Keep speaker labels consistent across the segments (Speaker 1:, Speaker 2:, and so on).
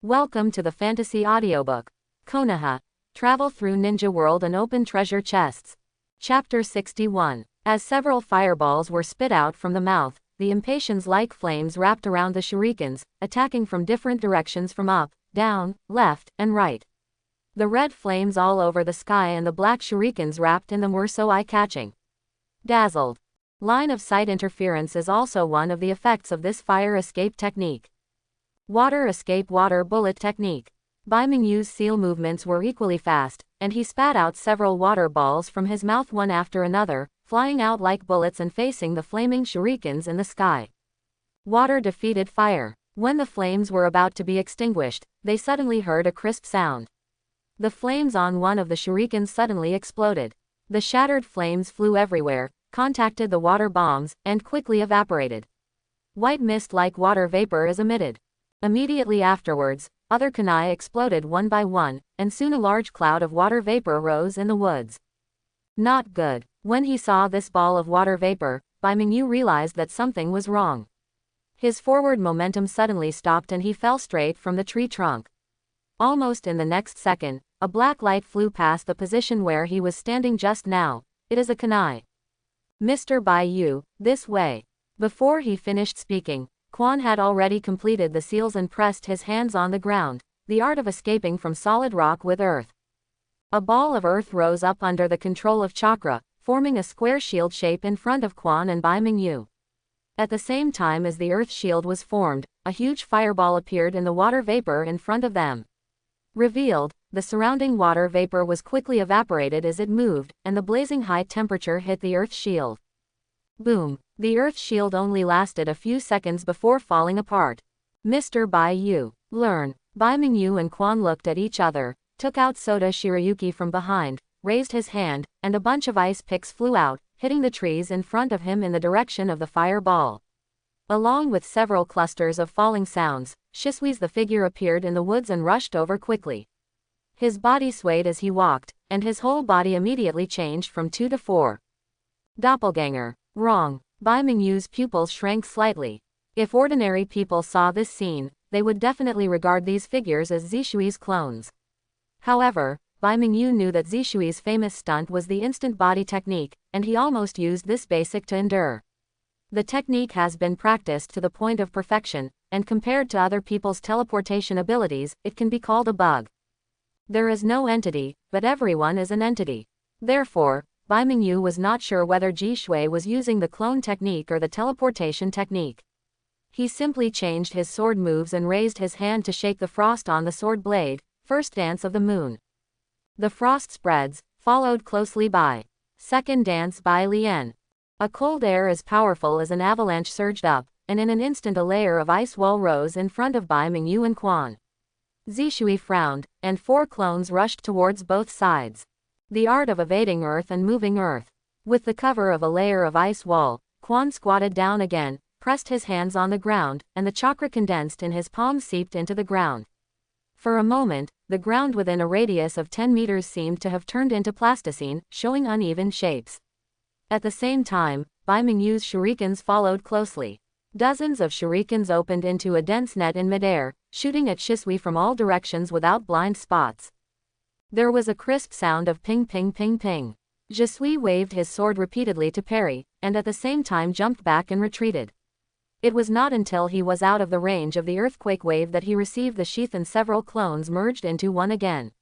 Speaker 1: Welcome to the fantasy audiobook, Konoha, Travel Through Ninja World and Open Treasure Chests. Chapter 61. As several fireballs were spit out from the mouth, the impatiens-like flames wrapped around the shurikens, attacking from different directions from up, down, left, and right. The red flames all over the sky and the black shurikens wrapped in them were so eye-catching. Dazzled. Line of sight interference is also one of the effects of this fire escape technique. Water escape water bullet technique. Bai Mingyu's seal movements were equally fast, and he spat out several water balls from his mouth one after another, flying out like bullets and facing the flaming shurikens in the sky. Water defeated fire. When the flames were about to be extinguished, they suddenly heard a crisp sound. The flames on one of the shurikens suddenly exploded. The shattered flames flew everywhere, contacted the water bombs, and quickly evaporated. White mist like water vapor is emitted. Immediately afterwards, other kunai exploded one by one, and soon a large cloud of water vapor rose in the woods. Not good. When he saw this ball of water vapor, Bai Mingyu realized that something was wrong. His forward momentum suddenly stopped and he fell straight from the tree trunk. Almost in the next second, a black light flew past the position where he was standing just now. It is a kunai. Mr. Bai Yu, this way. Before he finished speaking, Quan had already completed the seals and pressed his hands on the ground, the art of escaping from solid rock with earth. A ball of earth rose up under the control of chakra, forming a square shield shape in front of Quan and Bai Mingyu. At the same time as the earth shield was formed, a huge fireball appeared in the water vapor in front of them. Revealed, the surrounding water vapor was quickly evaporated as it moved, and the blazing high temperature hit the earth shield. Boom. The earth shield only lasted a few seconds before falling apart. Mr. Bai Yu, learn. Bai Mingyu and Quan looked at each other, took out Soda Shirayuki from behind, raised his hand, and a bunch of ice picks flew out, hitting the trees in front of him in the direction of the fireball. Along with several clusters of falling sounds, Shisui's the figure appeared in the woods and rushed over quickly. His body swayed as he walked, and his whole body immediately changed from 2 to 4. Doppelganger. Wrong. Bai Mingyu's pupils shrank slightly. If ordinary people saw this scene, they would definitely regard these figures as Zishui's clones. However, Bai Mingyu knew that Zishui's famous stunt was the instant body technique, and he almost used this basic to endure. The technique has been practiced to the point of perfection, and compared to other people's teleportation abilities, it can be called a bug. There is no entity, but everyone is an entity. Therefore, Bai Mingyu was not sure whether Ji Shui was using the clone technique or the teleportation technique. He simply changed his sword moves and raised his hand to shake the frost on the sword blade, first dance of the moon. The frost spreads, followed closely by second dance by Lien. A cold air as powerful as an avalanche surged up, and in an instant a layer of ice wall rose in front of Bai Mingyu and Quan. Zishui frowned, and 4 clones rushed towards both sides. The art of evading earth and moving earth. With the cover of a layer of ice wall, Quan squatted down again, pressed his hands on the ground, and the chakra condensed in his palms seeped into the ground. For a moment, the ground within a radius of 10 meters seemed to have turned into plasticine, showing uneven shapes. At the same time, Bai Mingyu's shurikens followed closely. Dozens of shurikens opened into a dense net in midair, shooting at Shisui from all directions without blind spots. There was a crisp sound of ping ping ping ping. Shisui waved his sword repeatedly to parry, and at the same time jumped back and retreated. It was not until he was out of the range of the earthquake wave that he received the sheath and several clones merged into one again.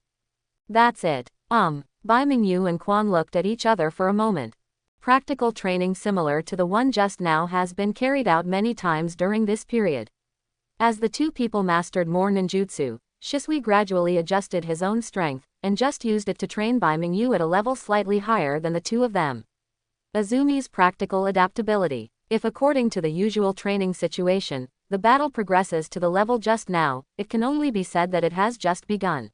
Speaker 1: That's it. Bai Mingyu and Quan looked at each other for a moment. Practical training similar to the one just now has been carried out many times during this period. As the two people mastered more ninjutsu, Shisui gradually adjusted his own strength, and just used it to train Bai Mingyu at a level slightly higher than the two of them. Azumi's practical adaptability. If according to the usual training situation, the battle progresses to the level just now, it can only be said that it has just begun.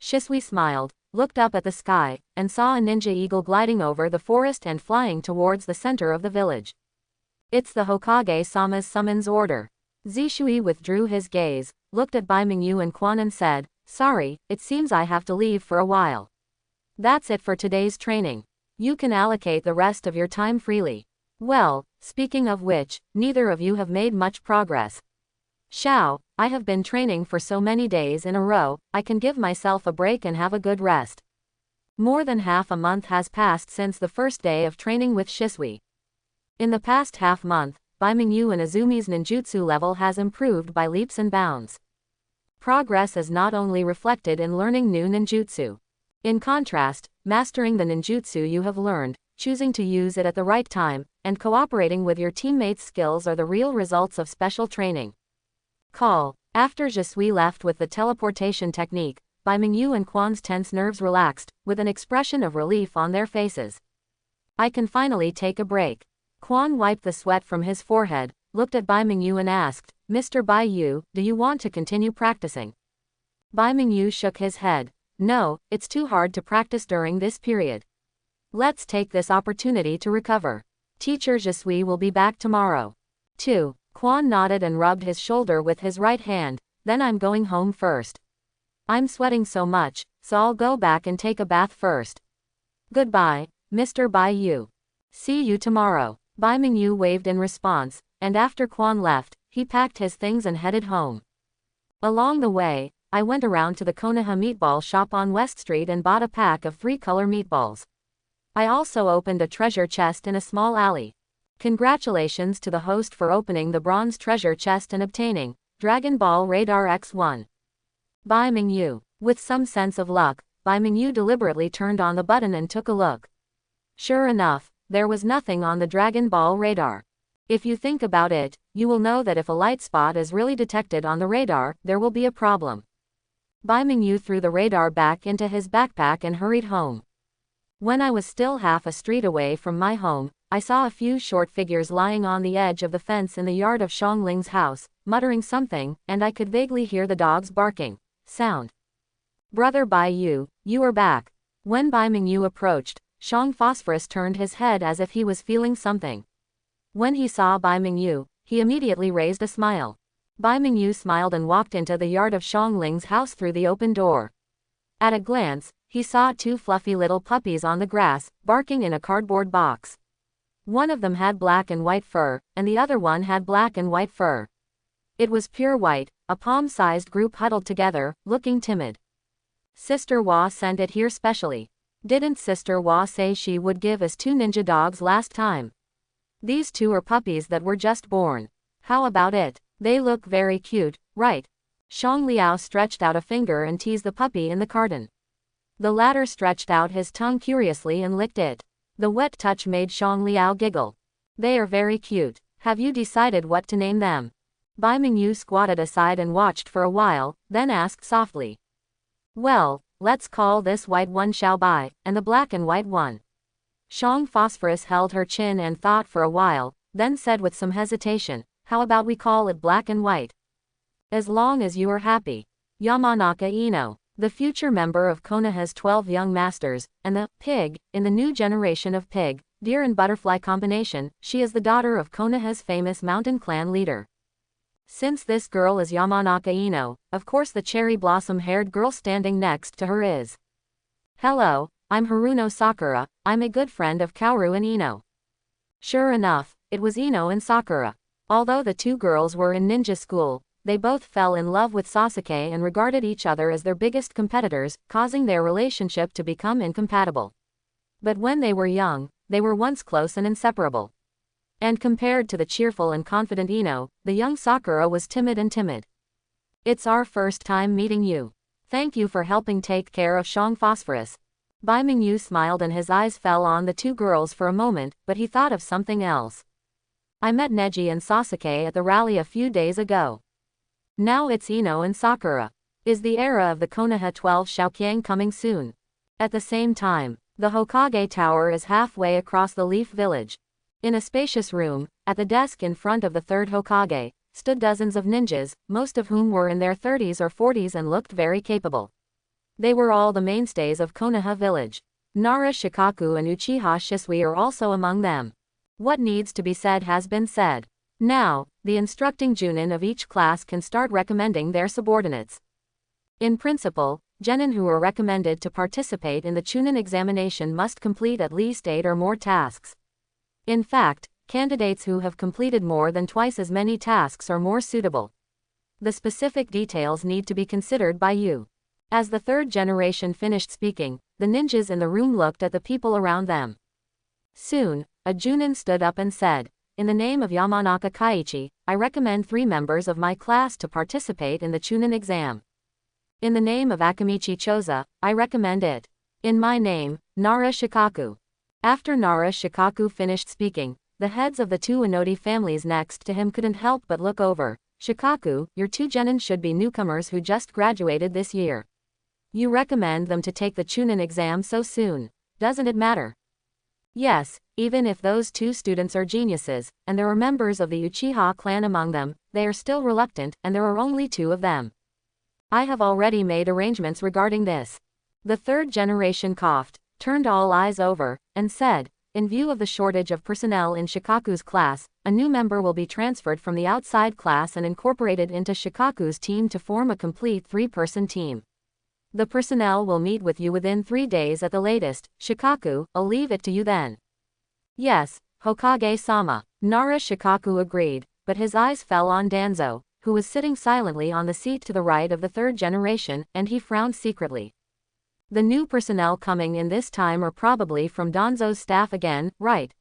Speaker 1: Shisui smiled, looked up at the sky, and saw a ninja eagle gliding over the forest and flying towards the center of the village. It's the Hokage-sama's summons order. Zishui withdrew his gaze, looked at Bai Mingyu and Quan and said, "Sorry, it seems I have to leave for a while. That's it for today's training. You can allocate the rest of your time freely. Well, speaking of which, neither of you have made much progress. Shao, I have been training for so many days in a row, I can give myself a break and have a good rest. More than half a month has passed since the first day of training with Shisui. In the past half month, Baimingyu and Azumi's ninjutsu level has improved by leaps and bounds. Progress is not only reflected in learning new ninjutsu. In contrast, mastering the ninjutsu you have learned, choosing to use it at the right time, and cooperating with your teammates' skills are the real results of special training. Call. After Shisui left with the teleportation technique, Baimingyu and Quan's tense nerves relaxed, with an expression of relief on their faces. I can finally take a break. Quan wiped the sweat from his forehead, looked at Baimingyu and asked, Mr. Baiyu, do you want to continue practicing? Baimingyu shook his head. No, it's too hard to practice during this period. Let's take this opportunity to recover. Teacher Shisui will be back tomorrow. 2. Quan nodded and rubbed his shoulder with his right hand. Then I'm going home first. I'm sweating so much, so I'll go back and take a bath first. Goodbye, Mr. Baiyu. See you tomorrow. Baimingyu waved in response, and after Quan left, he packed his things and headed home. Along the way, I went around to the Konoha meatball shop on West Street and bought a pack of 3-color meatballs. I also opened a treasure chest in a small alley. Congratulations to the host for opening the bronze treasure chest and obtaining Dragon Ball Radar X1. Baimingyu. With some sense of luck, Baimingyu deliberately turned on the button and took a look. Sure enough, there was nothing on the Dragon Ball radar. If you think about it, you will know that if a light spot is really detected on the radar, there will be a problem. Baimingyu threw the radar back into his backpack and hurried home. When I was still half a street away from my home, I saw a few short figures lying on the edge of the fence in the yard of Xiangling's house, muttering something, and I could vaguely hear the dogs barking. Sound. Brother Baiyu, you are back. When Baimingyu approached, Xiang Phosphorus turned his head as if he was feeling something. When he saw Baimingyu, he immediately raised a smile. Baimingyu smiled and walked into the yard of Xiangling's house through the open door. At a glance, he saw 2 fluffy little puppies on the grass, barking in a cardboard box. One of them had black and white fur, and the other one had black and white fur. It was pure white, a palm-sized group huddled together, looking timid. Sister Wa sent it here specially. Didn't Sister Wa say she would give us 2 ninja dogs last time? These 2 are puppies that were just born. How about it? They look very cute, right? Xiang Liao stretched out a finger and teased the puppy in the carton. The latter stretched out his tongue curiously and licked it. The wet touch made Xiang Liao giggle. They are very cute. Have you decided what to name them? Baimingyu squatted aside and watched for a while, then asked softly. Well, let's call this white one Xiaobai, and the black and white one. Xiang Phosphorus held her chin and thought for a while, then said with some hesitation, how about we call it black and white? As long as you are happy. Yamanaka Ino, the future member of Konoha's 12 young masters, and the pig, in the new generation of pig, deer and butterfly combination, she is the daughter of Konoha's famous mountain clan leader. Since this girl is Yamanaka Ino, of course the cherry blossom-haired girl standing next to her is. Hello, I'm Haruno Sakura, I'm a good friend of Kaoru and Ino. Sure enough, it was Ino and Sakura. Although the 2 girls were in ninja school, they both fell in love with Sasuke and regarded each other as their biggest competitors, causing their relationship to become incompatible. But when they were young, they were once close and inseparable. And compared to the cheerful and confident Ino, the young Sakura was timid and timid. It's our first time meeting you. Thank you for helping take care of Xiang Phosphorus. Baimingyu smiled and his eyes fell on the 2 girls for a moment, but he thought of something else. I met Neji and Sasuke at the rally a few days ago. Now it's Ino and Sakura. Is the era of the Konoha 12 Xiaoqiang coming soon? At the same time, the Hokage Tower is halfway across the Leaf Village. In a spacious room, at the desk in front of the 3rd Hokage, stood dozens of ninjas, most of whom were in their 30s or 40s and looked very capable. They were all the mainstays of Konoha village. Nara Shikaku and Uchiha Shisui are also among them. What needs to be said has been said. Now, the instructing Junin of each class can start recommending their subordinates. In principle, genin who are recommended to participate in the Chunin examination must complete at least 8 or more tasks. In fact, candidates who have completed more than twice as many tasks are more suitable. The specific details need to be considered by you. As the third generation finished speaking, the ninjas in the room looked at the people around them. Soon, a Junin stood up and said, "In the name of Yamanaka Kaiichi, I recommend 3 members of my class to participate in the Chunin exam. In the name of Akamichi Choza, I recommend it. In my name, Nara Shikaku." After Nara Shikaku finished speaking, the heads of the 2 Inodi families next to him couldn't help but look over. "Shikaku, your 2 genin should be newcomers who just graduated this year. You recommend them to take the Chunin exam so soon. Doesn't it matter?" "Yes, even if those 2 students are geniuses, and there are members of the Uchiha clan among them, they are still reluctant, and there are only 2 of them. I have already made arrangements regarding this." The third generation coughed, turned all eyes over, and said, "In view of the shortage of personnel in Shikaku's class, a new member will be transferred from the outside class and incorporated into Shikaku's team to form a complete 3-person team. The personnel will meet with you within 3 days at the latest. Shikaku, I'll leave it to you then." "Yes, Hokage-sama." Nara Shikaku agreed, but his eyes fell on Danzo, who was sitting silently on the seat to the right of the third generation, and he frowned secretly. The new personnel coming in this time are probably from Danzo's staff again, right?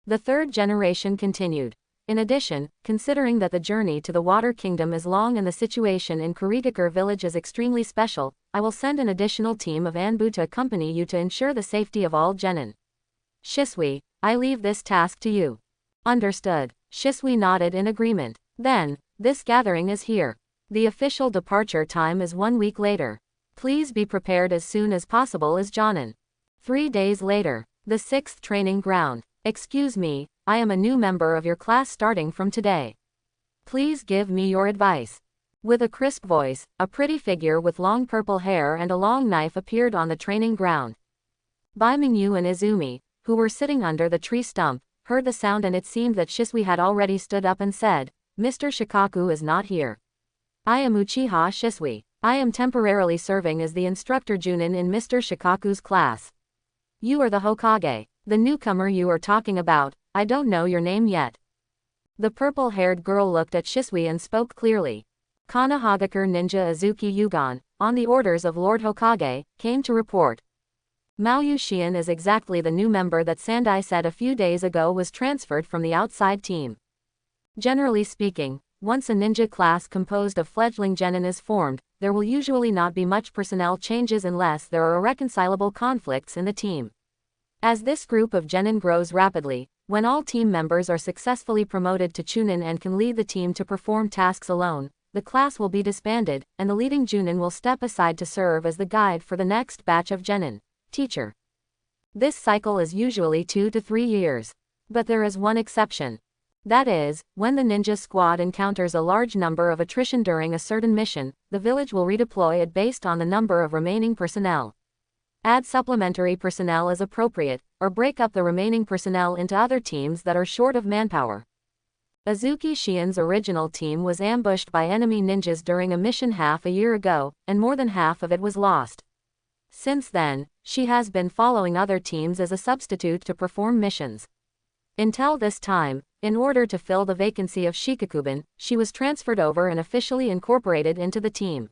Speaker 1: The third generation continued. "In addition, considering that the journey to the Water Kingdom is long and the situation in Kurigakure village is extremely special, I will send an additional team of Anbu to accompany you to ensure the safety of all genin. Shisui, I leave this task to you." "Understood." Shisui nodded in agreement. "Then, this gathering is here. The official departure time is 1 week later. Please be prepared as soon as possible as Jonin." 3 days later, the 6th training ground. "Excuse me, I am a new member of your class starting from today. Please give me your advice." With a crisp voice, a pretty figure with long purple hair and a long knife appeared on the training ground. Baimingyu and Izumi, who were sitting under the tree stump, heard the sound, and it seemed that Shisui had already stood up and said, "Mr. Shikaku is not here. I am Uchiha Shisui. I am temporarily serving as the instructor Junin in Mr. Shikaku's class. You are the Hokage. The newcomer you are talking about, I don't know your name yet." The purple-haired girl looked at Shisui and spoke clearly. "Konohagakure Ninja Azuki Yugon, on the orders of Lord Hokage, came to report. Maoyu Shion is exactly the new member that Sandai said a few days ago was transferred from the outside team. Generally speaking, once a ninja class composed of fledgling genin is formed, there will usually not be much personnel changes unless there are irreconcilable conflicts in the team. As this group of genin grows rapidly, when all team members are successfully promoted to chunin and can lead the team to perform tasks alone, the class will be disbanded, and the leading junin will step aside to serve as the guide for the next batch of genin. Teacher. This cycle is usually 2 to 3 years. But there is one exception. That is, when the ninja squad encounters a large number of attrition during a certain mission, the village will redeploy it based on the number of remaining personnel. Add supplementary personnel as appropriate, or break up the remaining personnel into other teams that are short of manpower. Azuki Shion's original team was ambushed by enemy ninjas during a mission half a year ago, and more than half of it was lost. Since then, she has been following other teams as a substitute to perform missions. Until this time, in order to fill the vacancy of Shikakuben, she was transferred over and officially incorporated into the team.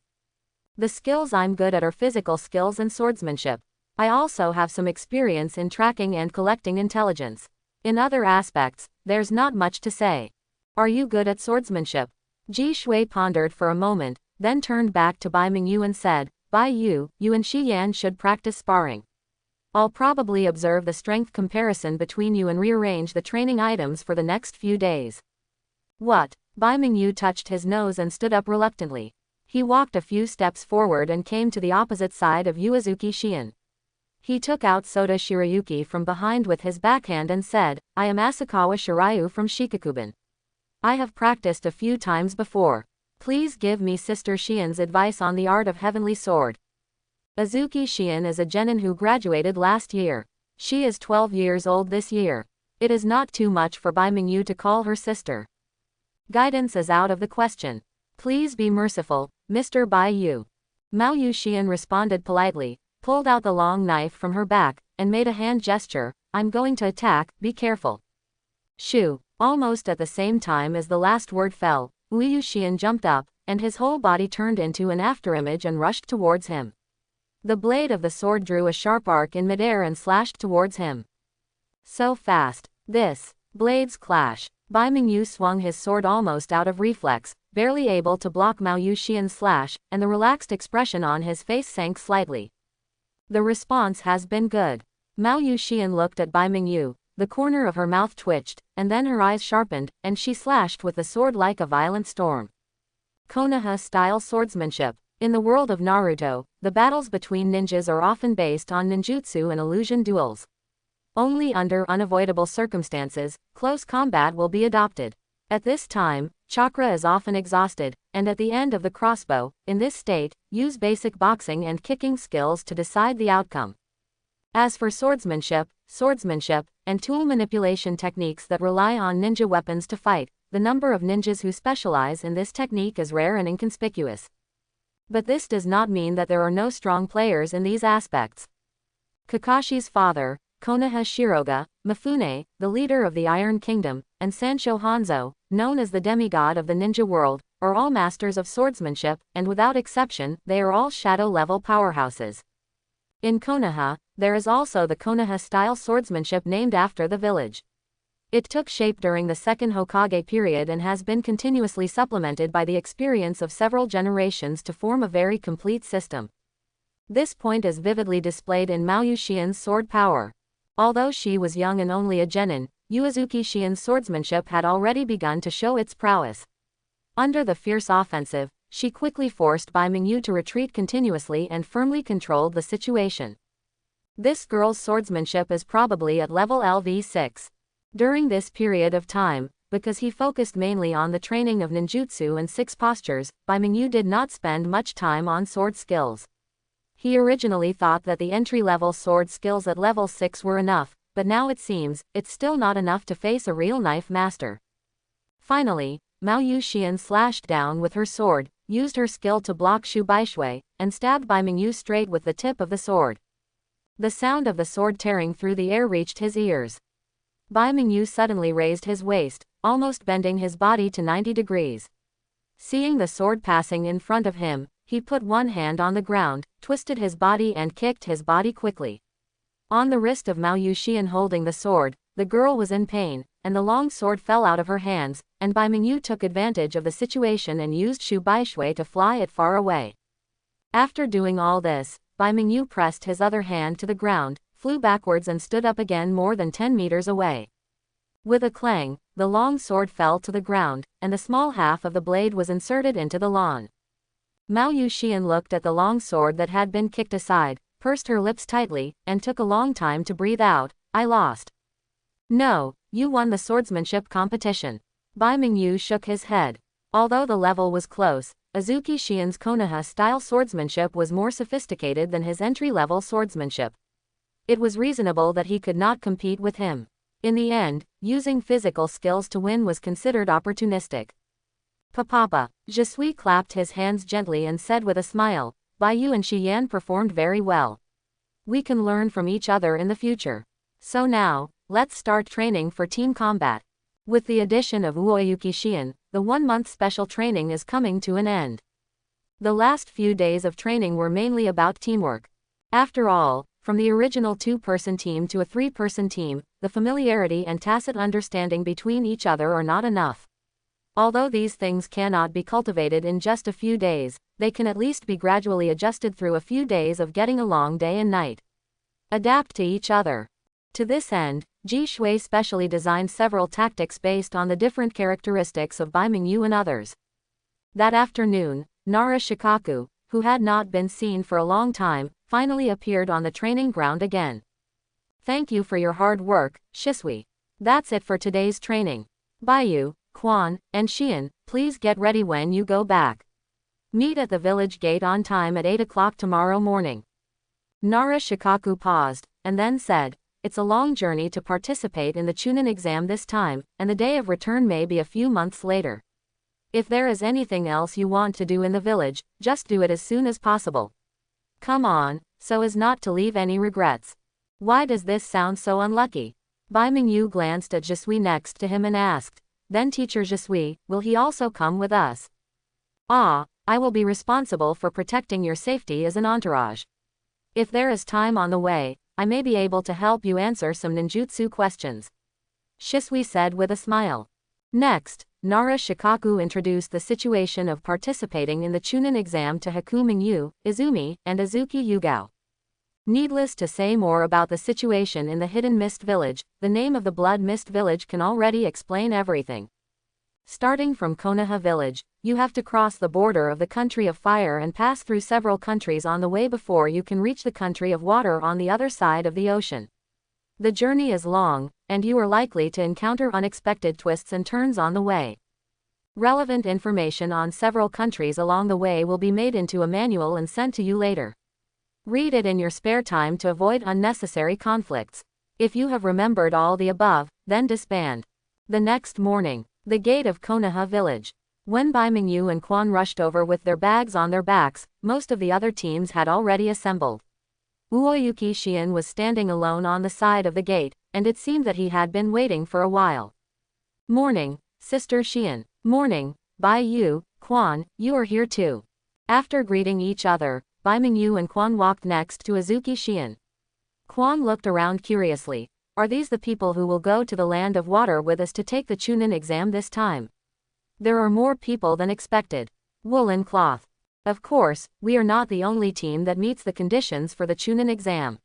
Speaker 1: The skills I'm good at are physical skills and swordsmanship. I also have some experience in tracking and collecting intelligence. In other aspects, there's not much to say. Are you good at swordsmanship? Ji Shui pondered for a moment, then turned back to Bai Mingyu and said, Bai Yu, you and Shi Yan should practice sparring. I'll probably observe the strength comparison between you and rearrange the training items for the next few days. What? Bai Mingyu touched his nose and stood up reluctantly. He walked a few steps forward and came to the opposite side of Uezuki Shion. He took out Soda Shirayuki from behind with his backhand and said, I am Asakawa Shiryu from Shikakuben. I have practiced a few times before. Please give me Sister Shion's advice on the art of heavenly sword. Azuki Shion is a genin who graduated last year. She is 12 years old this year. It is not too much for Bai Mingyu to call her sister. Guidance is out of the question. Please be merciful, Mr. Bai Yu. Maoyu Shion responded politely, pulled out the long knife from her back, and made a hand gesture. I'm going to attack, be careful. Shoo. Almost at the same time as the last word fell, Uyu Shion jumped up, and his whole body turned into an afterimage and rushed towards him. The blade of the sword drew a sharp arc in midair and slashed towards him. So fast. Blades clash. Bai Mingyu swung his sword almost out of reflex, barely able to block Mao Yuxian's slash, and the relaxed expression on his face sank slightly. The response has been good. Mao Yuxian looked at Bai Mingyu, the corner of her mouth twitched, and then her eyes sharpened, and she slashed with the sword like a violent storm. Konoha-style swordsmanship. In the world of Naruto, the battles between ninjas are often based on ninjutsu and illusion duels. Only under unavoidable circumstances, close combat will be adopted. At this time, chakra is often exhausted, and at the end of the crossbow, in this state, use basic boxing and kicking skills to decide the outcome. As for swordsmanship, and tool manipulation techniques that rely on ninja weapons to fight, the number of ninjas who specialize in this technique is rare and inconspicuous. But this does not mean that there are no strong players in these aspects. Kakashi's father, Konoha Shiroga, Mifune, the leader of the Iron Kingdom, and Sancho Hanzo, known as the demigod of the ninja world, are all masters of swordsmanship, and without exception, they are all shadow-level powerhouses. In Konoha, there is also the Konoha-style swordsmanship named after the village. It took shape during the Second Hokage period and has been continuously supplemented by the experience of several generations to form a very complete system. This point is vividly displayed in Mao Yuxian's sword power. Although she was young and only a genin, Uezuki Xian's swordsmanship had already begun to show its prowess. Under the fierce offensive, she quickly forced Bai Mingyu to retreat continuously and firmly controlled the situation. This girl's swordsmanship is probably at level LV6. During this period of time, because he focused mainly on the training of ninjutsu and six postures, Bai Mingyu did not spend much time on sword skills. He originally thought that the entry-level sword skills at level 6 were enough, but now it seems, it's still not enough to face a real knife master. Finally, Mao Yuxian slashed down with her sword, used her skill to block Shu Baishui, and stabbed Bai Mingyu straight with the tip of the sword. The sound of the sword tearing through the air reached his ears. Bai Mingyu suddenly raised his waist, almost bending his body to 90 degrees. Seeing the sword passing in front of him, he put one hand on the ground, twisted his body and kicked his body quickly. On the wrist of Mao Yuxian holding the sword, the girl was in pain, and the long sword fell out of her hands, and Bai Mingyu took advantage of the situation and used Shu Baishui to fly it far away. After doing all this, Bai Mingyu pressed his other hand to the ground, flew backwards and stood up again more than 10 meters away. With a clang, the long sword fell to the ground, and the small half of the blade was inserted into the lawn. Mao Yuxian looked at the long sword that had been kicked aside, pursed her lips tightly, and took a long time to breathe out. I lost. No, you won the swordsmanship competition. Bai Mingyu shook his head. Although the level was close, Uezuki Xian's Konoha-style swordsmanship was more sophisticated than his entry-level swordsmanship. It was reasonable that he could not compete with him. In the end, using physical skills to win was considered opportunistic. Papa, Jesui clapped his hands gently and said with a smile, Bai Yu and Shi Yan performed very well. We can learn from each other in the future. So now, let's start training for team combat. With the addition of Uoyuki Xian, the 1-month special training is coming to an end. The last few days of training were mainly about teamwork. After all, from the original 2-person team to a 3-person team, the familiarity and tacit understanding between each other are not enough. Although these things cannot be cultivated in just a few days, they can at least be gradually adjusted through a few days of getting along day and night. Adapt to each other. To this end, Ji Shui specially designed several tactics based on the different characteristics of Bai Mingyu and others. That afternoon, Nara Shikaku, who had not been seen for a long time, finally appeared on the training ground again. Thank you for your hard work, Shisui. That's it for today's training. Baiyu, Quan, and Xian, please get ready when you go back. Meet at the village gate on time at 8 o'clock tomorrow morning. Nara Shikaku paused, and then said, it's a long journey to participate in the Chunin exam this time, and the day of return may be a few months later. If there is anything else you want to do in the village, just do it as soon as possible. Come on, so as not to leave any regrets. Why does this sound so unlucky? Bai Mingyu glanced at Jesui next to him and asked, then Teacher Jesui, will he also come with us? I will be responsible for protecting your safety as an entourage. If there is time on the way, I may be able to help you answer some ninjutsu questions. Shisui said with a smile. Next, Nara Shikaku introduced the situation of participating in the Chunin exam to Haku Mingyu, Izumi, and Azuki Yugao. Needless to say more about the situation in the Hidden Mist Village, the name of the Blood Mist Village can already explain everything. Starting from Konoha Village, you have to cross the border of the Country of Fire and pass through several countries on the way before you can reach the Country of Water on the other side of the ocean. The journey is long, and you are likely to encounter unexpected twists and turns on the way. Relevant information on several countries along the way will be made into a manual and sent to you later. Read it in your spare time to avoid unnecessary conflicts. If you have remembered all the above, then disband. The next morning, the gate of Konoha village. When Bai Mingyu and Quan rushed over with their bags on their backs, most of the other teams had already assembled. Uoyuki Shion was standing alone on the side of the gate, and it seemed that he had been waiting for a while. Morning, Sister Shion. Morning, Bai Yu, Quan, you are here too. After greeting each other, Bai Mingyu and Quan walked next to Azuki Shion. Quan looked around curiously. Are these the people who will go to the Land of Water with us to take the Chunin exam this time? There are more people than expected. Woolen cloth. Of course, we are not the only team that meets the conditions for the Chunin exam.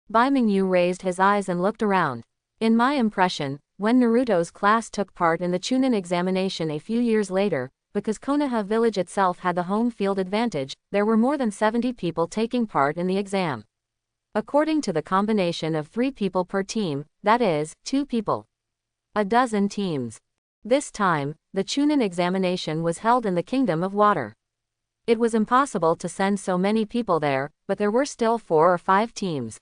Speaker 1: Bai Mingyu raised his eyes and looked around. In my impression, when Naruto's class took part in the Chunin examination a few years later, because Konoha village itself had the home field advantage, there were more than 70 people taking part in the exam. According to the combination of 3 people per team, that is, 2 people. A dozen teams. This time, the Chunin examination was held in the Kingdom of Water. It was impossible to send so many people there, but there were still 4 or 5 teams.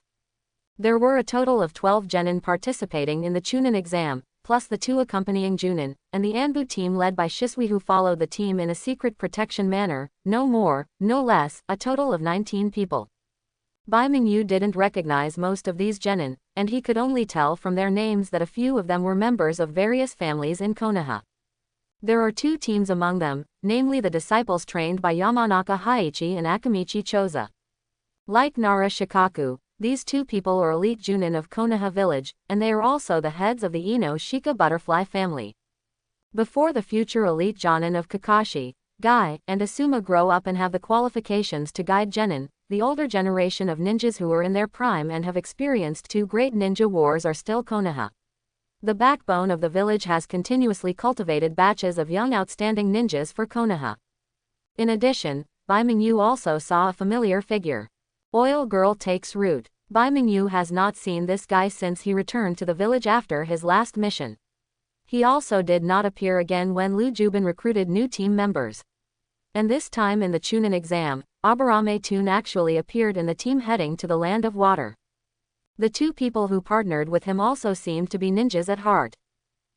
Speaker 1: There were a total of 12 genin participating in the Chunin exam, plus the 2 accompanying Junin, and the Anbu team led by Shisui who followed the team in a secret protection manner, no more, no less, a total of 19 people. Bai Mingyu didn't recognize most of these genin, and he could only tell from their names that a few of them were members of various families in Konoha. There are 2 teams among them, namely the disciples trained by Yamanaka Haichi and Akamichi Choza. Like Nara Shikaku, these 2 people are elite Junin of Konoha village, and they are also the heads of the Ino Shika butterfly family. Before the future elite Jonin of Kakashi, Gai, and Asuma grow up and have the qualifications to guide genin, the older generation of ninjas who are in their prime and have experienced 2 great ninja wars are still Konoha. The backbone of the village has continuously cultivated batches of young outstanding ninjas for Konoha. In addition, Bai Mingyu also saw a familiar figure. Oil Girl takes root. Bai Mingyu has not seen this guy since he returned to the village after his last mission. He also did not appear again when Lu Jubin recruited new team members. And this time in the Chunin exam, Aburame Tune actually appeared in the team heading to the Land of Water. The 2 people who partnered with him also seemed to be ninjas at heart.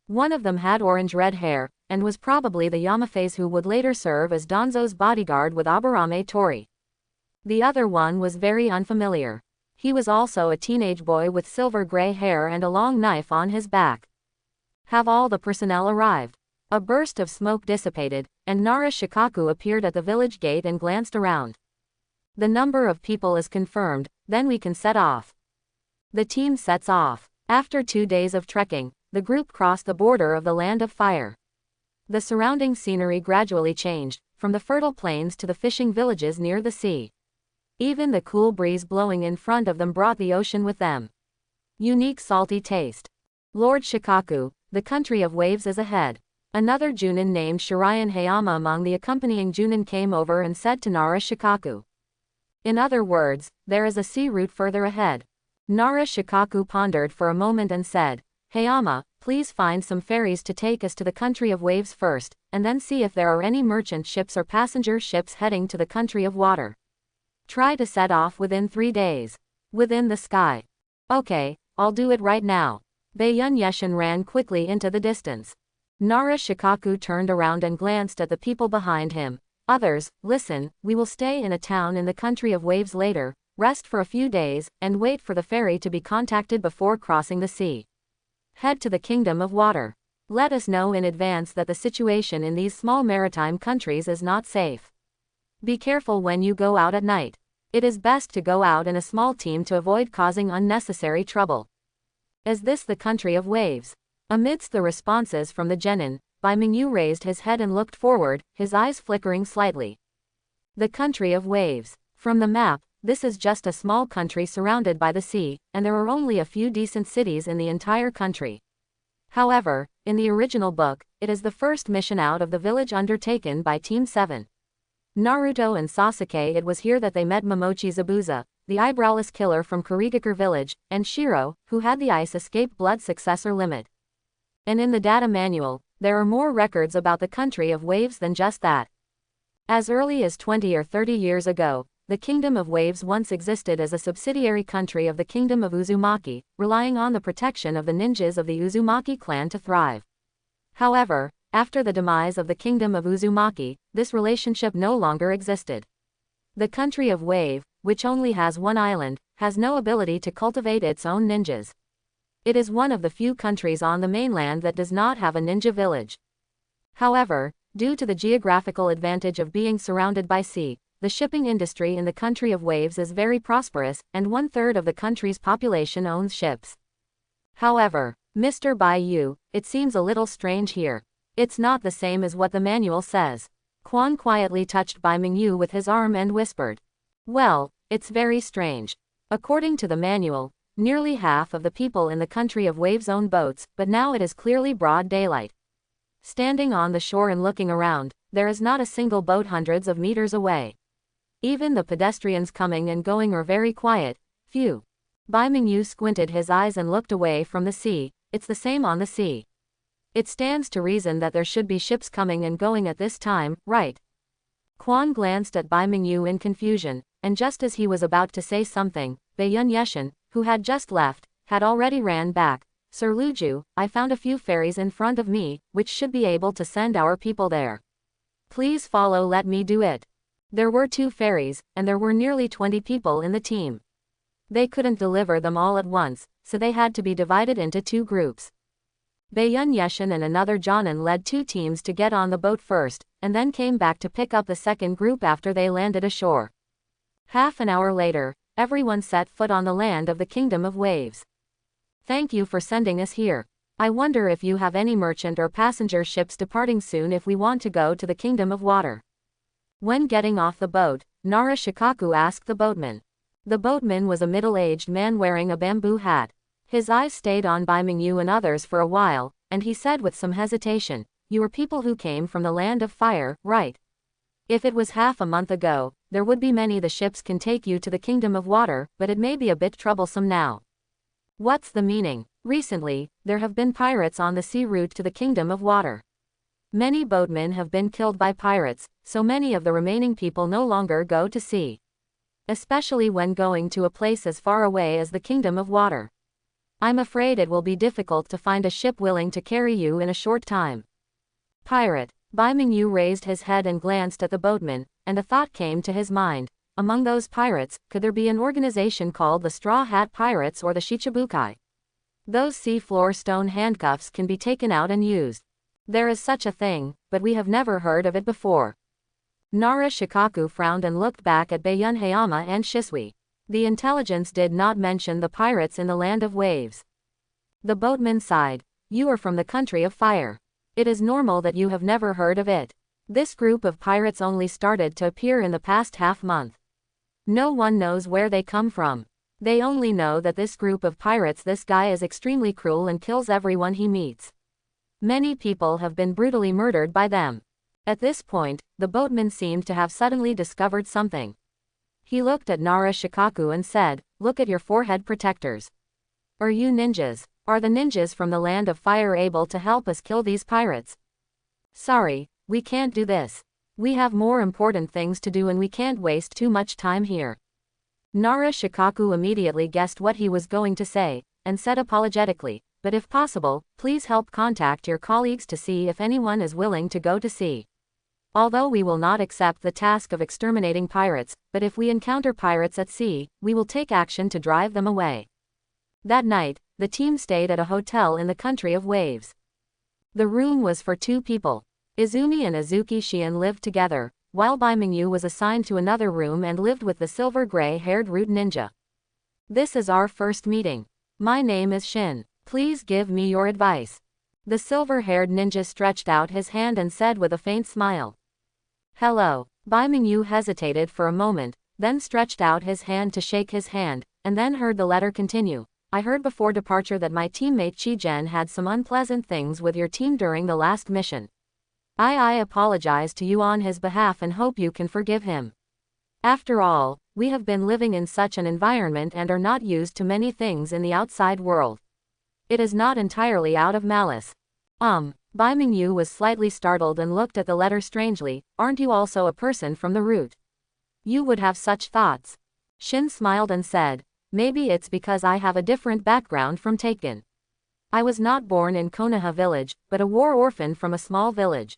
Speaker 1: One of them had orange-red hair, and was probably the Yamaphase who would later serve as Danzo's bodyguard with Aburame Tori. The other one was very unfamiliar. He was also a teenage boy with silver-gray hair and a long knife on his back. Have all the personnel arrived? A burst of smoke dissipated, and Nara Shikaku appeared at the village gate and glanced around. The number of people is confirmed, then we can set off. The team sets off. After 2 days of trekking, the group crossed the border of the Land of Fire. The surrounding scenery gradually changed, from the fertile plains to the fishing villages near the sea. Even the cool breeze blowing in front of them brought the ocean with them. Unique salty taste. Lord Shikaku, the country of waves is ahead. Another Junin named Shirayan Hayama among the accompanying Junin came over and said to Nara Shikaku. In other words, there is a sea route further ahead. Nara Shikaku pondered for a moment and said, Hayama, please find some ferries to take us to the country of waves first, and then see if there are any merchant ships or passenger ships heading to the country of water. Try to set off within 3 days. Within the sky. Okay, I'll do it right now. Baiyun Yeshin ran quickly into the distance. Nara Shikaku turned around and glanced at the people behind him. Others, listen, we will stay in a town in the country of waves later, rest for a few days, and wait for the ferry to be contacted before crossing the sea. Head to the Kingdom of Water. Let us know in advance that the situation in these small maritime countries is not safe. Be careful when you go out at night. It is best to go out in a small team to avoid causing unnecessary trouble. Is this the country of waves? Amidst the responses from the genin, Bai Mingyu raised his head and looked forward, his eyes flickering slightly. The country of waves. From the map, this is just a small country surrounded by the sea, and there are only a few decent cities in the entire country. However, in the original book, it is the first mission out of the village undertaken by Team 7. Naruto and Sasuke. It was here that they met Momochi Zabuza, the eyebrowless killer from Kurigakure village, and Shiro, who had the ice escape blood successor limit. And in the data manual, there are more records about the country of waves than just that. As early as 20 or 30 years ago, the Kingdom of Waves once existed as a subsidiary country of the Kingdom of Uzumaki, relying on the protection of the ninjas of the Uzumaki clan to thrive. However, after the demise of the Kingdom of Uzumaki, this relationship no longer existed. The country of Wave, which only has one island, has no ability to cultivate its own ninjas. It is one of the few countries on the mainland that does not have a ninja village. However, due to the geographical advantage of being surrounded by sea, the shipping industry in the country of waves is very prosperous, and 1/3 of the country's population owns ships. However, Mr. Bai Yu, it seems a little strange here. It's not the same as what the manual says. Quan quietly touched Bai Mingyu with his arm and whispered. Well, it's very strange. According to the manual, nearly half of the people in the country of waves own boats, but now it is clearly broad daylight. Standing on the shore and looking around, there is not a single boat hundreds of meters away. Even the pedestrians coming and going are very quiet, few. Bai Mingyu squinted his eyes and looked away from the sea. It's the same on the sea. It stands to reason that there should be ships coming and going at this time, right? Quan glanced at Bai Mingyu in confusion, and just as he was about to say something, Baiyun Yeshin, who had just left, had already ran back. Sir Luju, I found a few ferries in front of me, which should be able to send our people there. Please follow, let me do it. There were 2 ferries, and there were nearly 20 people in the team. They couldn't deliver them all at once, so they had to be divided into 2 groups. Baiyun Yeshin and another Jonin led 2 teams to get on the boat first, and then came back to pick up the second group after they landed ashore. Half an hour later, everyone set foot on the land of the Kingdom of Waves. Thank you for sending us here. I wonder if you have any merchant or passenger ships departing soon if we want to go to the Kingdom of Water. When getting off the boat, Nara Shikaku asked the boatman. The boatman was a middle-aged man wearing a bamboo hat. His eyes stayed on Bai Mingyu and others for a while, and he said with some hesitation, You are people who came from the land of fire, right? If it was half a month ago, there would be many the ships can take you to the Kingdom of Water, but it may be a bit troublesome now. What's the meaning? Recently, there have been pirates on the sea route to the Kingdom of Water. Many boatmen have been killed by pirates, so many of the remaining people no longer go to sea. Especially when going to a place as far away as the Kingdom of Water. I'm afraid it will be difficult to find a ship willing to carry you in a short time. Pirate. Bai Mingyu raised his head and glanced at the boatman, and a thought came to his mind. Among those pirates, could there be an organization called the Straw Hat Pirates or the Shichibukai? Those sea-floor stone handcuffs can be taken out and used. There is such a thing, but we have never heard of it before. Nara Shikaku frowned and looked back at Baiyun Hayama and Shisui. The intelligence did not mention the pirates in the land of waves. The boatman sighed. You are from the country of fire. It is normal that you have never heard of it. This group of pirates only started to appear in the past half-month. No one knows where they come from. They only know that this group of pirates, this guy is extremely cruel and kills everyone he meets. Many people have been brutally murdered by them. At this point, the boatman seemed to have suddenly discovered something. He looked at Nara Shikaku and said, Look at your forehead protectors. Are you ninjas? Are the ninjas from the land of fire able to help us kill these pirates? Sorry, we can't do this. We have more important things to do and we can't waste too much time here. Nara Shikaku immediately guessed what he was going to say, and said apologetically, But if possible, please help contact your colleagues to see if anyone is willing to go to sea. Although we will not accept the task of exterminating pirates, but if we encounter pirates at sea, we will take action to drive them away. That night, the team stayed at a hotel in the country of waves. The room was for 2 people. Izumi and Azuki Shion lived together, while Bai Mingyu was assigned to another room and lived with the silver gray-haired root ninja. This is our first meeting. My name is Shin. Please give me your advice. The silver-haired ninja stretched out his hand and said with a faint smile. Hello. Bai Mingyu hesitated for a moment, then stretched out his hand to shake his hand, and then heard the letter continue. I heard before departure that my teammate Chi-Gen had some unpleasant things with your team during the last mission. I apologize to you on his behalf and hope you can forgive him. After all, we have been living in such an environment and are not used to many things in the outside world. It is not entirely out of malice. Bai Mingyu was slightly startled and looked at the letter strangely. Aren't you also a person from the root? You would have such thoughts. Shin smiled and said, maybe it's because I have a different background from Taken. I was not born in Konoha village, but a war orphan from a small village.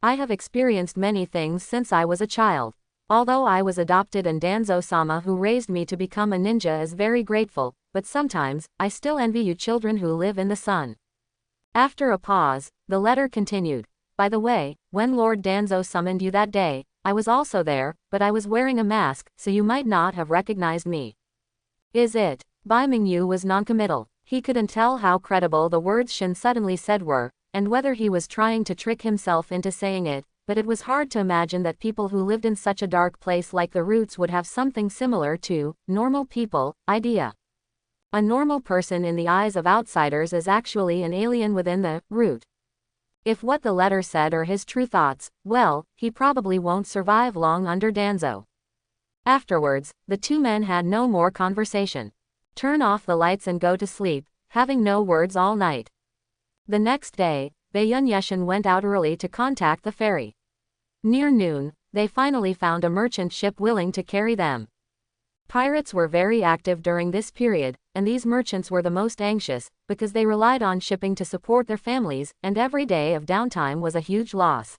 Speaker 1: I have experienced many things since I was a child. Although I was adopted and Danzo-sama who raised me to become a ninja is very grateful, but sometimes, I still envy you children who live in the sun. After a pause, the letter continued. By the way, when Lord Danzo summoned you that day, I was also there, but I was wearing a mask, so you might not have recognized me. Is it? Bai Mingyu was noncommittal. He couldn't tell how credible the words Shin suddenly said were, and whether he was trying to trick himself into saying it, but it was hard to imagine that people who lived in such a dark place like the Roots would have something similar to normal people idea. A normal person in the eyes of outsiders is actually an alien within the Root. If what the letter said are his true thoughts, well, he probably won't survive long under Danzo. Afterwards, the 2 men had no more conversation. Turn off the lights and go to sleep, having no words all night. The next day, Baiyun Yeshin went out early to contact the ferry. Near noon, they finally found a merchant ship willing to carry them. Pirates were very active during this period, and these merchants were the most anxious, because they relied on shipping to support their families, and every day of downtime was a huge loss.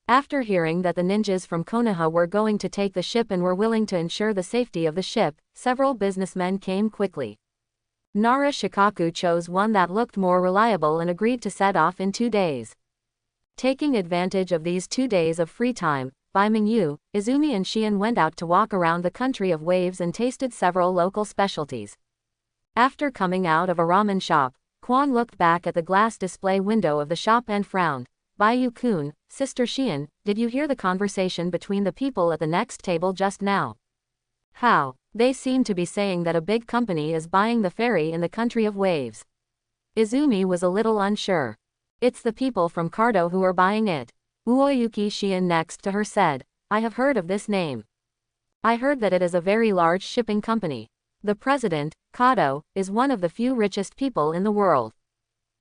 Speaker 1: After hearing that the ninjas from Konoha were going to take the ship and were willing to ensure the safety of the ship, several businessmen came quickly. Nara Shikaku chose one that looked more reliable and agreed to set off in 2 days. Taking advantage of these 2 days of free time, Bai Mingyu, Izumi and Shion went out to walk around the country of waves and tasted several local specialties. After coming out of a ramen shop, Kwon looked back at the glass display window of the shop and frowned. Baiyu-kun, Sister Shion, did you hear the conversation between the people at the next table just now? How? They seem to be saying that a big company is buying the ferry in the country of waves. Izumi was a little unsure. It's the people from Cardo who are buying it. Uoyuki Shion next to her said, I have heard of this name. I heard that it is a very large shipping company. The president, Kato, is one of the few richest people in the world.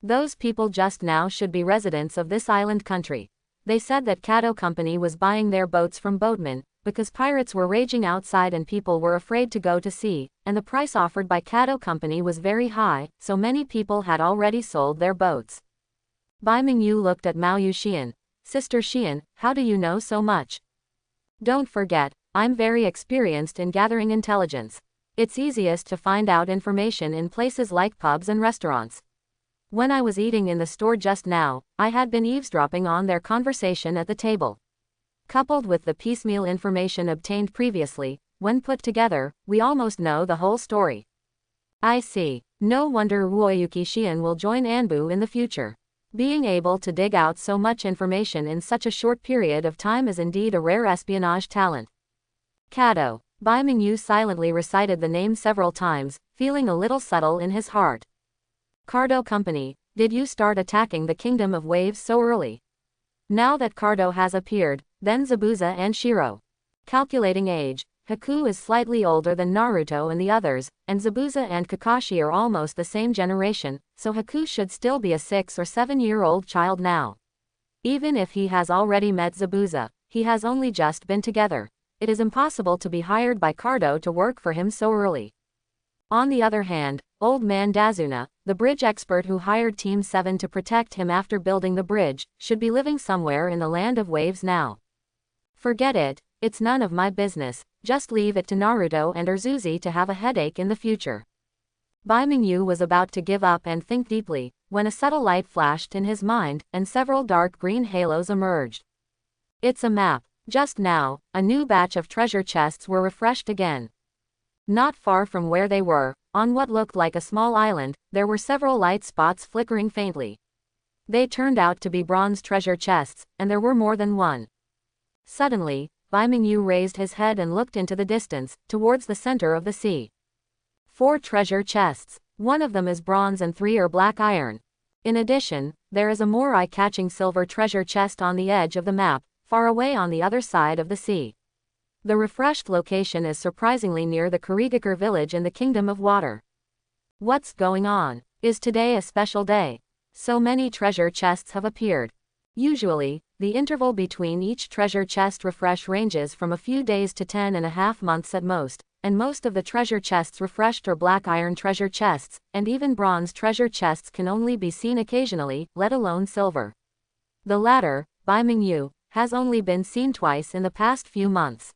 Speaker 1: Those people just now should be residents of this island country. They said that Kato Company was buying their boats from boatmen, because pirates were raging outside and people were afraid to go to sea, and the price offered by Kato Company was very high, so many people had already sold their boats. Bai Mingyu looked at Maoyu Shion. Sister Shion, how do you know so much? Don't forget, I'm very experienced in gathering intelligence. It's easiest to find out information in places like pubs and restaurants. When I was eating in the store just now, I had been eavesdropping on their conversation at the table. Coupled with the piecemeal information obtained previously, when put together, we almost know the whole story. I see. No wonder Uoyuki Shion will join Anbu in the future. Being able to dig out so much information in such a short period of time is indeed a rare espionage talent. Kato. Bai Mingyu silently recited the name several times, feeling a little subtle in his heart. Cardo Company, did you start attacking the Kingdom of Waves so early? Now that Cardo has appeared, then Zabuza and Shiro. Calculating age, Haku is slightly older than Naruto and the others, and Zabuza and Kakashi are almost the same generation, so Haku should still be a 6 or 7-year-old child now. Even if he has already met Zabuza, he has only just been together. It is impossible to be hired by Cardo to work for him so early. On the other hand, Old Man Dazuna, the bridge expert who hired Team 7 to protect him after building the bridge, should be living somewhere in the land of waves now. Forget it, it's none of my business, just leave it to Naruto and Urzuzi to have a headache in the future. Bai Mingyu was about to give up and think deeply, when a subtle light flashed in his mind, and several dark green halos emerged. It's a map. Just now, a new batch of treasure chests were refreshed again. Not far from where they were, on what looked like a small island, there were several light spots flickering faintly. They turned out to be bronze treasure chests, and there were more than one. Suddenly, Bai Mingyu raised his head and looked into the distance, towards the center of the sea. 4 treasure chests. One of them is bronze and 3 are black iron. In addition, there is a more eye-catching silver treasure chest on the edge of the map, far away on the other side of the sea. The refreshed location is surprisingly near the Kurigakure village in the Kingdom of Water. What's going on? Is today a special day? So many treasure chests have appeared. Usually, the interval between each treasure chest refresh ranges from a few days to 10.5 months at most, and most of the treasure chests refreshed are black iron treasure chests, and even bronze treasure chests can only be seen occasionally, let alone silver. The latter, Bai Mingyu, has only been seen twice in the past few months.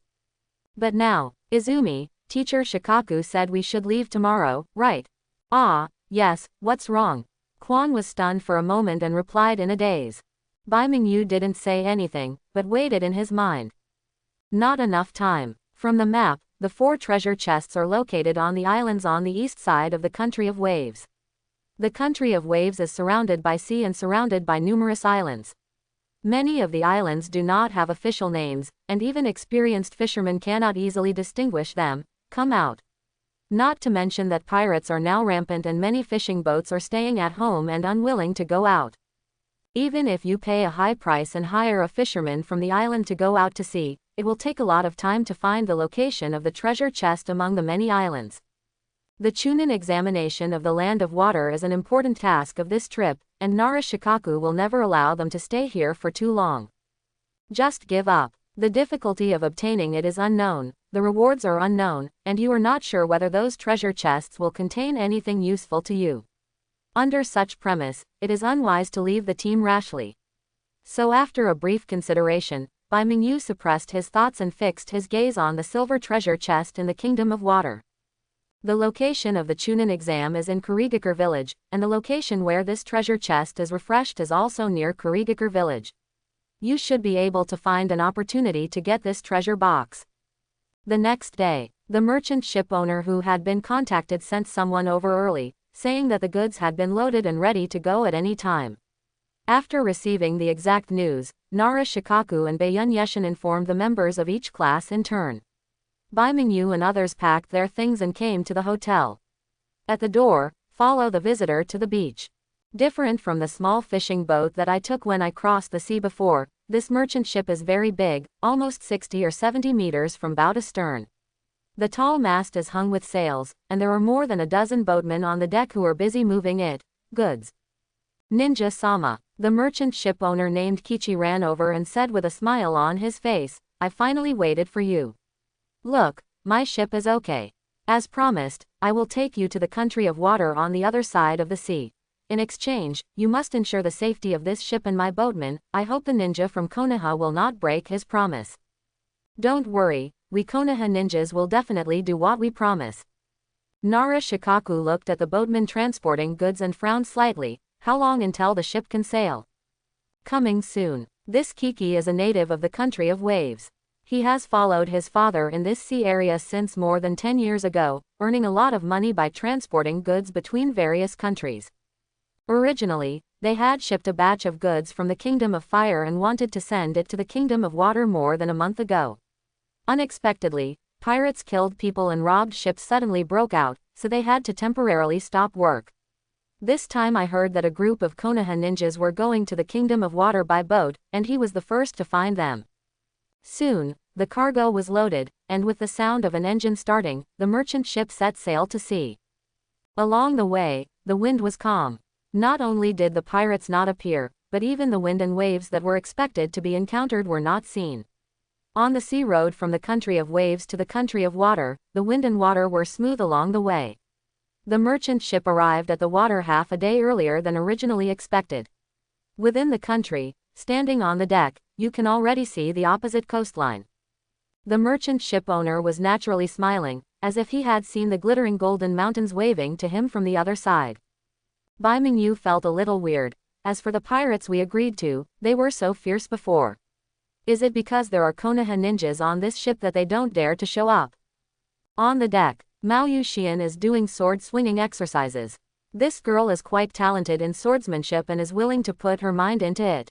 Speaker 1: But now, Izumi, teacher Shikaku said we should leave tomorrow, right? Ah, yes, what's wrong? Quan was stunned for a moment and replied in a daze. Bai Mingyu didn't say anything, but weighed it in his mind. Not enough time. From the map, the 4 treasure chests are located on the islands on the east side of the Country of Waves. The Country of Waves is surrounded by sea and surrounded by numerous islands. Many of the islands do not have official names, and even experienced fishermen cannot easily distinguish them. Come out. Not to mention that pirates are now rampant and many fishing boats are staying at home and unwilling to go out. Even if you pay a high price and hire a fisherman from the island to go out to sea, it will take a lot of time to find the location of the treasure chest among the many islands. The Chunin examination of the land of water is an important task of this trip, and Nara Shikaku will never allow them to stay here for too long. Just give up. The difficulty of obtaining it is unknown, the rewards are unknown, and you are not sure whether those treasure chests will contain anything useful to you. Under such premise, it is unwise to leave the team rashly. So after a brief consideration, Bai Mingyu suppressed his thoughts and fixed his gaze on the silver treasure chest in the Kingdom of Water. The location of the Chunin exam is in Kurigakure village, and the location where this treasure chest is refreshed is also near Kurigakure village. You should be able to find an opportunity to get this treasure box. The next day, the merchant ship owner who had been contacted sent someone over early, saying that the goods had been loaded and ready to go at any time. After receiving the exact news, Nara Shikaku and Baiyun Yeshin informed the members of each class in turn. Bai Mingyu and others packed their things and came to the hotel. At the door, follow the visitor to the beach. Different from the small fishing boat that I took when I crossed the sea before, this merchant ship is very big, almost 60 or 70 meters from bow to stern. The tall mast is hung with sails, and there are more than a dozen boatmen on the deck who are busy moving it, goods. Ninja-sama, the merchant ship owner named Kichi ran over and said with a smile on his face, I finally waited for you. Look, my ship is okay. As promised, I will take you to the Country of Water on the other side of the sea. In exchange, you must ensure the safety of this ship and my boatman. I hope the ninja from Konoha will not break his promise. Don't worry, we Konoha ninjas will definitely do what we promise. Nara Shikaku looked at the boatman transporting goods and frowned slightly. How long until the ship can sail? Coming soon. This Kiki is a native of the Country of Waves. He has followed his father in this sea area since more than 10 years ago, earning a lot of money by transporting goods between various countries. Originally, they had shipped a batch of goods from the Kingdom of Fire and wanted to send it to the Kingdom of Water more than a month ago. Unexpectedly, pirates killed people and robbed ships suddenly broke out, so they had to temporarily stop work. This time I heard that a group of Konoha ninjas were going to the Kingdom of Water by boat, and he was the first to find them. Soon, the cargo was loaded, and with the sound of an engine starting, the merchant ship set sail to sea. Along the way, the wind was calm. Not only did the pirates not appear, but even the wind and waves that were expected to be encountered were not seen. On the sea road from the Country of Waves to the Country of Water, the wind and water were smooth along the way. The merchant ship arrived at the water half a day earlier than originally expected. Within the country, standing on the deck, you can already see the opposite coastline. The merchant ship owner was naturally smiling, as if he had seen the glittering golden mountains waving to him from the other side. Bai Mingyu felt a little weird. As for the pirates we agreed to, they were so fierce before. Is it because there are Konoha ninjas on this ship that they don't dare to show up? On the deck, Mao Yuxian is doing sword swinging exercises. This girl is quite talented in swordsmanship and is willing to put her mind into it.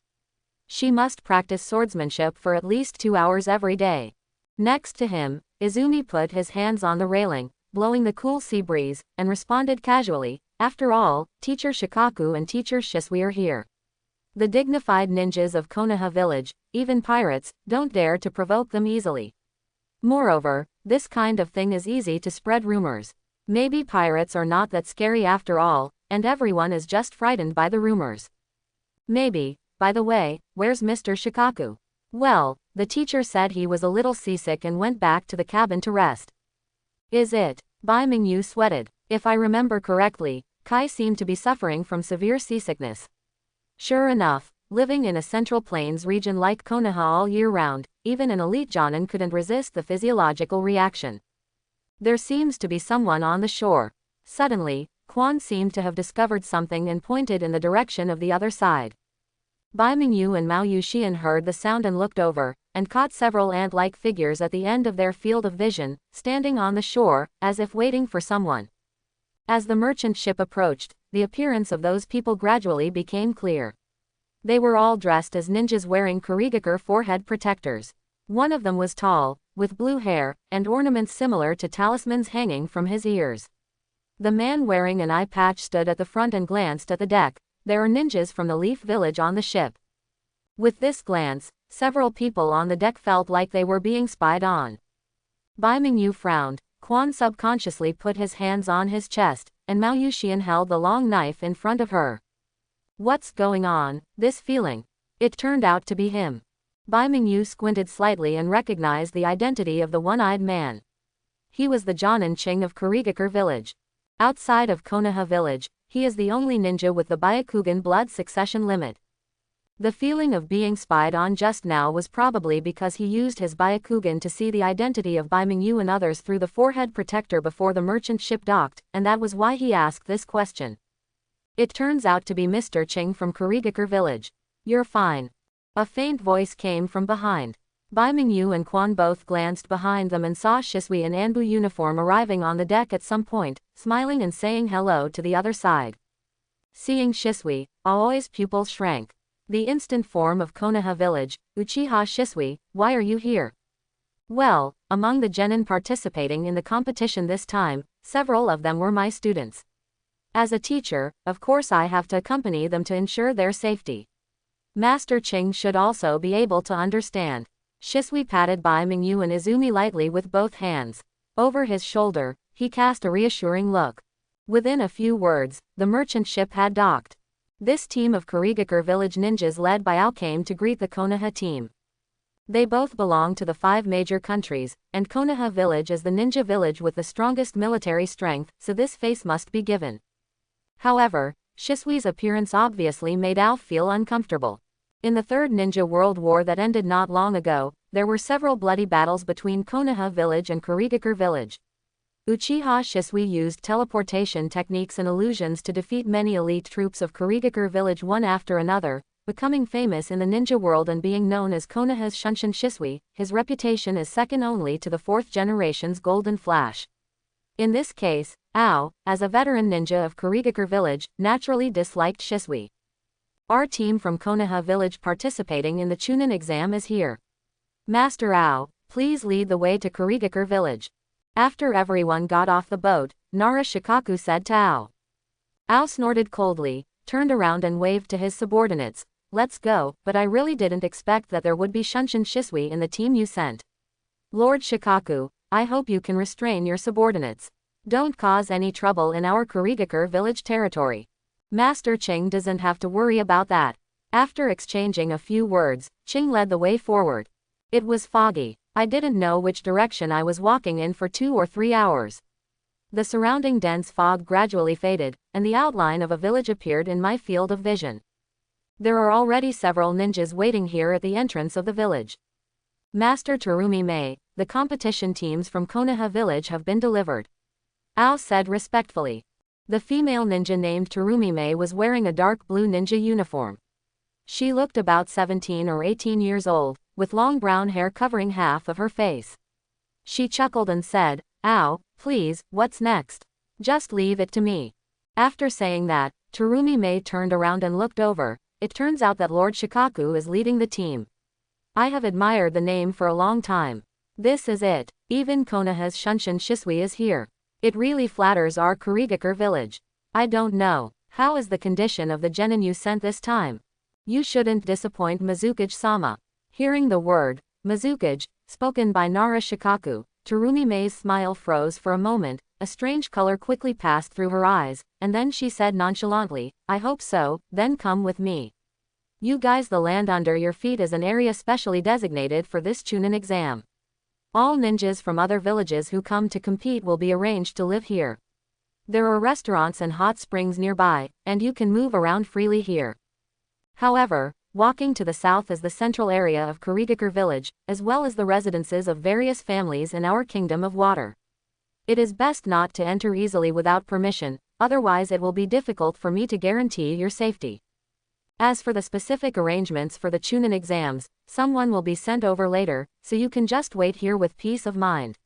Speaker 1: She must practice swordsmanship for at least 2 hours every day. Next to him, Izumi put his hands on the railing, blowing the cool sea breeze, and responded casually, "After all, Teacher Shikaku and Teacher Shisui are here." The dignified ninjas of Konoha village, even pirates, don't dare to provoke them easily. Moreover, this kind of thing is easy to spread rumors. Maybe pirates are not that scary after all, and everyone is just frightened by the rumors. Maybe, by the way, where's Mr. Shikaku? Well, the teacher said he was a little seasick and went back to the cabin to rest. Is it? Bai Mingyu sweated. If I remember correctly, Kai seemed to be suffering from severe seasickness. Sure enough, living in a Central Plains region like Konoha all year round, even an elite jonin couldn't resist the physiological reaction. There seems to be someone on the shore. Suddenly, Quan seemed to have discovered something and pointed in the direction of the other side. Bai Mingyu and Mao Yuxian heard the sound and looked over, and caught several ant-like figures at the end of their field of vision, standing on the shore, as if waiting for someone. As the merchant ship approached, the appearance of those people gradually became clear. They were all dressed as ninjas wearing kurigakure forehead protectors. One of them was tall, with blue hair, and ornaments similar to talismans hanging from his ears. The man wearing an eye patch stood at the front and glanced at the deck. There are ninjas from the Leaf Village on the ship. With this glance, several people on the deck felt like they were being spied on. Bai Mingyu frowned. Quan subconsciously put his hands on his chest, and Mao Yuxian held the long knife in front of her. What's going on? This feeling. It turned out to be him. Bai Mingyu squinted slightly and recognized the identity of the one-eyed man. He was the Jonin Ching of Kurigakure village. Outside of Konoha village, he is the only ninja with the Byakugan blood succession limit. The feeling of being spied on just now was probably because he used his Byakugan to see the identity of Bai Mingyu and others through the forehead protector before the merchant ship docked, and that was why he asked this question. It turns out to be Mr. Ching from Kurigakure village. You're fine. A faint voice came from behind. Bai Mingyu and Quan both glanced behind them and saw Shisui in Anbu uniform arriving on the deck at some point, smiling and saying hello to the other side. Seeing Shisui, Aoi's pupils shrank. The instant form of Konoha village, Uchiha Shisui, why are you here? Well, among the genin participating in the competition this time, several of them were my students. As a teacher, of course I have to accompany them to ensure their safety. Master Ching should also be able to understand. Shisui patted Bai Mingyu and Izumi lightly with both hands. Over his shoulder, he cast a reassuring look. Within a few words, the merchant ship had docked. This team of Kurigakure village ninjas led by Ao came to greet the Konoha team. They both belong to the 5 major countries, and Konoha village is the ninja village with the strongest military strength, so this face must be given. However, Shisui's appearance obviously made Ao feel uncomfortable. In the Third Ninja World War that ended not long ago, there were several bloody battles between Konoha village and Kurigakure village. Uchiha Shisui used teleportation techniques and illusions to defeat many elite troops of Kurigakure village one after another, becoming famous in the ninja world and being known as Konoha's Shunshin Shisui. His reputation is second only to the 4th generation's Golden Flash. In this case, Ao, as a veteran ninja of Kurigakure village, naturally disliked Shisui. Our team from Konoha village participating in the Chunin exam is here. Master Ao, please lead the way to Kurigakure village. After everyone got off the boat, Nara Shikaku said to Ao. Ao snorted coldly, turned around and waved to his subordinates. Let's go, but I really didn't expect that there would be Shunshin Shisui in the team you sent. Lord Shikaku, I hope you can restrain your subordinates. Don't cause any trouble in our Kurigakure village territory. Master Ching doesn't have to worry about that. After exchanging a few words, Ching led the way forward. It was foggy. I didn't know which direction I was walking in for 2 or 3 hours. The surrounding dense fog gradually faded, and the outline of a village appeared in my field of vision. There are already several ninjas waiting here at the entrance of the village. Master Terumi Mei, the competition teams from Konoha village have been delivered. Ao said respectfully. The female ninja named Terumime was wearing a dark blue ninja uniform. She looked about 17 or 18 years old, with long brown hair covering half of her face. She chuckled and said, "Ow, please, what's next? Just leave it to me." After saying that, Terumime turned around and looked over. It turns out that Lord Shikaku is leading the team. I have admired the name for a long time. This is it. Even Konoha's Shunshin Shisui is here. It really flatters our Kurigakure village. I don't know. How is the condition of the genin you sent this time? You shouldn't disappoint Mizukage-sama. Hearing the word, Mizukage, spoken by Nara Shikaku, Terumime's smile froze for a moment, a strange color quickly passed through her eyes, and then she said nonchalantly, "I hope so, then come with me. You guys, the land under your feet is an area specially designated for this Chunin exam. All ninjas from other villages who come to compete will be arranged to live here. There are restaurants and hot springs nearby, and you can move around freely here. However, walking to the south is the central area of Kurigakure village, as well as the residences of various families in our kingdom of water. It is best not to enter easily without permission, otherwise it will be difficult for me to guarantee your safety. As for the specific arrangements for the Chunin exams, someone will be sent over later, so you can just wait here with peace of mind."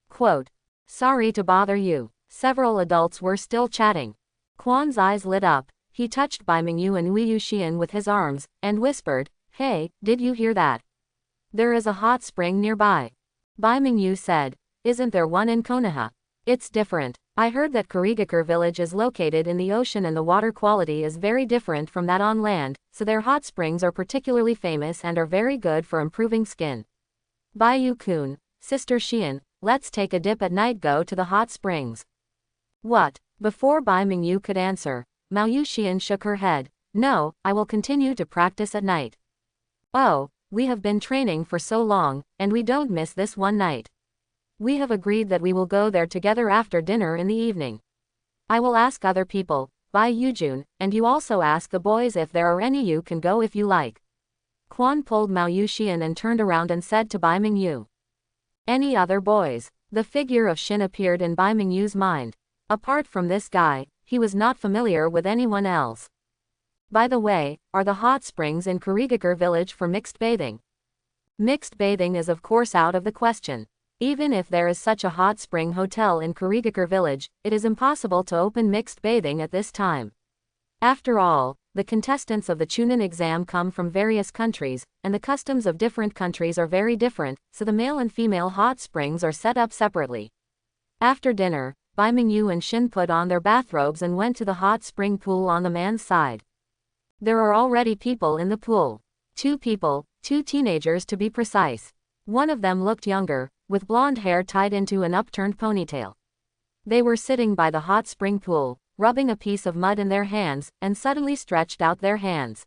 Speaker 1: Quote. Sorry to bother you. Several adults were still chatting. Quan's eyes lit up. He touched Bai Mingyu and Wei Xian with his arms, and whispered, "Hey, did you hear that? There is a hot spring nearby." Bai Mingyu said, "Isn't there one in Konoha? It's different. I heard that Kurigakure village is located in the ocean and the water quality is very different from that on land, so their hot springs are particularly famous and are very good for improving skin. Baiyu-kun, Sister Xian, let's take a dip at night, go to the hot springs." What? Before Bai Mingyu could answer, Mao Xian shook her head. "No, I will continue to practice at night." "Oh, we have been training for so long, and we don't miss this one night. We have agreed that we will go there together after dinner in the evening. I will ask other people, Bai Yujun, and you also ask the boys if there are any. You can go if you like." Quan pulled Mao Xian and turned around and said to Bai Mingyu, "Any other boys?" The figure of Shin appeared in Bai Mingyu's mind. Apart from this guy, he was not familiar with anyone else. "By the way, are the hot springs in Kurigakure village for mixed bathing?" Mixed bathing is of course out of the question. Even if there is such a hot spring hotel in Kurigakure village, it is impossible to open mixed bathing at this time. After all, the contestants of the Chunin exam come from various countries, and the customs of different countries are very different, so the male and female hot springs are set up separately. After dinner, Bai Mingyu and Shin put on their bathrobes and went to the hot spring pool on the man's side. There are already people in the pool. 2 people, 2 teenagers to be precise. One of them looked younger, with blonde hair tied into an upturned ponytail. They were sitting by the hot spring pool, rubbing a piece of mud in their hands, and suddenly stretched out their hands.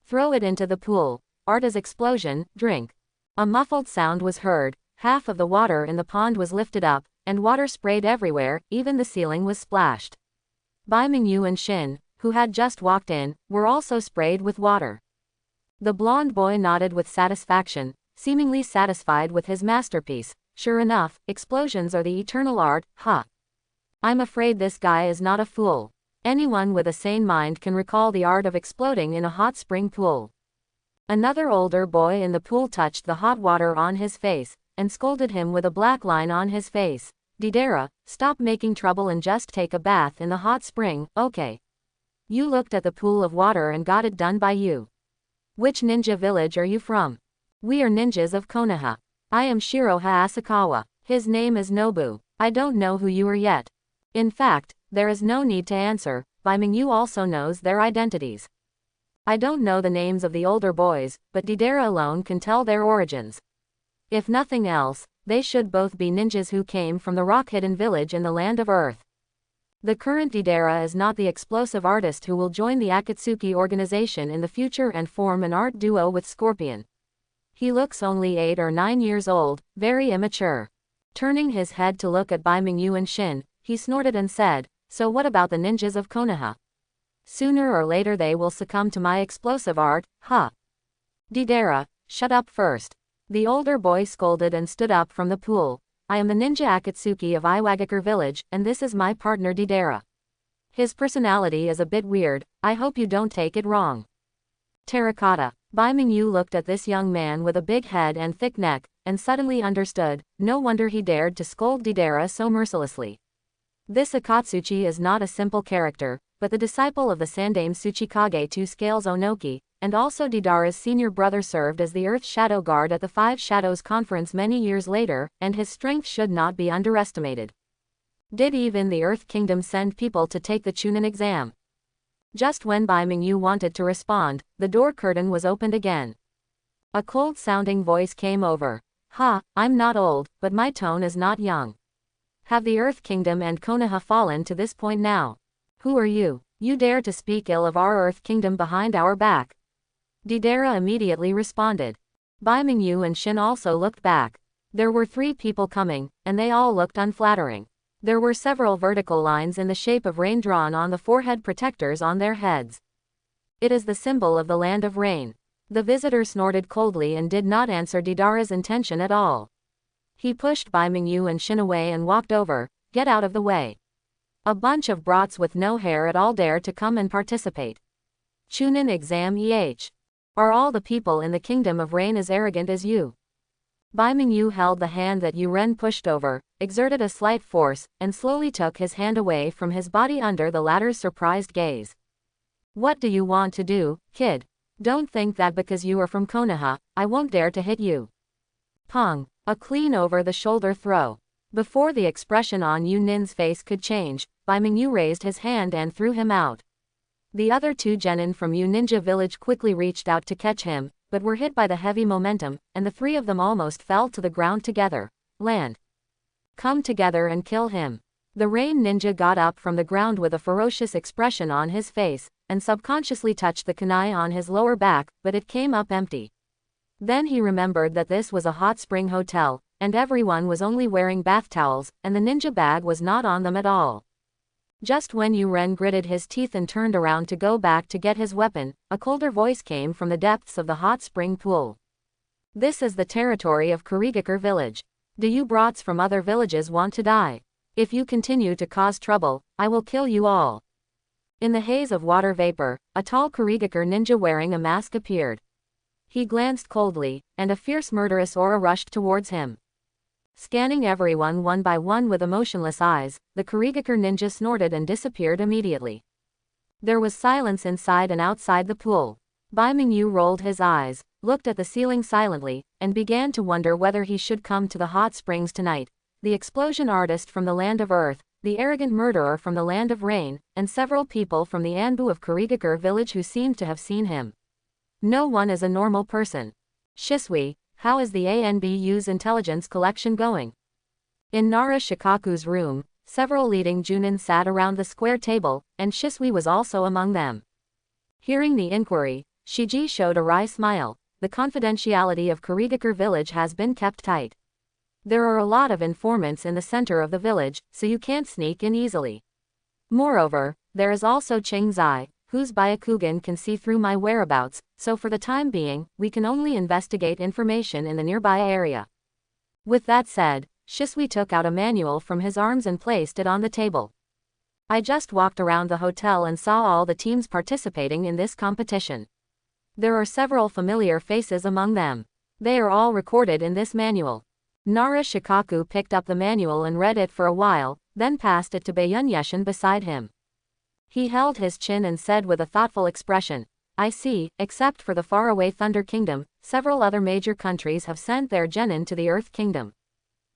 Speaker 1: "Throw it into the pool." Arta's explosion, drink. A muffled sound was heard, half of the water in the pond was lifted up, and water sprayed everywhere, even the ceiling was splashed. Bai Mingyu and Shin, who had just walked in, were also sprayed with water. The blonde boy nodded with satisfaction, seemingly satisfied with his masterpiece. Sure enough, explosions are the eternal art, huh? I'm afraid this guy is not a fool. Anyone with a sane mind can recall the art of exploding in a hot spring pool. Another older boy in the pool touched the hot water on his face, and scolded him with a black line on his face. "Didera, stop making trouble and just take a bath in the hot spring, okay? You looked at the pool of water and got it done by you. Which ninja village are you from?" "We are ninjas of Konoha. I am Shiroha Asakawa. His name is Nobu. I don't know who you are yet." In fact, there is no need to answer, Bai Mingyu also knows their identities. I don't know the names of the older boys, but Didera alone can tell their origins. If nothing else, they should both be ninjas who came from the rock-hidden village in the land of Earth. The current Didera is not the explosive artist who will join the Akatsuki organization in the future and form an art duo with Scorpion. He looks only 8 or 9 years old, very immature. Turning his head to look at Bai Mingyu and Shin, he snorted and said, "So what about the ninjas of Konoha? Sooner or later they will succumb to my explosive art, huh?" "Didera, shut up first." The older boy scolded and stood up from the pool. "I am the ninja Akatsuki of Iwagakure village, and this is my partner Didera. His personality is a bit weird, I hope you don't take it wrong. Terracotta. Bai Mingyu looked at this young man with a big head and thick neck, and suddenly understood, no wonder he dared to scold Deidara so mercilessly. This Akatsuchi is not a simple character, but the disciple of the Sandaime Tsuchikage 2 Scales Onoki, and also Deidara's senior brother served as the Earth Shadow Guard at the Five Shadows Conference many years later, and his strength should not be underestimated. Did even the Earth Kingdom send people to take the Chunin exam? Just when Bai Mingyu wanted to respond, the door curtain was opened again. A cold-sounding voice came over. Ha, I'm not old, but my tone is not young. Have the Earth Kingdom and Konoha fallen to this point now? Who are you? You dare to speak ill of our Earth Kingdom behind our back? Deidara immediately responded. Bai Mingyu and Shin also looked back. There were 3 people coming, and they all looked unflattering. There were several vertical lines in the shape of rain drawn on the forehead protectors on their heads. It is the symbol of the land of rain. The visitor snorted coldly and did not answer Deidara's intention at all. He pushed Bai Mingyu and Shin away and walked over. Get out of the way. A bunch of brats with no hair at all dare to come and participate. Chunin exam Are all the people in the Kingdom of Rain as arrogant as you? Bai Mingyu held the hand that Yu Ren pushed over, exerted a slight force, and slowly took his hand away from his body under the latter's surprised gaze. What do you want to do, kid? Don't think that because you are from Konoha, I won't dare to hit you. Pong. A clean over-the-shoulder throw. Before the expression on Yu Nin's face could change, Bai Mingyu raised his hand and threw him out. The other 2 genin from Yu Ninja village quickly reached out to catch him, but were hit by the heavy momentum, and the 3 of them almost fell to the ground together. Land. Come together and kill him. The rain ninja got up from the ground with a ferocious expression on his face, and subconsciously touched the kunai on his lower back, but it came up empty. Then he remembered that this was a hot spring hotel, and everyone was only wearing bath towels, and the ninja bag was not on them at all. Just when Yu Ren gritted his teeth and turned around to go back to get his weapon, a colder voice came from the depths of the hot spring pool. This is the territory of Kurigakure village. Do you brats from other villages want to die? If you continue to cause trouble, I will kill you all. In the haze of water vapor, a tall Kurigakure ninja wearing a mask appeared. He glanced coldly, and a fierce murderous aura rushed towards him. Scanning everyone one by one with emotionless eyes, the Kurigakure ninja snorted and disappeared immediately. There was silence inside and outside the pool. Bai Mingyu rolled his eyes, looked at the ceiling silently, and began to wonder whether he should come to the hot springs tonight. The explosion artist from the land of earth, the arrogant murderer from the land of rain, and several people from the Anbu of Kurigakure village who seemed to have seen him. No one is a normal person. Shisui, how is the ANBU's intelligence collection going? In Nara Shikaku's room, several leading Junin sat around the square table, and Shisui was also among them. Hearing the inquiry, Shiji showed a wry smile. The confidentiality of Kurigakure village has been kept tight. There are a lot of informants in the center of the village, so you can't sneak in easily. Moreover, there is also Chingzai, whose Byakugan can see through my whereabouts, so for the time being, we can only investigate information in the nearby area. With that said, Shisui took out a manual from his arms and placed it on the table. I just walked around the hotel and saw all the teams participating in this competition. There are several familiar faces among them. They are all recorded in this manual. Nara Shikaku picked up the manual and read it for a while, then passed it to Baiyun Yeshin beside him. He held his chin and said with a thoughtful expression, I see, except for the faraway Thunder Kingdom, several other major countries have sent their genin to the Earth Kingdom.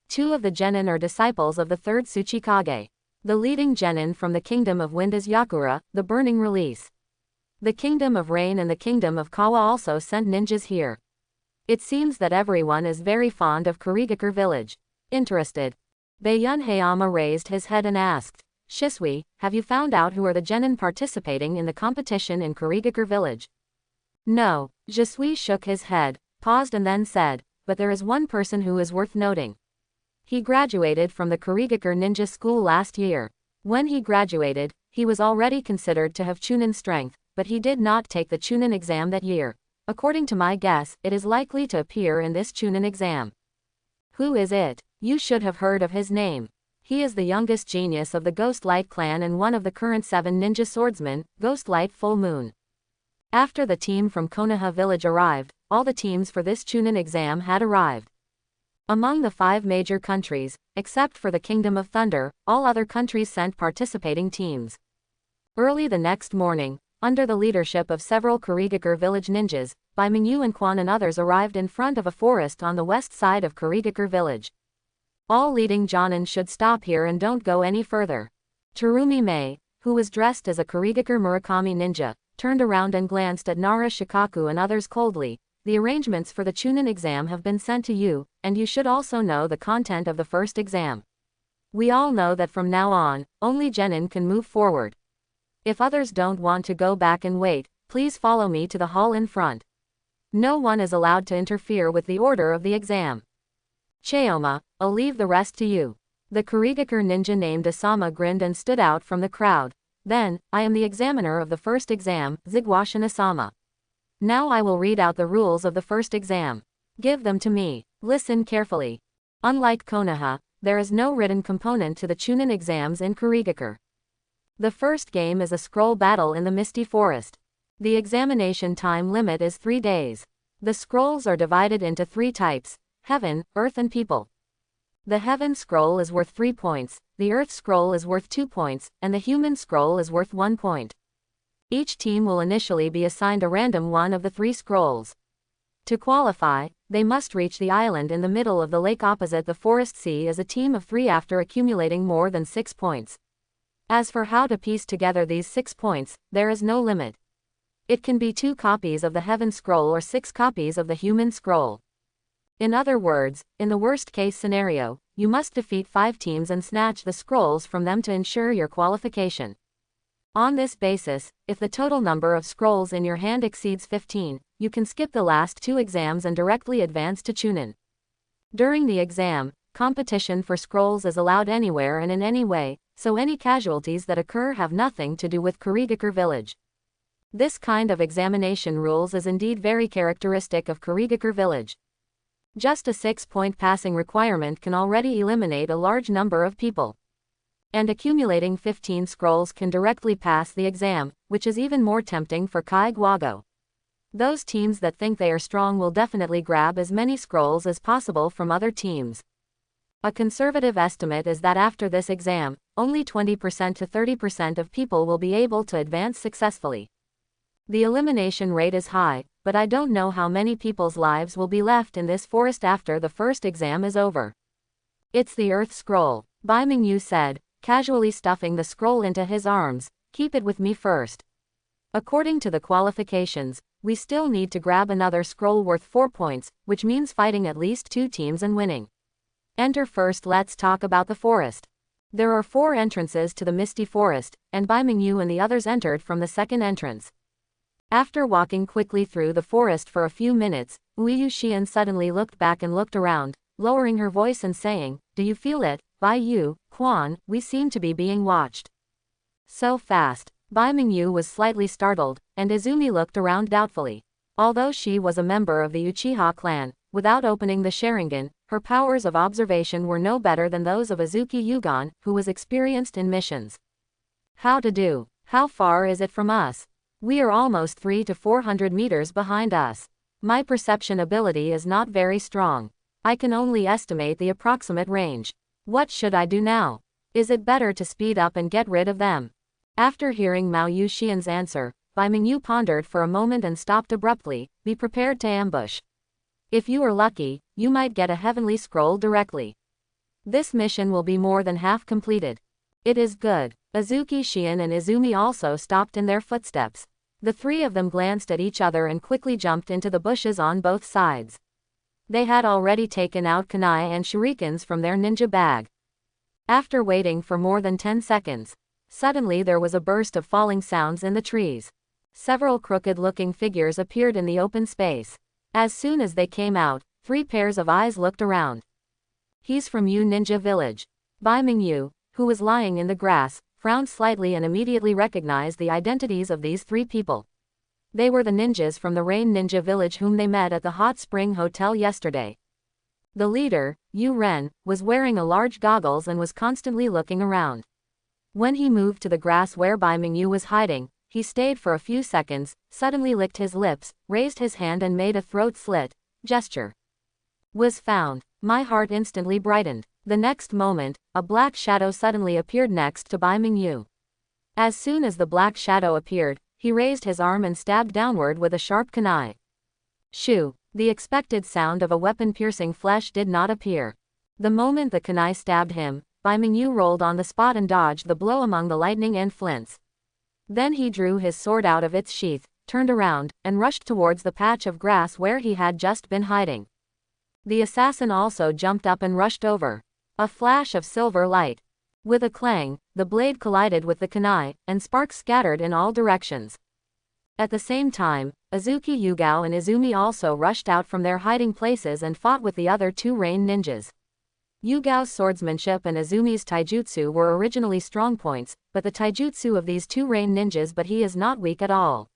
Speaker 1: 2 of the genin are disciples of the 3rd Tsuchikage. The leading genin from the Kingdom of Wind is Yakura, the Burning Release. The Kingdom of Rain and the Kingdom of Kawa also sent ninjas here. It seems that everyone is very fond of Kurigakure village. Interested? Baiyun Hayama raised his head and asked, Shisui, have you found out who are the genin participating in the competition in Kurigakure village? No. Shisui shook his head, paused and then said, but there is one person who is worth noting. He graduated from the Kurigakure ninja school last year. When he graduated, he was already considered to have Chunin strength, but he did not take the Chunin exam that year. According to my guess, it is likely to appear in this Chunin exam. Who is it? You should have heard of his name. He is the youngest genius of the Ghostlight clan and one of the current 7 ninja swordsmen, Ghostlight Full Moon. After the team from Konoha village arrived, all the teams for this Chunin exam had arrived. Among the 5 major countries, except for the Kingdom of Thunder, all other countries sent participating teams. Early the next morning, under the leadership of several Kurigakure village ninjas, Bai Mingyu and Quan and others arrived in front of a forest on the west side of Kurigakure village. All leading Jonin should stop here and don't go any further. Terumi Mei, who was dressed as a Kurigakure Murakami ninja, turned around and glanced at Nara Shikaku and others coldly. The arrangements for the Chunin exam have been sent to you, and you should also know the content of the first exam. We all know that from now on, only genin can move forward. If others don't want to go back and wait, please follow me to the hall in front. No one is allowed to interfere with the order of the exam. Cheoma, I'll leave the rest to you. The Kurigakure ninja named Asama grinned and stood out from the crowd. Then, I am the examiner of the first exam, Zigwashin Asama. Now I will read out the rules of the first exam. Give them to me. Listen carefully. Unlike Konoha, there is no written component to the Chunin exams in Kurigakure. The first game is a scroll battle in the Misty Forest. The examination time limit is 3 days. The scrolls are divided into 3 types: Heaven, Earth and People. The Heaven scroll is worth 3 points, the Earth scroll is worth 2 points, and the Human scroll is worth 1 point. Each team will initially be assigned a random one of the 3 scrolls. To qualify, they must reach the island in the middle of the lake opposite the forest sea as a team of 3 after accumulating more than 6 points. As for how to piece together these 6 points, there is no limit. It can be 2 copies of the Heaven scroll or 6 copies of the Human scroll. In other words, in the worst-case scenario, you must defeat 5 teams and snatch the scrolls from them to ensure your qualification. On this basis, if the total number of scrolls in your hand exceeds 15, you can skip the last 2 exams and directly advance to Chunin. During the exam, competition for scrolls is allowed anywhere and in any way, so any casualties that occur have nothing to do with Kurigakure village. This kind of examination rules is indeed very characteristic of Kurigakure village. Just a 6-point passing requirement can already eliminate a large number of people. And accumulating 15 scrolls can directly pass the exam, which is even more tempting for Kai Guago. Those teams that think they are strong will definitely grab as many scrolls as possible from other teams. A conservative estimate is that after this exam, only 20% to 30% of people will be able to advance successfully. The elimination rate is high, but I don't know how many people's lives will be left in this forest after the first exam is over. It's the Earth scroll, Bai Mingyu said, casually stuffing the scroll into his arms. Keep it with me first. According to the qualifications, we still need to grab another scroll worth 4 points, which means fighting at least 2 teams and winning. Enter first. Let's talk about the forest. There are 4 entrances to the Misty Forest, and Bai Mingyu and the others entered from the second entrance. After walking quickly through the forest for a few minutes, Uiyu Xian suddenly looked back and looked around, lowering her voice and saying, "Do you feel it, Bai Yu, Quan? We seem to be being watched." So fast. Bai Mingyu was slightly startled, and Izumi looked around doubtfully. Although she was a member of the Uchiha clan, without opening the Sharingan, her powers of observation were no better than those of Azuki Yugon, who was experienced in missions. How to do? How far is it from us? We are almost 300 to 400 meters behind us. My perception ability is not very strong. I can only estimate the approximate range. What should I do now? Is it better to speed up and get rid of them? After hearing Mao Yuxian's answer, Bai Mingyu pondered for a moment and stopped abruptly. Be prepared to ambush. If you are lucky, you might get a heavenly scroll directly. This mission will be more than half completed. It is good. Azuki Xian and Izumi also stopped in their footsteps. The 3 of them glanced at each other and quickly jumped into the bushes on both sides. They had already taken out kunai and shurikens from their ninja bag. After waiting for more than 10 seconds, suddenly there was a burst of falling sounds in the trees. Several crooked-looking figures appeared in the open space. As soon as they came out, 3 pairs of eyes looked around. He's from Yu Ninja Village. Bai Mingyu, who was lying in the grass, frowned slightly and immediately recognized the identities of these 3 people. They were the ninjas from the Rain Ninja Village whom they met at the Hot Spring Hotel yesterday. The leader, Yu Ren, was wearing a large goggles and was constantly looking around. When he moved to the grass where Bai Mingyu was hiding, he stayed for a few seconds, suddenly licked his lips, raised his hand and made a throat slit gesture. Was found. My heart instantly brightened. The next moment, a black shadow suddenly appeared next to Bai Mingyu. As soon as the black shadow appeared, he raised his arm and stabbed downward with a sharp kunai. Shoo! The expected sound of a weapon piercing flesh did not appear. The moment the kunai stabbed him, Bai Mingyu rolled on the spot and dodged the blow among the lightning and flints. Then he drew his sword out of its sheath, turned around, and rushed towards the patch of grass where he had just been hiding. The assassin also jumped up and rushed over. A flash of silver light. With a clang, the blade collided with the kunai, and sparks scattered in all directions. At the same time, Azuki Yugao and Izumi also rushed out from their hiding places and fought with the other two rain ninjas. Yugao's swordsmanship and Izumi's taijutsu were originally strong points, but the taijutsu of these two rain ninjas, but he is not weak at all.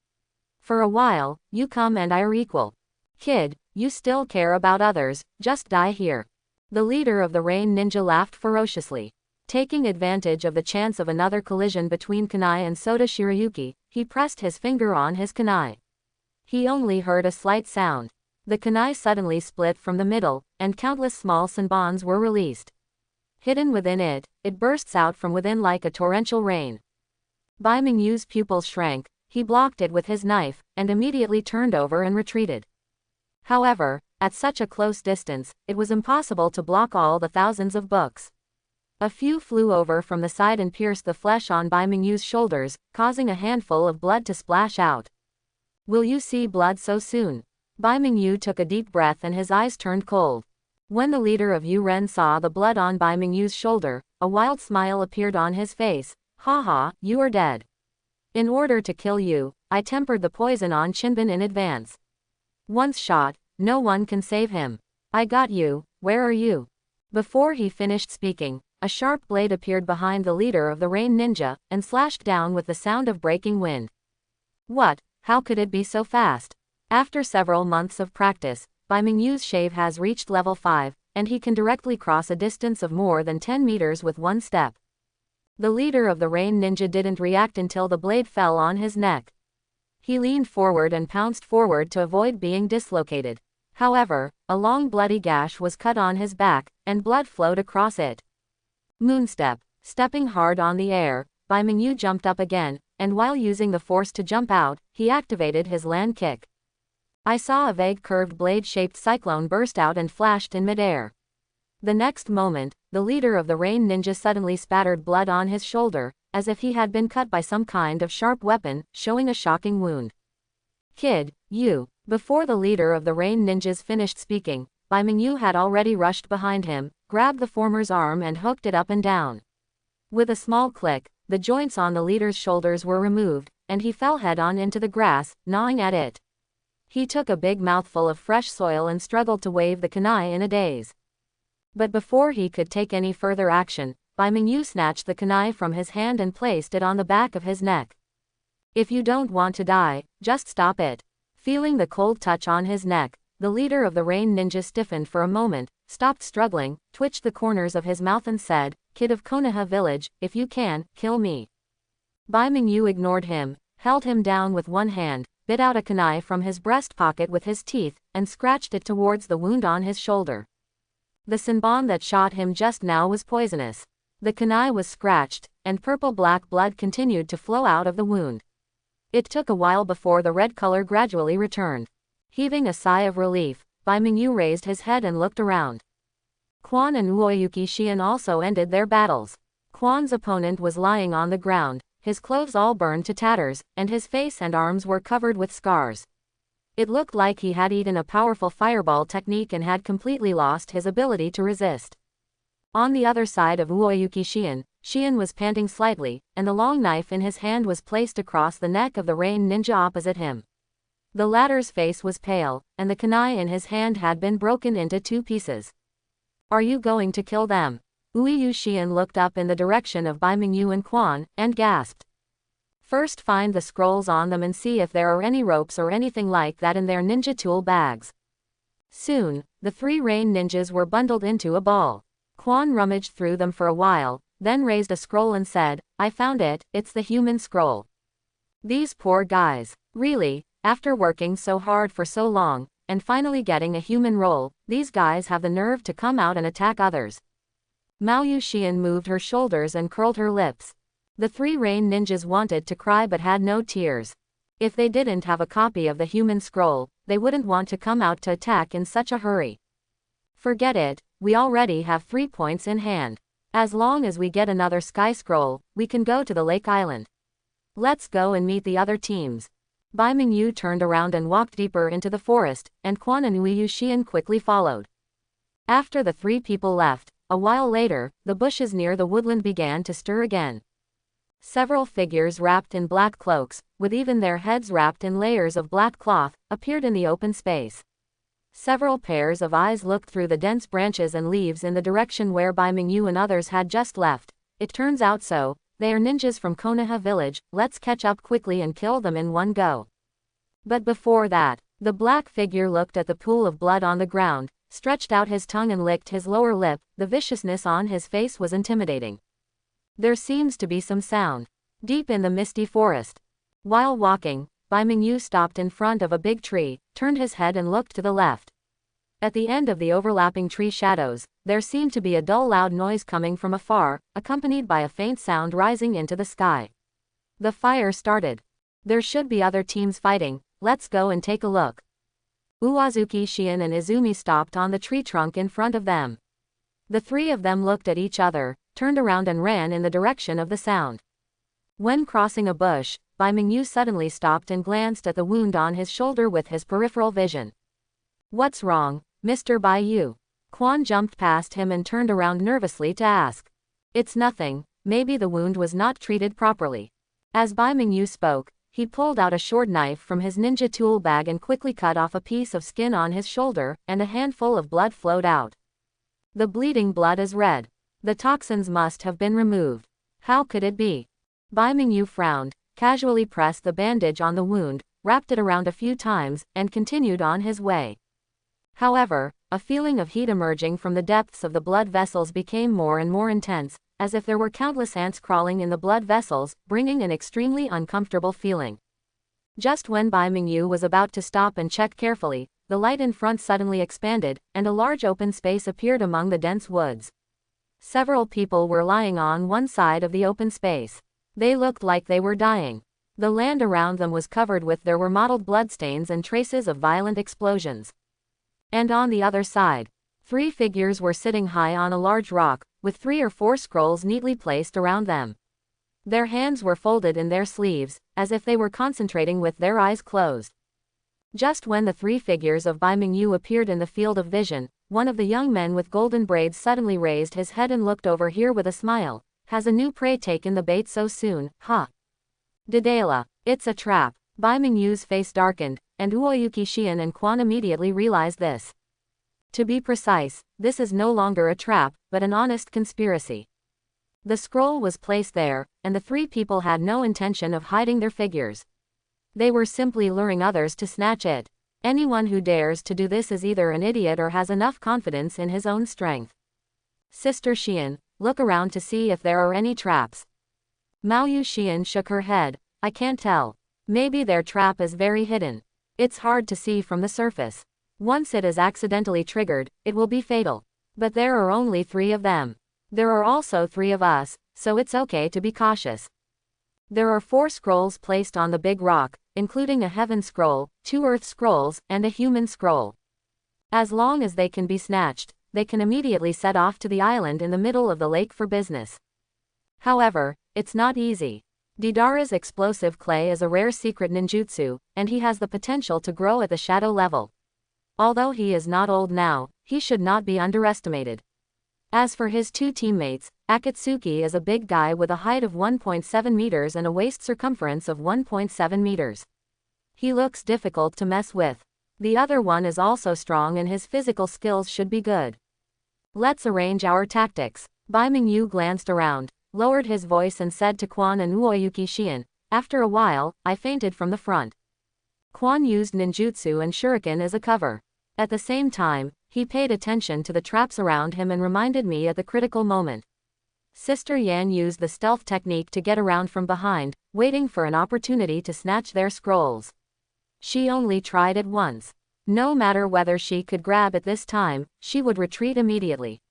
Speaker 1: For a while, you come and I are equal. Kid, you still care about others, just die here. The leader of the rain ninja laughed ferociously. Taking advantage of the chance of another collision between kunai and Sota Shirayuki, he pressed his finger on his kunai. He only heard a slight sound. The kunai suddenly split from the middle, and countless small senbons were released. Hidden within it, it bursts out from within like a torrential rain. Bai Mingyu's pupils shrank, he blocked it with his knife, and immediately turned over and retreated. However, at such a close distance, it was impossible to block all the thousands of books. A few flew over from the side and pierced the flesh on Bai Mingyu's shoulders, causing a handful of blood to splash out. Will you see blood so soon? Bai Mingyu took a deep breath and his eyes turned cold. When the leader of Yu Ren saw the blood on Bai Mingyu's shoulder, a wild smile appeared on his face. Haha, you are dead. In order to kill you, I tempered the poison on Chinbin in advance. Once shot, no one can save him. I got you, where are you? Before he finished speaking, a sharp blade appeared behind the leader of the rain ninja, and slashed down with the sound of breaking wind. What? How could it be so fast? After several months of practice, Bai Mingyu's shave has reached level 5, and he can directly cross a distance of more than 10 meters with one step. The leader of the rain ninja didn't react until the blade fell on his neck. He leaned forward and pounced forward to avoid being dislocated. However, a long bloody gash was cut on his back, and blood flowed across it. Moonstep. Stepping hard on the air, Bai Mingyu jumped up again, and while using the force to jump out, he activated his land kick. I saw a vague curved blade-shaped cyclone burst out and flashed in midair. The next moment, the leader of the rain ninja suddenly spattered blood on his shoulder, as if he had been cut by some kind of sharp weapon, showing a shocking wound. Kid, you. Before the leader of the rain ninjas finished speaking, Bai Mingyu had already rushed behind him, grabbed the former's arm and hooked it up and down. With a small click, the joints on the leader's shoulders were removed, and he fell head-on into the grass, gnawing at it. He took a big mouthful of fresh soil and struggled to wave the kunai in a daze. But before he could take any further action, Bai Mingyu snatched the kunai from his hand and placed it on the back of his neck. If you don't want to die, just stop it. Feeling the cold touch on his neck, the leader of the rain ninja stiffened for a moment, stopped struggling, twitched the corners of his mouth and said, Kid of Konoha village, if you can, kill me. Bai Mingyu ignored him, held him down with one hand, bit out a kunai from his breast pocket with his teeth, and scratched it towards the wound on his shoulder. The senbon that shot him just now was poisonous. The kunai was scratched, and purple-black blood continued to flow out of the wound. It took a while before the red color gradually returned. Heaving a sigh of relief, Bai Mingyu raised his head and looked around. Quan and Uoyuki Shion also ended their battles. Quan's opponent was lying on the ground, his clothes all burned to tatters, and his face and arms were covered with scars. It looked like he had eaten a powerful fireball technique and had completely lost his ability to resist. On the other side of Uoyuki Shion, Shion was panting slightly, and the long knife in his hand was placed across the neck of the rain ninja opposite him. The latter's face was pale, and the kunai in his hand had been broken into 2 pieces. Are you going to kill them? Uoyu Shion looked up in the direction of Bai Mingyu and Quan, and gasped. First find the scrolls on them and see if there are any ropes or anything like that in their ninja tool bags. Soon, the 3 rain ninjas were bundled into a ball. Quan rummaged through them for a while, then raised a scroll and said, "I found it, it's the human scroll." These poor guys. Really, after working so hard for so long, and finally getting a human role, these guys have the nerve to come out and attack others. Mao Yuxian moved her shoulders and curled her lips. The 3 rain ninjas wanted to cry but had no tears. If they didn't have a copy of the human scroll, they wouldn't want to come out to attack in such a hurry. Forget it, we already have 3 points in hand. As long as we get another sky scroll, we can go to the lake island. Let's go and meet the other teams. Bai Mingyu turned around and walked deeper into the forest, and Quan and Wei Yuxian quickly followed. After the 3 people left, a while later, the bushes near the woodland began to stir again. Several figures wrapped in black cloaks, with even their heads wrapped in layers of black cloth, appeared in the open space. Several pairs of eyes looked through the dense branches and leaves in the direction where Bai Mingyu and others had just left. It turns out so, they are ninjas from Konoha village, let's catch up quickly and kill them in one go. But before that, the black figure looked at the pool of blood on the ground, stretched out his tongue and licked his lower lip. The viciousness on his face was intimidating. There seems to be some sound deep in the misty forest. While walking, Bai Mingyu stopped in front of a big tree, turned his head and looked to the left. At the end of the overlapping tree shadows, there seemed to be a dull loud noise coming from afar, accompanied by a faint sound rising into the sky. The fire started. There should be other teams fighting, let's go and take a look. Uwazuki Shion and Izumi stopped on the tree trunk in front of them. The 3 of them looked at each other, turned around and ran in the direction of the sound. When crossing a bush, Bai Mingyu suddenly stopped and glanced at the wound on his shoulder with his peripheral vision. "What's wrong, Mr. Bai Yu?" Quan jumped past him and turned around nervously to ask. "It's nothing, maybe the wound was not treated properly." As Bai Mingyu spoke, he pulled out a short knife from his ninja tool bag and quickly cut off a piece of skin on his shoulder, and a handful of blood flowed out. The bleeding blood is red. The toxins must have been removed. How could it be? Bai Mingyu frowned, casually pressed the bandage on the wound, wrapped it around a few times, and continued on his way. However, a feeling of heat emerging from the depths of the blood vessels became more and more intense, as if there were countless ants crawling in the blood vessels, bringing an extremely uncomfortable feeling. Just when Bai Mingyu was about to stop and check carefully, the light in front suddenly expanded, and a large open space appeared among the dense woods. Several people were lying on one side of the open space. They looked like they were dying. The land around them was covered with there were mottled bloodstains and traces of violent explosions. And on the other side, 3 figures were sitting high on a large rock, with 3 or 4 scrolls neatly placed around them. Their hands were folded in their sleeves, as if they were concentrating with their eyes closed. Just when the 3 figures of Bai Mingyu appeared in the field of vision, one of the young men with golden braids suddenly raised his head and looked over here with a smile. "Has a new prey taken the bait so soon, huh? Dedala, it's a trap." Bai Mingyu's face darkened, and Uoyuki Shion and Quan immediately realized this. To be precise, this is no longer a trap, but an honest conspiracy. The scroll was placed there, and the 3 people had no intention of hiding their figures. They were simply luring others to snatch it. Anyone who dares to do this is either an idiot or has enough confidence in his own strength. "Sister Shion, look around to see if there are any traps." Mao Yuxian shook her head. "I can't tell. Maybe their trap is very hidden. It's hard to see from the surface. Once it is accidentally triggered, it will be fatal. But there are only 3 of them. There are also 3 of us, so it's okay to be cautious." There are 4 scrolls placed on the big rock, including a heaven scroll, 2 earth scrolls, and a human scroll. As long as they can be snatched, they can immediately set off to the island in the middle of the lake for business. However, it's not easy. Deidara's explosive clay is a rare secret ninjutsu, and he has the potential to grow at the shadow level. Although he is not old now, he should not be underestimated. As for his 2 teammates, Akatsuki is a big guy with a height of 1.7 meters and a waist circumference of 1.7 meters. He looks difficult to mess with. The other one is also strong and his physical skills should be good. "Let's arrange our tactics." Bai Mingyu glanced around, lowered his voice and said to Quan and Uoyuki Shion, "After a while, I fainted from the front." Quan used ninjutsu and shuriken as a cover. At the same time, he paid attention to the traps around him and reminded me at the critical moment. Sister Yan used the stealth technique to get around from behind, waiting for an opportunity to snatch their scrolls. She only tried it once. No matter whether she could grab it this time, she would retreat immediately.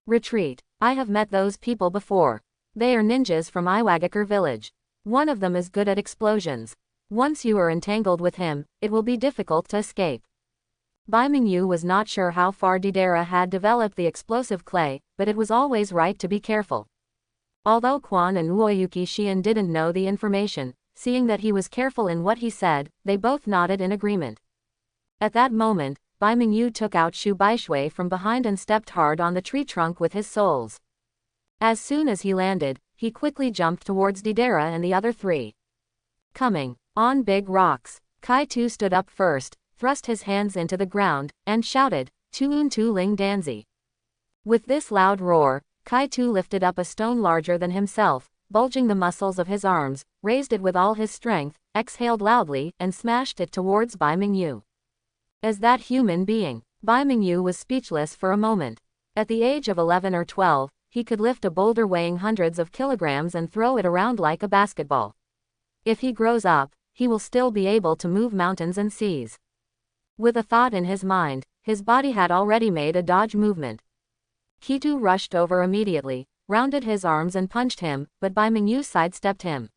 Speaker 1: Retreat. I have met those people before. They are ninjas from Iwagakure village. One of them is good at explosions. Once you are entangled with him, it will be difficult to escape. Bai Mingyu was not sure how far Deidara had developed the explosive clay, but it was always right to be careful. Although Quan and Uoyuki Shion didn't know the information, seeing that he was careful in what he said, they both nodded in agreement. At that moment, Bai Mingyu took out Shu Baishui from behind and stepped hard on the tree trunk with his soles. As soon as he landed, he quickly jumped towards Deidara and the other three. Coming on big rocks, Kai-Tu stood up first, thrust his hands into the ground, and shouted, "Tuun Tu Ling Danzi." With this loud roar, Kai-Tu lifted up a stone larger than himself, bulging the muscles of his arms, raised it with all his strength, exhaled loudly, and smashed it towards Bai Mingyu. As that human being, Bai Mingyu was speechless for a moment. At the age of 11 or 12, he could lift a boulder weighing hundreds of kilograms and throw it around like a basketball. If he grows up, he will still be able to move mountains and seas. With a thought in his mind, his body had already made a dodge movement. Kitu rushed over immediately, rounded his arms and punched him, but Bai Mingyu sidestepped him.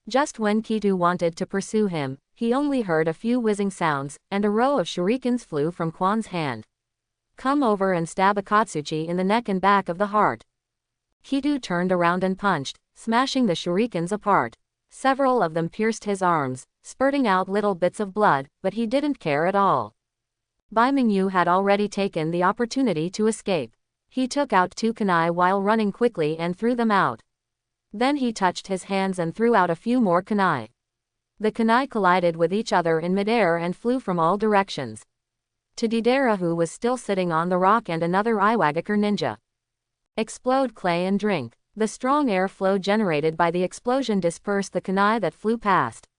Speaker 1: Just when Kitu wanted to pursue him, he only heard a few whizzing sounds, and a row of shurikens flew from Quan's hand. "Come over and stab Akatsuchi in the neck and back of the heart." Kitu turned around and punched, smashing the shurikens apart. Several of them pierced his arms, spurting out little bits of blood, but he didn't care at all. Bai Mingyu had already taken the opportunity to escape. He took out 2 kunai while running quickly and threw them out. Then he touched his hands and threw out a few more kunai. The kunai collided with each other in midair and flew from all directions. To Deidara, who was still sitting on the rock, and another Iwagakure ninja. Explode clay and drink. The strong air flow generated by the explosion dispersed the kunai that flew past.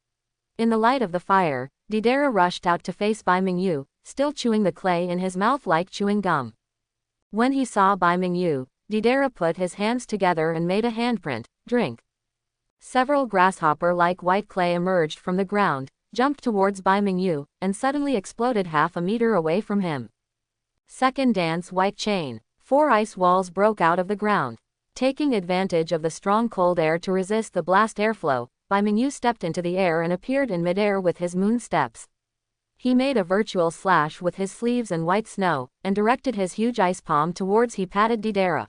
Speaker 1: In the light of the fire, Deidara rushed out to face Bai Mingyu, still chewing the clay in his mouth like chewing gum. When he saw Bai Mingyu, Deidara put his hands together and made a handprint, "Drink." Several grasshopper-like white clay emerged from the ground, jumped towards Bai Mingyu, and suddenly exploded half a meter away from him. Second dance white chain. 4 ice walls broke out of the ground. Taking advantage of the strong cold air to resist the blast airflow, Bai Mingyu stepped into the air and appeared in midair with his moon steps. He made a virtual slash with his sleeves in white snow, and directed his huge ice palm towards he patted Deidara.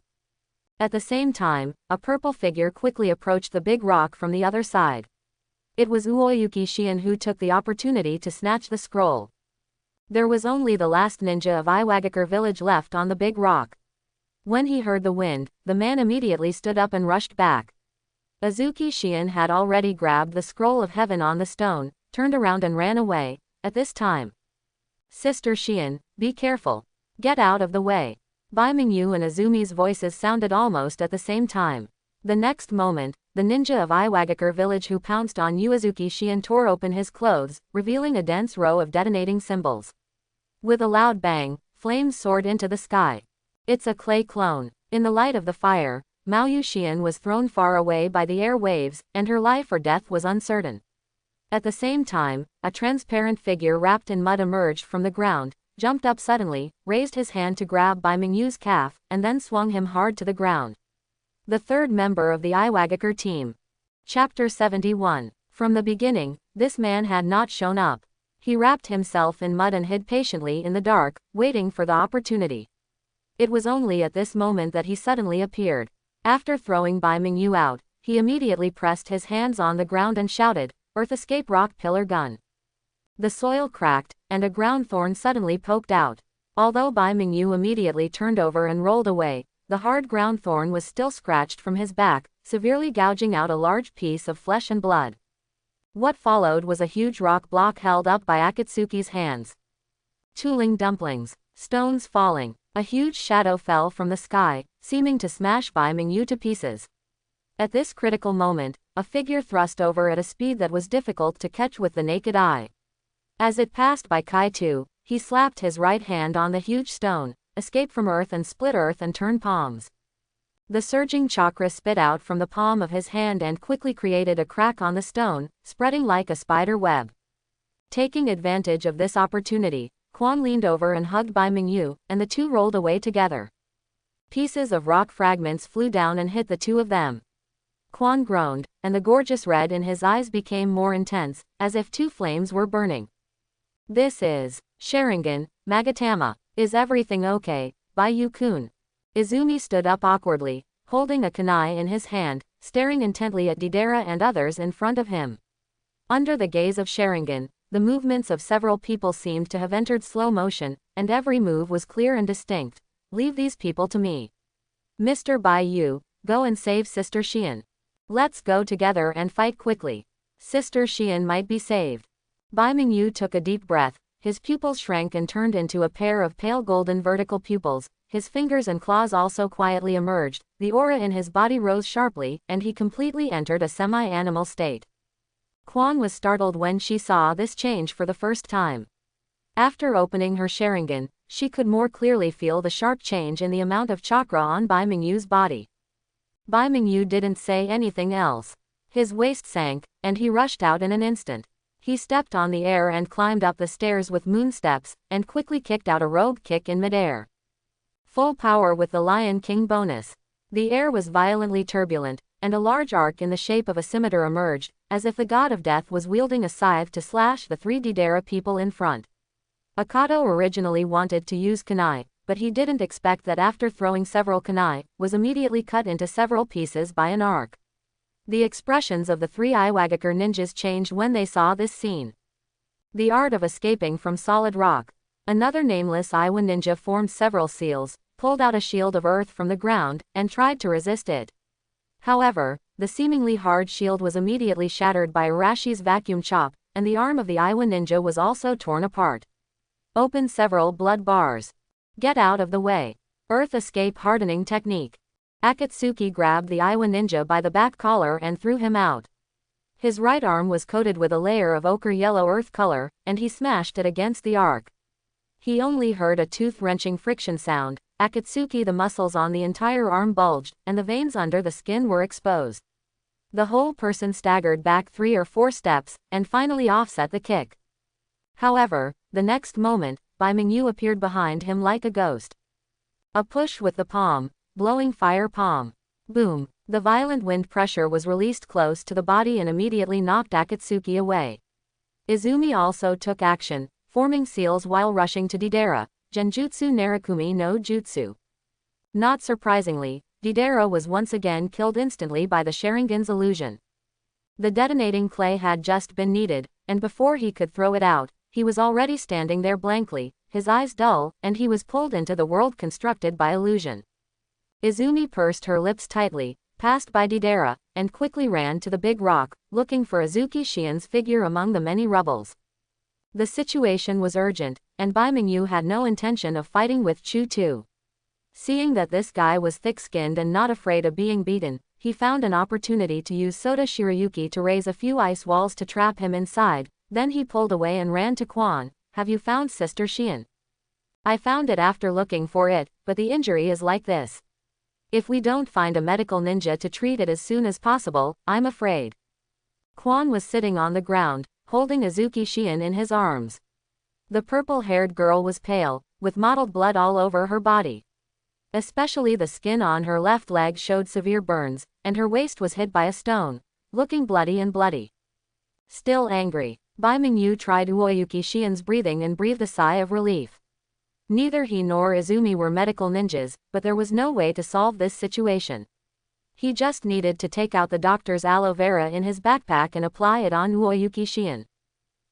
Speaker 1: At the same time, a purple figure quickly approached the big rock from the other side. It was Uoyuki Shion who took the opportunity to snatch the scroll. There was only the last ninja of Iwagakure village left on the big rock. When he heard the wind, the man immediately stood up and rushed back. Azuki Shion had already grabbed the scroll of heaven on the stone, turned around and ran away. At this time, "Sister Shion, be careful. Get out of the way." Bai Mingyu and Azumi's voices sounded almost at the same time. The next moment, the ninja of Iwagakure village who pounced on Uezuki Shion tore open his clothes, revealing a dense row of detonating symbols. With a loud bang, flames soared into the sky. "It's a clay clone." In the light of the fire, Maoyu Shion was thrown far away by the air waves, and her life or death was uncertain. At the same time, a transparent figure wrapped in mud emerged from the ground, jumped up suddenly, raised his hand to grab Bai Mingyu's calf, and then swung him hard to the ground. The third member of the Iwagakure team. Chapter 71. From the beginning, this man had not shown up. He wrapped himself in mud and hid patiently in the dark, waiting for the opportunity. It was only at this moment that he suddenly appeared. After throwing Bai Mingyu out, he immediately pressed his hands on the ground and shouted, "Earth escape rock pillar gun." The soil cracked, and a ground thorn suddenly poked out. Although Bai Mingyu immediately turned over and rolled away, the hard ground thorn was still scratched from his back, severely gouging out a large piece of flesh and blood. What followed was a huge rock block held up by Akatsuki's hands. Tooling dumplings. Stones falling. A huge shadow fell from the sky, seeming to smash Bai Mingyu to pieces. At this critical moment, a figure thrust over at a speed that was difficult to catch with the naked eye. As it passed by Kai-Tu, He slapped his right hand on the huge stone, escaped from earth and turn palms. The surging chakra spit out from the palm of his hand and quickly created a crack on the stone, spreading like a spider web. Taking advantage of this opportunity, Quan leaned over and hugged Bai Mingyu, and the two rolled away together. Pieces of rock fragments flew down and hit the two of them. Quan groaned, and the gorgeous red in his eyes became more intense, as if two flames were burning. This is Sharingan, Magatama. Is everything okay, Baiyu-kun? Izumi stood up awkwardly, holding a kunai in his hand, staring intently at Deidara and others in front of him. Under the gaze of Sharingan, the movements of several people seemed to have entered slow motion, and every move was clear and distinct. Leave these people to me. Mr. Baiyu, go and save Sister Xian. Let's go together and fight quickly. Sister Xian might be saved. Bai Mingyu took a deep breath, his pupils shrank and turned into a pair of pale golden vertical pupils, his fingers and claws also quietly emerged, the aura in his body rose sharply, and he completely entered a semi-animal state. Quan was startled when she saw this change for the first time. After opening her Sharingan, she could more clearly feel the sharp change in the amount of chakra on Bai Mingyu's body. Bai Mingyu didn't say anything else. His waist sank, and he rushed out in an instant. He stepped on the air and climbed up the stairs with moon steps, and quickly kicked out a rogue kick in midair. Full power with the Lion King bonus. The air was violently turbulent, and a large arc in the shape of a scimitar emerged, as if the god of death was wielding a scythe to slash the three Deidara people in front. Akato originally wanted to use kunai, but he didn't expect that after throwing several kunai, was immediately cut into several pieces by an arc. The expressions of the three Iwagakure ninjas changed when they saw this scene. The art of escaping from solid rock. Another nameless Iwa ninja formed several seals, pulled out a shield of earth from the ground, and tried to resist it. However, the seemingly hard shield was immediately shattered by Arashi's vacuum chop, and the arm of the Iwa ninja was also torn apart. Open several blood bars. Get out of the way. Earth escape hardening technique. Akatsuki grabbed the Iwa ninja by the back collar and threw him out. His right arm was coated with a layer of ochre yellow earth color, and he smashed it against the arc. He only heard a tooth-wrenching friction sound. Akatsuki, the muscles on the entire arm bulged, and the veins under the skin were exposed. The whole person staggered back 3 or 4 steps, and finally offset the kick. However, the next moment, Bai Mingyu appeared behind him like a ghost. A push with the palm, blowing fire palm. Boom! The violent wind pressure was released close to the body and immediately knocked Akatsuki away. Izumi also took action, forming seals while rushing to Deidara, Genjutsu Narakumi no Jutsu. Not surprisingly, Deidara was once again killed instantly by the Sharingan's illusion. The detonating clay had just been needed, and before he could throw it out, he was already standing there blankly, his eyes dull, and he was pulled into the world constructed by illusion. Izumi pursed her lips tightly, passed by Deidara, and quickly ran to the big rock, looking for Azuki Shien's figure among the many rubbles. The situation was urgent, and Bai Mingyu had no intention of fighting with Chu-Tu. Seeing that this guy was thick-skinned and not afraid of being beaten, he found an opportunity to use Soda Shirayuki to raise a few ice walls to trap him inside. Then he pulled away and ran to Quan. Have you found Sister Xian? I found it after looking for it, but the injury is like this. If we don't find a medical ninja to treat it as soon as possible, I'm afraid. Quan was sitting on the ground, holding Azuki Xian in his arms. The purple-haired girl was pale, with mottled blood all over her body. Especially the skin on her left leg showed severe burns, and her waist was hit by a stone, looking bloody. Still angry, Bai Mingyu tried Uoyuki Xian's breathing and breathed a sigh of relief. Neither he nor Izumi were medical ninjas, but there was no way to solve this situation. He just needed to take out the doctor's aloe vera in his backpack and apply it on Uoyuki Xian.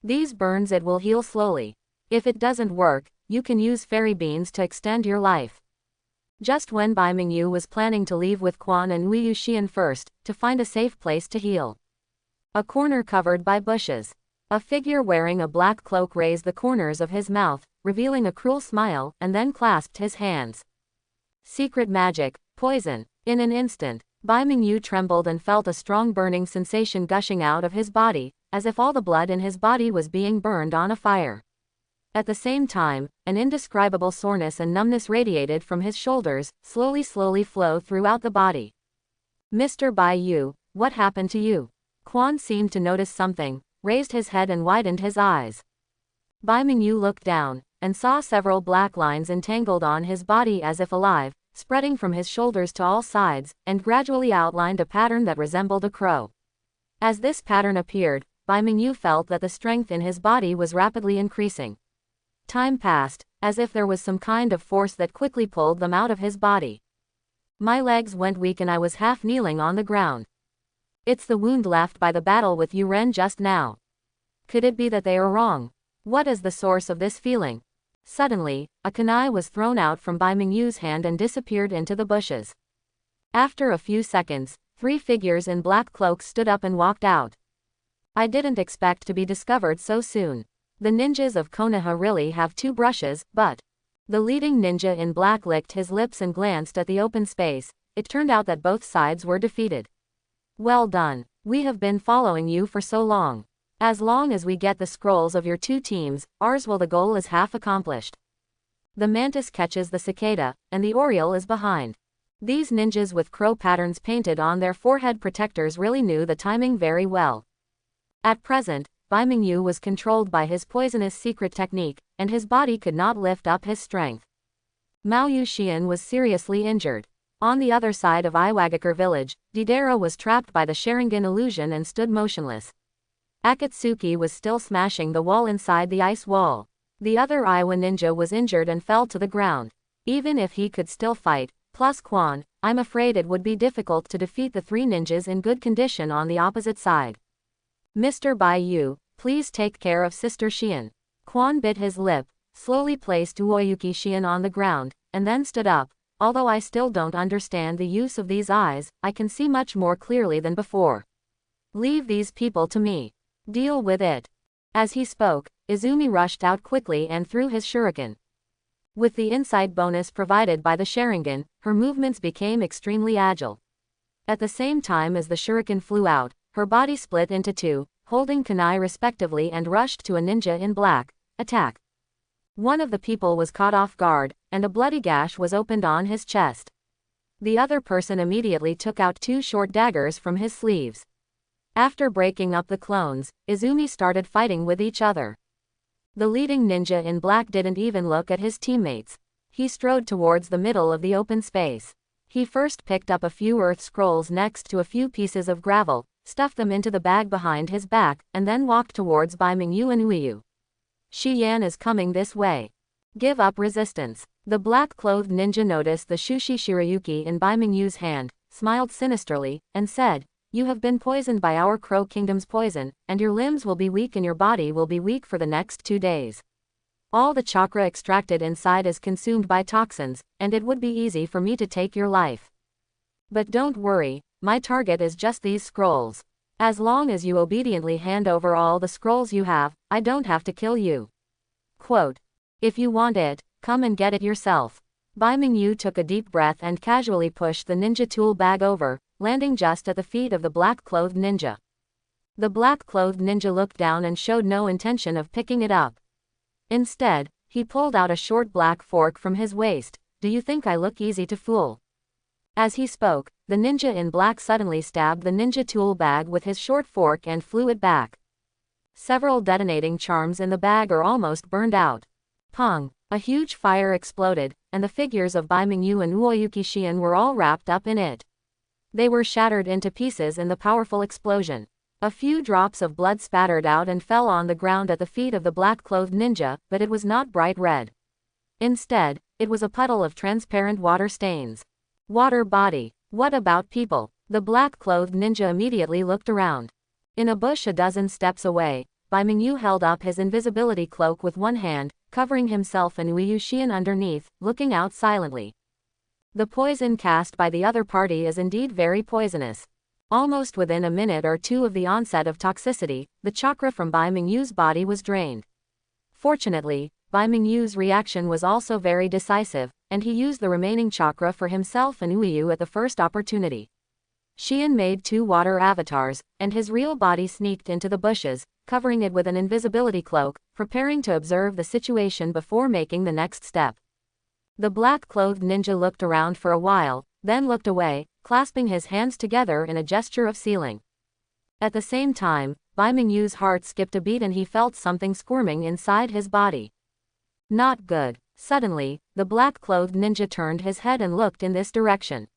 Speaker 1: These burns it will heal slowly. If it doesn't work, you can use fairy beans to extend your life. Just when Bai Mingyu was planning to leave with Quan and Uoyu Xian first, to find a safe place to heal. A corner covered by bushes. A figure wearing a black cloak raised the corners of his mouth, revealing a cruel smile, and then clasped his hands. Secret magic, poison. In an instant, Bai Mingyu trembled and felt a strong burning sensation gushing out of his body, as if all the blood in his body was being burned on a fire. At the same time, an indescribable soreness and numbness radiated from his shoulders, slowly flow throughout the body. Mr. Bai Yu, what happened to you? Quan seemed to notice something, raised his head and widened his eyes. Bai Mingyu looked down, and saw several black lines entangled on his body as if alive, spreading from his shoulders to all sides, and gradually outlined a pattern that resembled a crow. As this pattern appeared, Bai Mingyu felt that the strength in his body was rapidly increasing. Time passed, as if there was some kind of force that quickly pulled them out of his body. My legs went weak and I was half kneeling on the ground. It's the wound left by the battle with Yu Ren just now. Could it be that they are wrong? What is the source of this feeling? Suddenly, a kunai was thrown out from Bai Mingyu's hand and disappeared into the bushes. After a few seconds, 3 figures in black cloaks stood up and walked out. I didn't expect to be discovered so soon. The ninjas of Konoha really have 2 brushes, but... The leading ninja in black licked his lips and glanced at the open space. It turned out that both sides were defeated. Well done. We have been following you for so long. As long as we get the scrolls of your 2 teams, ours will the goal is half accomplished. The mantis catches the cicada, and the oriole is behind. These ninjas with crow patterns painted on their forehead protectors really knew the timing very well. At present, Bai Mingyu was controlled by his poisonous secret technique, and his body could not lift up his strength. Mao Yuxian was seriously injured. On the other side of Iwagakure village, Deidara was trapped by the Sharingan illusion and stood motionless. Akatsuki was still smashing the wall inside the ice wall. The other Iwa ninja was injured and fell to the ground. Even if he could still fight, plus Quan, I'm afraid it would be difficult to defeat the 3 ninjas in good condition on the opposite side. Mr. Bai Yu, please take care of Sister Xian. Quan bit his lip, slowly placed Uoyuki Xian on the ground, and then stood up. Although I still don't understand the use of these eyes, I can see much more clearly than before. Leave these people to me. Deal with it. As he spoke, Izumi rushed out quickly and threw his shuriken. With the insight bonus provided by the Sharingan, her movements became extremely agile. At the same time as the shuriken flew out, her body split into 2, holding kunai respectively and rushed to a ninja in black. Attack. One of the people was caught off guard, and a bloody gash was opened on his chest. The other person immediately took out 2 short daggers from his sleeves. After breaking up the clones, Izumi started fighting with each other. The leading ninja in black didn't even look at his teammates. He strode towards the middle of the open space. He first picked up a few earth scrolls next to a few pieces of gravel, stuffed them into the bag behind his back, and then walked towards Bai Mingyu and Uyu. Shi Yan is coming this way. Give up resistance. The black-clothed ninja noticed the Shushi Shirayuki in Bai Mingyu's hand, smiled sinisterly, and said, You have been poisoned by our Crow Kingdom's poison, and your limbs will be weak and your body will be weak for the next 2 days. All the chakra extracted inside is consumed by toxins, and it would be easy for me to take your life. But don't worry, my target is just these scrolls. As long as you obediently hand over all the scrolls you have, I don't have to kill you. Quote. If you want it, come and get it yourself. Bai Mingyu took a deep breath and casually pushed the ninja tool bag over, landing just at the feet of the black-clothed ninja. The black-clothed ninja looked down and showed no intention of picking it up. Instead, he pulled out a short black fork from his waist. Do you think I look easy to fool? As he spoke, the ninja in black suddenly stabbed the ninja tool bag with his short fork and flew it back. Several detonating charms in the bag are almost burned out. Pong! A huge fire exploded, and the figures of Bai Mingyu and Uoyuki Xian were all wrapped up in it. They were shattered into pieces in the powerful explosion. A few drops of blood spattered out and fell on the ground at the feet of the black-clothed ninja, but it was not bright red. Instead, it was a puddle of transparent water stains. Water body. What about people? The black-clothed ninja immediately looked around. In a bush a dozen steps away, Bai Mingyu held up his invisibility cloak with one hand, covering himself and Uyu Xian underneath, looking out silently. The poison cast by the other party is indeed very poisonous. Almost within a minute or 2 of the onset of toxicity, the chakra from Bai Mingyu's body was drained. Fortunately, Bai Mingyu's reaction was also very decisive, and he used the remaining chakra for himself and Uyu at the first opportunity. Xian made 2 water avatars, and his real body sneaked into the bushes, covering it with an invisibility cloak, preparing to observe the situation before making the next step. The black-clothed ninja looked around for a while, then looked away, clasping his hands together in a gesture of sealing. At the same time, Bai Mingyu's heart skipped a beat and he felt something squirming inside his body. Not good. Suddenly, the black-clothed ninja turned his head and looked in this direction.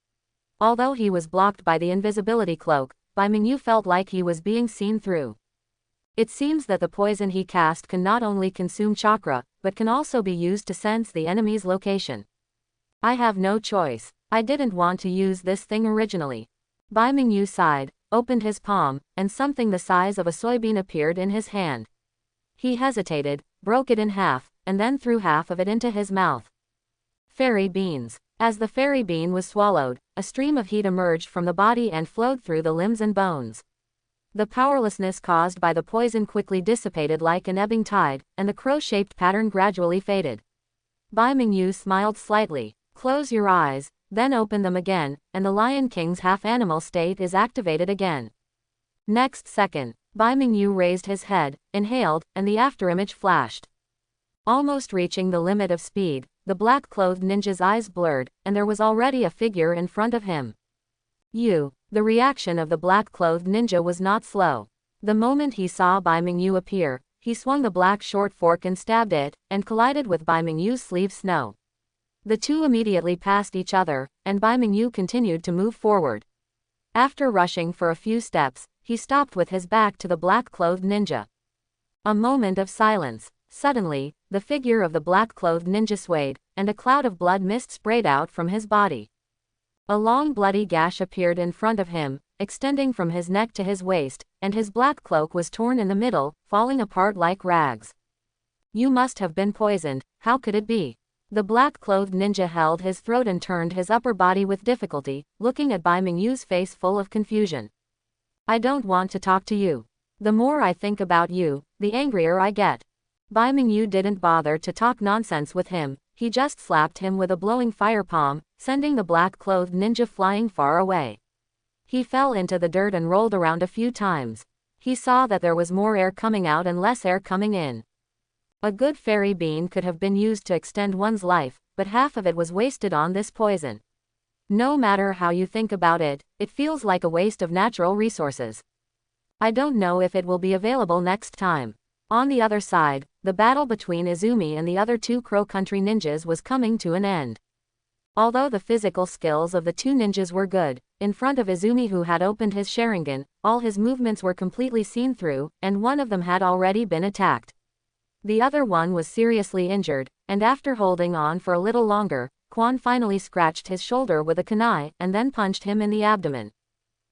Speaker 1: Although he was blocked by the invisibility cloak, Bai Mingyu felt like he was being seen through. It seems that the poison he cast can not only consume chakra, but can also be used to sense the enemy's location. I have no choice. I didn't want to use this thing originally. Bai Mingyu sighed, opened his palm, and something the size of a soybean appeared in his hand. He hesitated, broke it in half, and then threw half of it into his mouth. Fairy beans. As the fairy bean was swallowed, a stream of heat emerged from the body and flowed through the limbs and bones. The powerlessness caused by the poison quickly dissipated like an ebbing tide, and the crow-shaped pattern gradually faded. Bai Mingyu smiled slightly. Close your eyes, then open them again, and the Lion King's half-animal state is activated again. Next second, Bai Mingyu raised his head, inhaled, and the afterimage flashed. Almost reaching the limit of speed, the black-clothed ninja's eyes blurred, and there was already a figure in front of him. The reaction of the black-clothed ninja was not slow. The moment he saw Bai Mingyu appear, he swung the black short fork and stabbed it, and collided with Bai Mingyu's sleeve snow. The two immediately passed each other, and Bai Mingyu continued to move forward. After rushing for a few steps, he stopped with his back to the black-clothed ninja. A moment of silence. Suddenly, the figure of the black-clothed ninja swayed, and a cloud of blood mist sprayed out from his body. A long bloody gash appeared in front of him, extending from his neck to his waist, and his black cloak was torn in the middle, falling apart like rags. You must have been poisoned. How could it be? The black-clothed ninja held his throat and turned his upper body with difficulty, looking at Bai Mingyu's face full of confusion. I don't want to talk to you. The more I think about you, the angrier I get. Bai Mingyu didn't bother to talk nonsense with him, he just slapped him with a blowing fire palm, sending the black-clothed ninja flying far away. He fell into the dirt and rolled around a few times. He saw that there was more air coming out and less air coming in. A good fairy bean could have been used to extend one's life, but half of it was wasted on this poison. No matter how you think about it, it feels like a waste of natural resources. I don't know if it will be available next time. On the other side, the battle between Izumi and the other 2 Crow Country ninjas was coming to an end. Although the physical skills of the 2 ninjas were good, in front of Izumi who had opened his Sharingan, all his movements were completely seen through, and one of them had already been attacked. The other one was seriously injured, and after holding on for a little longer, Quan finally scratched his shoulder with a kunai and then punched him in the abdomen.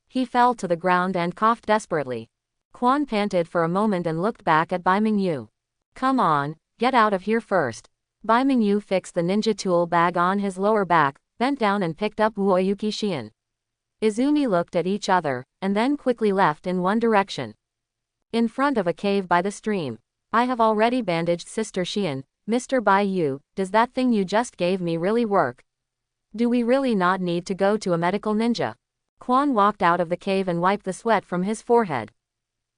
Speaker 1: He fell to the ground and coughed desperately. Quan panted for a moment and looked back at Bai Mingyu. Come on, get out of here first. Bai Mingyu fixed the ninja tool bag on his lower back, bent down and picked up Uoyuki Xian. Izumi looked at each other, and then quickly left in one direction. In front of a cave by the stream. I have already bandaged Sister Xian. Mr. Bai Yu, does that thing you just gave me really work? Do we really not need to go to a medical ninja? Quan walked out of the cave and wiped the sweat from his forehead.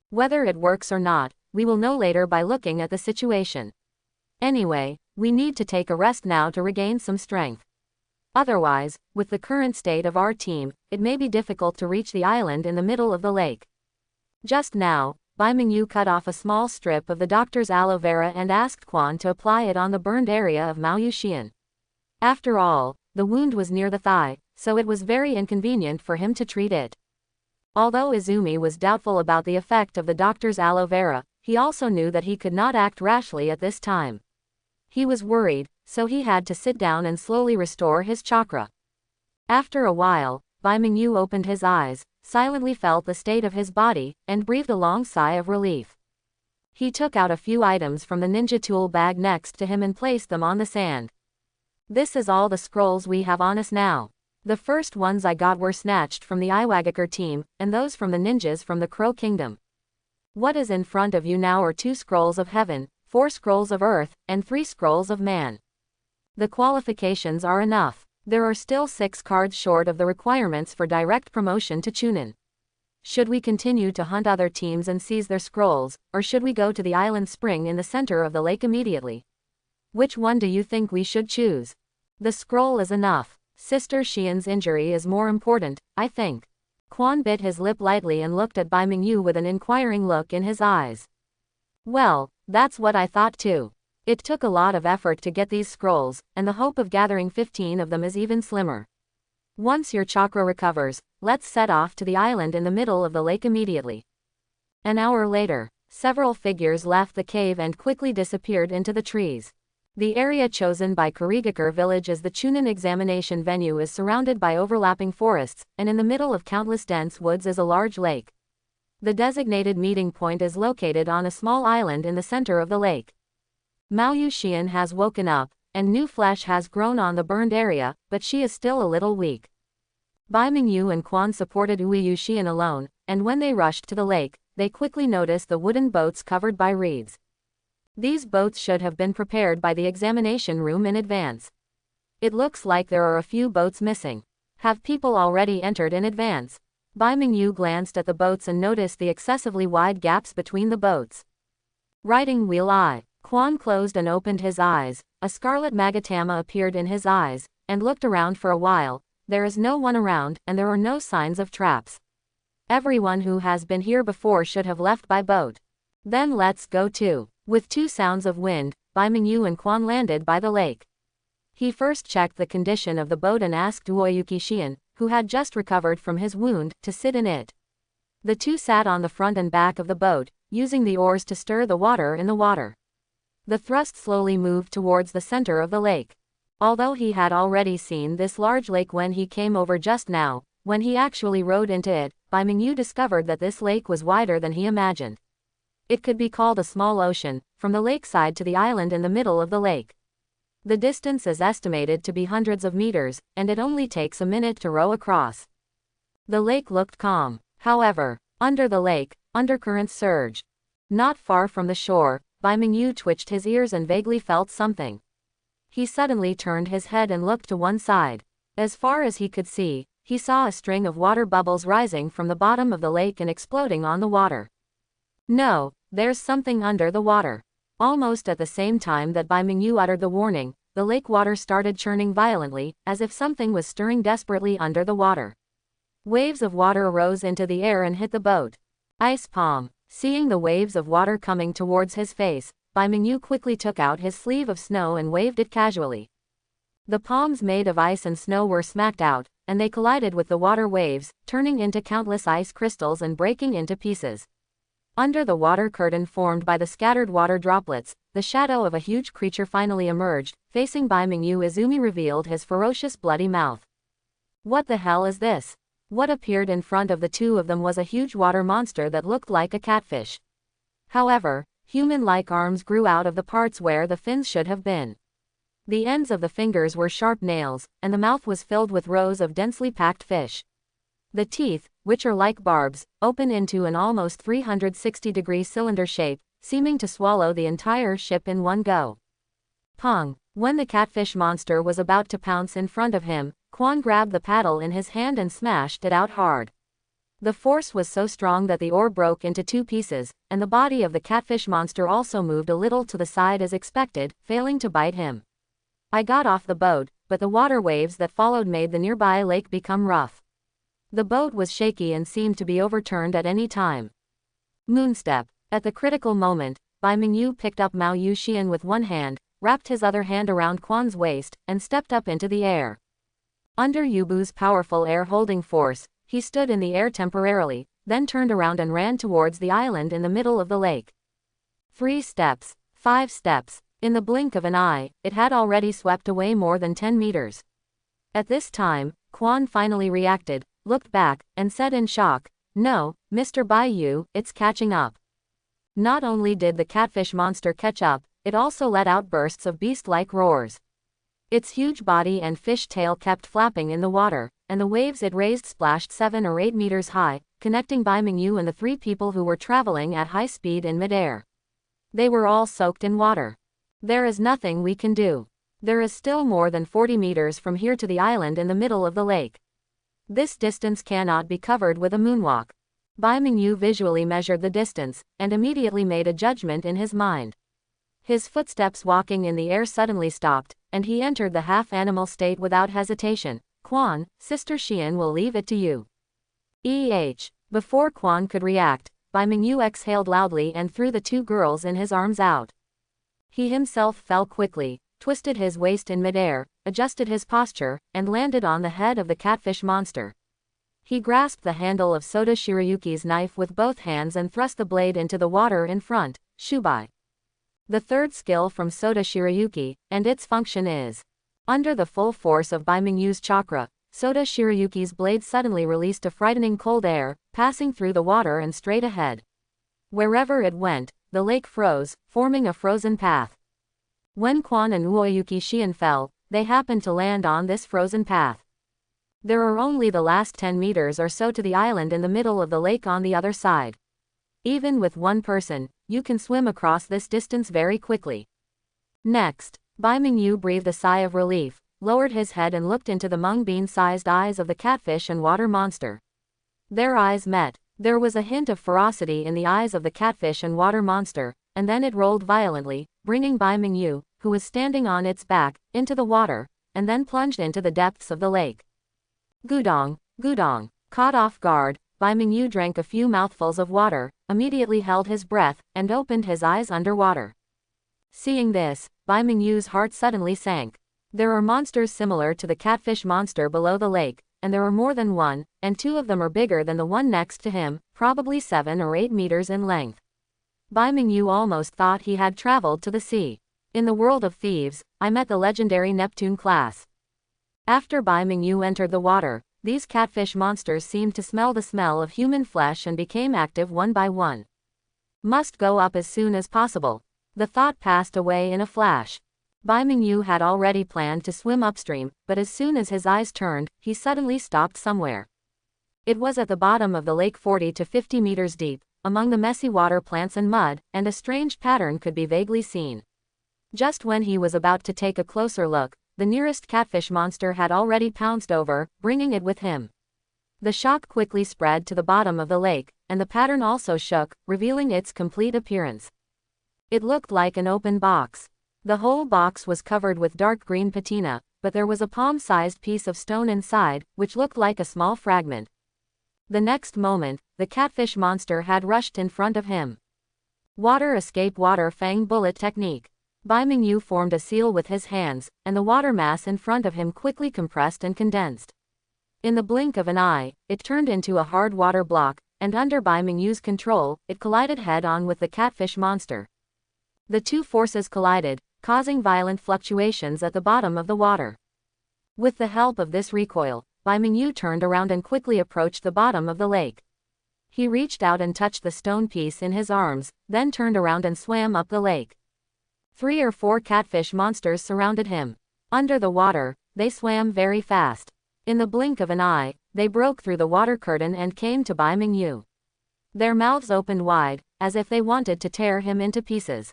Speaker 1: Whether it works or not, we will know later by looking at the situation. Anyway, we need to take a rest now to regain some strength. Otherwise, with the current state of our team, it may be difficult to reach the island in the middle of the lake. Just now, Bai Mingyu cut off a small strip of the doctor's aloe vera and asked Quan to apply it on the burned area of Mao Yuxian. After all, the wound was near the thigh, so it was very inconvenient for him to treat it. Although Izumi was doubtful about the effect of the doctor's aloe vera, he also knew that he could not act rashly at this time. He was worried, so he had to sit down and slowly restore his chakra. After a while, Bai Mingyu opened his eyes, silently felt the state of his body, and breathed a long sigh of relief. He took out a few items from the ninja tool bag next to him and placed them on the sand. This is all the scrolls we have on us now. The first ones I got were snatched from the Iwagakure team, and those from the ninjas from the Crow Kingdom. What is in front of you now are 2 scrolls of heaven, 4 scrolls of earth, and 3 scrolls of man. The qualifications are enough. There are still 6 cards short of the requirements for direct promotion to Chunin. Should we continue to hunt other teams and seize their scrolls, or should we go to the island spring in the center of the lake immediately? Which one do you think we should choose? The scroll is enough. Sister Xian's injury is more important, I think. Quan bit his lip lightly and looked at Bai Mingyu with an inquiring look in his eyes. Well, that's what I thought too. It took a lot of effort to get these scrolls, and the hope of gathering 15 of them is even slimmer. Once your chakra recovers, let's set off to the island in the middle of the lake immediately. An hour later, several figures left the cave and quickly disappeared into the trees. The area chosen by Kurigakure village as the Chunin examination venue is surrounded by overlapping forests, and in the middle of countless dense woods is a large lake. The designated meeting point is located on a small island in the center of the lake. Mao Yuxian has woken up, and new flesh has grown on the burned area, but she is still a little weak. Bai Mingyu and Quan supported Ui Yuxian alone, and when they rushed to the lake, they quickly noticed the wooden boats covered by reeds. These boats should have been prepared by the examination room in advance. It looks like there are a few boats missing. Have people already entered in advance? Bai Mingyu glanced at the boats and noticed the excessively wide gaps between the boats. Riding wheel I. Quan closed and opened his eyes, a scarlet magatama appeared in his eyes, and looked around for a while. There is no one around, and there are no signs of traps. Everyone who has been here before should have left by boat. Then let's go too. With 2 sounds of wind, Bai Mingyu and Quan landed by the lake. He first checked the condition of the boat and asked Uoyuki Xian, who had just recovered from his wound, to sit in it. The 2 sat on the front and back of the boat, using the oars to stir the water in the water. The thrust slowly moved towards the center of the lake. Although he had already seen this large lake when he came over just now, when he actually rode into it, Bai Mingyu discovered that this lake was wider than he imagined. It could be called a small ocean, from the lakeside to the island in the middle of the lake. The distance is estimated to be hundreds of meters, and it only takes a minute to row across. The lake looked calm. However, under the lake, undercurrents surged. Not far from the shore, Bai Mingyu twitched his ears and vaguely felt something. He suddenly turned his head and looked to one side. As far as he could see, he saw a string of water bubbles rising from the bottom of the lake and exploding on the water. No, there's something under the water. Almost at the same time that Bai Mingyu uttered the warning, the lake water started churning violently, as if something was stirring desperately under the water. Waves of water arose into the air and hit the boat. Ice palm. Seeing the waves of water coming towards his face, Bai Mingyu quickly took out his sleeve of snow and waved it casually. The palms made of ice and snow were smacked out, and they collided with the water waves, turning into countless ice crystals and breaking into pieces. Under the water curtain formed by the scattered water droplets, the shadow of a huge creature finally emerged. Facing Bai Mingyu, Izumi revealed his ferocious bloody mouth. What the hell is this? What appeared in front of the 2 of them was a huge water monster that looked like a catfish. However, human-like arms grew out of the parts where the fins should have been. The ends of the fingers were sharp nails, and the mouth was filled with rows of densely packed fish. The teeth, which are like barbs, open into an almost 360-degree cylinder shape, seeming to swallow the entire ship in one go. Pong! When the catfish monster was about to pounce in front of him, Quan grabbed the paddle in his hand and smashed it out hard. The force was so strong that the oar broke into 2 pieces, and the body of the catfish monster also moved a little to the side as expected, failing to bite him. I got off the boat, but the water waves that followed made the nearby lake become rough. The boat was shaky and seemed to be overturned at any time. Moonstep. At the critical moment, Bai Mingyu picked up Mao Yuxian with one hand, wrapped his other hand around Quan's waist, and stepped up into the air. Under Yubu's powerful air-holding force, he stood in the air temporarily, then turned around and ran towards the island in the middle of the lake. 3 steps, 5 steps. In the blink of an eye, it had already swept away more than 10 meters. At this time, Quan finally reacted, looked back, and said in shock, "No, Mr. Bai Yu, it's catching up." Not only did the catfish monster catch up, it also let out bursts of beast-like roars. Its huge body and fish tail kept flapping in the water, and the waves it raised splashed 7 or 8 meters high, connecting Bai Mingyu and the 3 people who were traveling at high speed in midair. They were all soaked in water. There is nothing we can do. There is still more than 40 meters from here to the island in the middle of the lake. This distance cannot be covered with a moonwalk. Bai Mingyu visually measured the distance, and immediately made a judgment in his mind. His footsteps walking in the air suddenly stopped, and he entered the half-animal state without hesitation. Quan, Sister Xian will leave it to you. Before Quan could react, Bai Mingyu exhaled loudly and threw the two girls in his arms out. He himself fell quickly, twisted his waist in midair, adjusted his posture, and landed on the head of the catfish monster. He grasped the handle of Soda Shirayuki's knife with both hands and thrust the blade into the water in front. Shubai. The third skill from Soda Shirayuki, and its function is. Under the full force of Bai Mingyu's chakra, Soda Shirayuki's blade suddenly released a frightening cold air, passing through the water and straight ahead. Wherever it went, the lake froze, forming a frozen path. When Quan and Uoyuki Xian fell, they happened to land on this frozen path. There are only the last 10 meters or so to the island in the middle of the lake on the other side. Even with one person, you can swim across this distance very quickly. Next, Bai Mingyu breathed a sigh of relief, lowered his head and looked into the mung bean-sized eyes of the catfish and water monster. Their eyes met. There was a hint of ferocity in the eyes of the catfish and water monster, and then it rolled violently, bringing Bai Mingyu, who was standing on its back, into the water, and then plunged into the depths of the lake. Gudong, Gudong. Caught off guard, Bai Mingyu drank a few mouthfuls of water, immediately held his breath, and opened his eyes underwater. Seeing this, Bai Mingyu's heart suddenly sank. There are monsters similar to the catfish monster below the lake, and there are more than one, and two of them are bigger than the one next to him, probably 7 or 8 meters in length. Bai Mingyu almost thought he had traveled to the sea. In the world of thieves, I met the legendary Neptune class. After Bai Mingyu entered the water, these catfish monsters seemed to smell the smell of human flesh and became active one by one. Must go up as soon as possible. The thought passed away in a flash. Bai Mingyu had already planned to swim upstream, but as soon as his eyes turned, he suddenly stopped somewhere. It was at the bottom of the lake 40 to 50 meters deep, among the messy water plants and mud, and a strange pattern could be vaguely seen. Just when he was about to take a closer look, the nearest catfish monster had already pounced over, bringing it with him. The shock quickly spread to the bottom of the lake, and the pattern also shook, revealing its complete appearance. It looked like an open box. The whole box was covered with dark green patina, but there was a palm-sized piece of stone inside, which looked like a small fragment. The next moment, the catfish monster had rushed in front of him. Water escape water fang bullet technique. Bai Mingyu formed a seal with his hands, and the water mass in front of him quickly compressed and condensed. In the blink of an eye, it turned into a hard water block, and under Bai Mingyu's control, it collided head-on with the catfish monster. The two forces collided, causing violent fluctuations at the bottom of the water. With the help of this recoil, Bai Mingyu turned around and quickly approached the bottom of the lake. He reached out and touched the stone piece in his arms, then turned around and swam up the lake. 3 or 4 catfish monsters surrounded him. Under the water, they swam very fast. In the blink of an eye, they broke through the water curtain and came to Bai Mingyu. Their mouths opened wide, as if they wanted to tear him into pieces.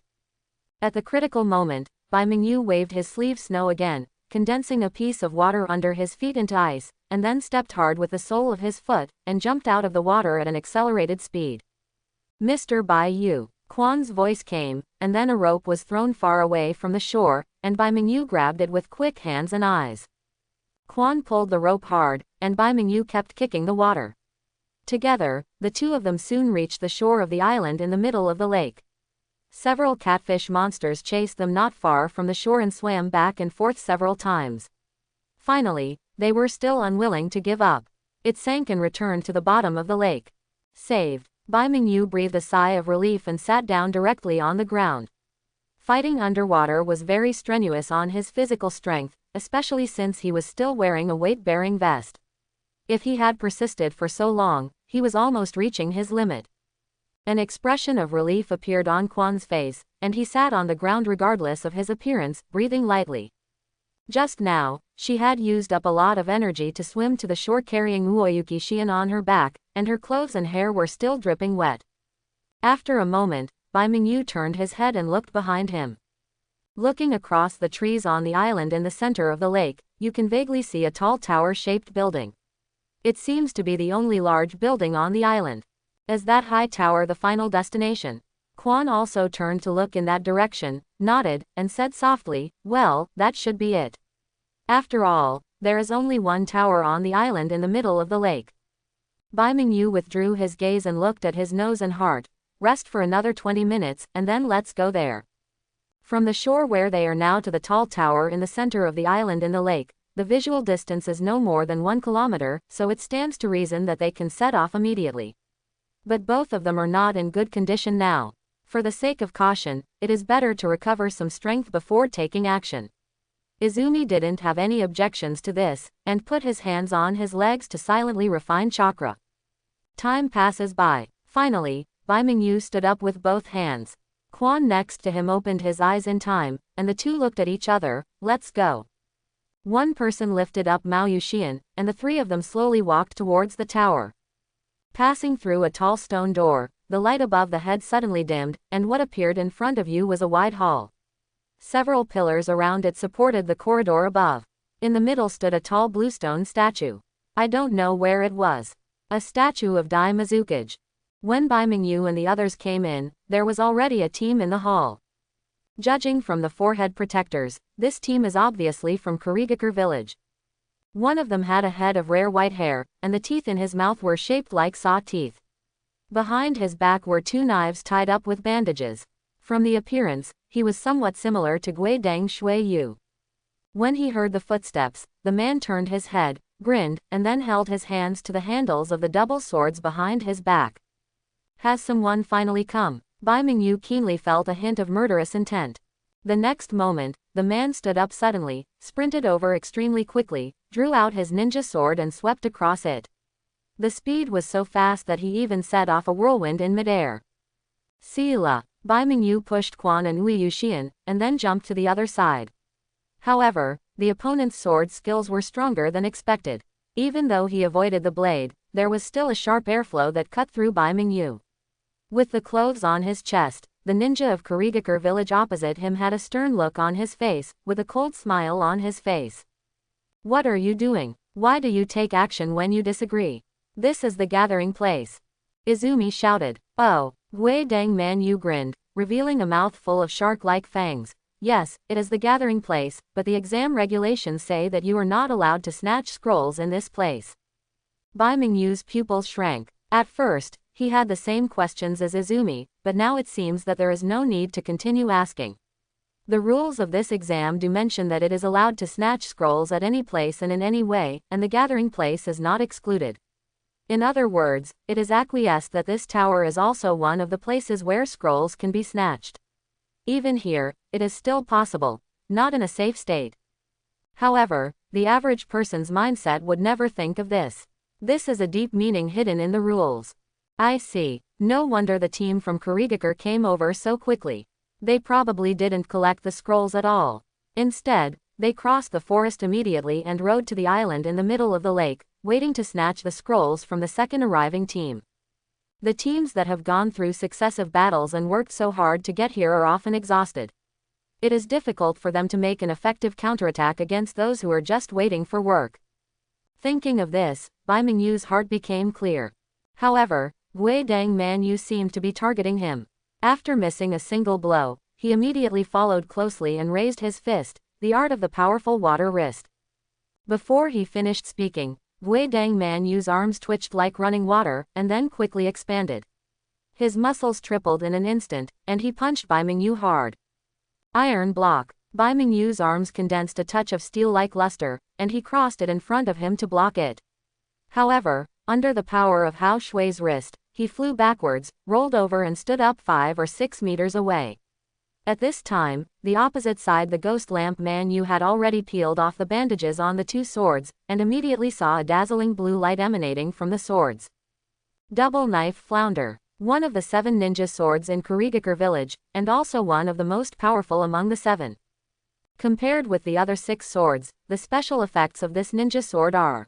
Speaker 1: At the critical moment, Bai Mingyu waved his sleeve snow again, condensing a piece of water under his feet into ice, and then stepped hard with the sole of his foot, and jumped out of the water at an accelerated speed. Mr. Bai Yu. Quan's voice came, and then a rope was thrown far away from the shore, and Bai Mingyu grabbed it with quick hands and eyes. Quan pulled the rope hard, and Bai Mingyu kept kicking the water. Together, the two of them soon reached the shore of the island in the middle of the lake. Several catfish monsters chased them not far from the shore and swam back and forth several times. Finally, they were still unwilling to give up. It sank and returned to the bottom of the lake. Saved. Bai Mingyu breathed a sigh of relief and sat down directly on the ground. Fighting underwater was very strenuous on his physical strength, especially since he was still wearing a weight-bearing vest. If he had persisted for so long, he was almost reaching his limit. An expression of relief appeared on Quan's face, and he sat on the ground regardless of his appearance, breathing lightly. Just now, she had used up a lot of energy to swim to the shore carrying Uoyuki Xian on her back, and her clothes and hair were still dripping wet. After a moment, Bai Mingyu turned his head and looked behind him. Looking across the trees on the island in the center of the lake, you can vaguely see a tall tower-shaped building. It seems to be the only large building on the island. Is that high tower the final destination? Quan also turned to look in that direction, nodded, and said softly, "Well, that should be it. After all, there is only one tower on the island in the middle of the lake." Bai Mingyu withdrew his gaze and looked at his nose and heart. "Rest for another 20 minutes, and then let's go there." From the shore where they are now to the tall tower in the center of the island in the lake, the visual distance is no more than 1 kilometer, so it stands to reason that they can set off immediately. But both of them are not in good condition now. For the sake of caution, it is better to recover some strength before taking action. Izumi didn't have any objections to this, and put his hands on his legs to silently refine chakra. Time passes by. Finally, Bai Mingyu stood up with both hands. Quan next to him opened his eyes in time, and the two looked at each other. "Let's go." One person lifted up Mao Yuxian, and the three of them slowly walked towards the tower. Passing through a tall stone door, the light above the head suddenly dimmed, and what appeared in front of you was a wide hall. Several pillars around it supported the corridor above. In the middle stood a tall bluestone statue. I don't know where it was. A statue of Dai Mizukage. When Bai Mingyu and the others came in, there was already a team in the hall. Judging from the forehead protectors, this team is obviously from Kurigakure village. One of them had a head of rare white hair, and the teeth in his mouth were shaped like saw teeth. Behind his back were two knives tied up with bandages. From the appearance, he was somewhat similar to Guidang Shui Yu. When he heard the footsteps, the man turned his head, grinned, and then held his hands to the handles of the double swords behind his back. Has someone finally come? Bai Mingyu keenly felt a hint of murderous intent. The next moment, the man stood up suddenly, sprinted over extremely quickly, drew out his ninja sword and swept across it. The speed was so fast that he even set off a whirlwind in midair. Sila. Bai Mingyu pushed Quan and Wu Yuxian, and then jumped to the other side. However, the opponent's sword skills were stronger than expected. Even though he avoided the blade, there was still a sharp airflow that cut through Bai Mingyu. With the clothes on his chest, the ninja of Kurigakure village opposite him had a stern look on his face, with a cold smile on his face. "What are you doing? Why do you take action when you disagree? This is the gathering place." Izumi shouted. "Oh." Guidang Manyu grinned, revealing a mouth full of shark-like fangs. "Yes, it is the gathering place, but the exam regulations say that you are not allowed to snatch scrolls in this place." Bai Mingyu's pupils shrank. At first, he had the same questions as Izumi, but now it seems that there is no need to continue asking. The rules of this exam do mention that it is allowed to snatch scrolls at any place and in any way, and the gathering place is not excluded. In other words, it is acquiesced that this tower is also one of the places where scrolls can be snatched. Even here, it is still possible, not in a safe state. However, the average person's mindset would never think of this. This is a deep meaning hidden in the rules. I see. No wonder the team from Kurigakure came over so quickly. They probably didn't collect the scrolls at all. Instead, they crossed the forest immediately and rode to the island in the middle of the lake, waiting to snatch the scrolls from the second arriving team. The teams that have gone through successive battles and worked so hard to get here are often exhausted. It is difficult for them to make an effective counterattack against those who are just waiting for work. Thinking of this, Bai Mingyu's heart became clear. However, Guidang Manyu seemed to be targeting him. After missing a single blow, he immediately followed closely and raised his fist, the art of the powerful water wrist. Before he finished speaking, Guidang Manyu's arms twitched like running water, and then quickly expanded. His muscles tripled in an instant, and he punched Bai Mingyu hard. Iron block. Bai Mingyu's arms condensed a touch of steel-like luster, and he crossed it in front of him to block it. However, under the power of Hao Shui's wrist, he flew backwards, rolled over and stood up 5 or 6 meters away. At this time, the opposite side the ghost lamp Manyu had already peeled off the bandages on the two swords, and immediately saw a dazzling blue light emanating from the swords. Double knife flounder. One of the 7 ninja swords in Kurigakure village, and also one of the most powerful among the 7. Compared with the other 6 swords, the special effects of this ninja sword are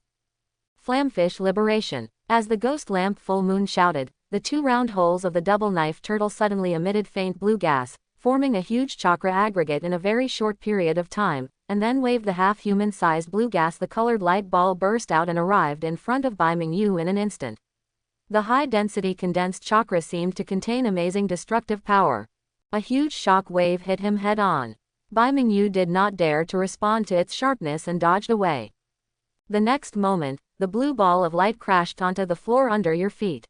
Speaker 1: Flamfish liberation. As the ghost lamp full moon shouted, the 2 round holes of the double knife turtle suddenly emitted faint blue gas, forming a huge chakra aggregate in a very short period of time, and then waved the half-human-sized blue gas. The colored light ball burst out and arrived in front of Bai Mingyu in an instant. The high-density condensed chakra seemed to contain amazing destructive power. A huge shock wave hit him head-on. Bai Mingyu did not dare to respond to its sharpness and dodged away. The next moment, the blue ball of light crashed onto the floor under your feet.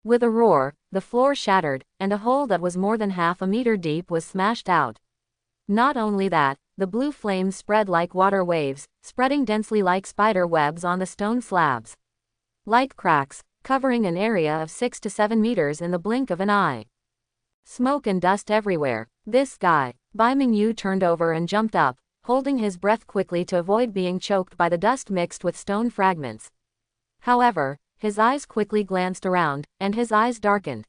Speaker 1: With a roar, the floor shattered, and a hole that was more than half a meter deep was smashed out. Not only that, the blue flames spread like water waves, spreading densely like spider webs on the stone slabs. Like cracks, covering an area of 6 to 7 meters in the blink of an eye. Smoke and dust everywhere. This guy. Bai Mingyu turned over and jumped up, holding his breath quickly to avoid being choked by the dust mixed with stone fragments. However, his eyes quickly glanced around, and his eyes darkened.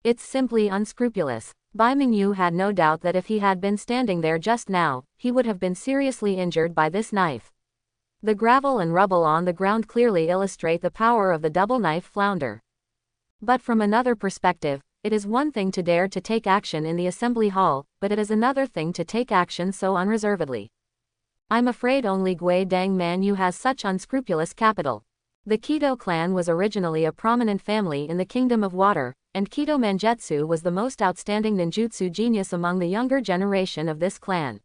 Speaker 1: It's simply unscrupulous. Bai Mingyu had no doubt that if he had been standing there just now, he would have been seriously injured by this knife. The gravel and rubble on the ground clearly illustrate the power of the double knife flounder. But from another perspective, it is one thing to dare to take action in the assembly hall, but it is another thing to take action so unreservedly. I'm afraid only Gui Dang Manyu has such unscrupulous capital. The Kido clan was originally a prominent family in the Kingdom of Water, and Kido Mangetsu was the most outstanding ninjutsu genius among the younger generation of this clan.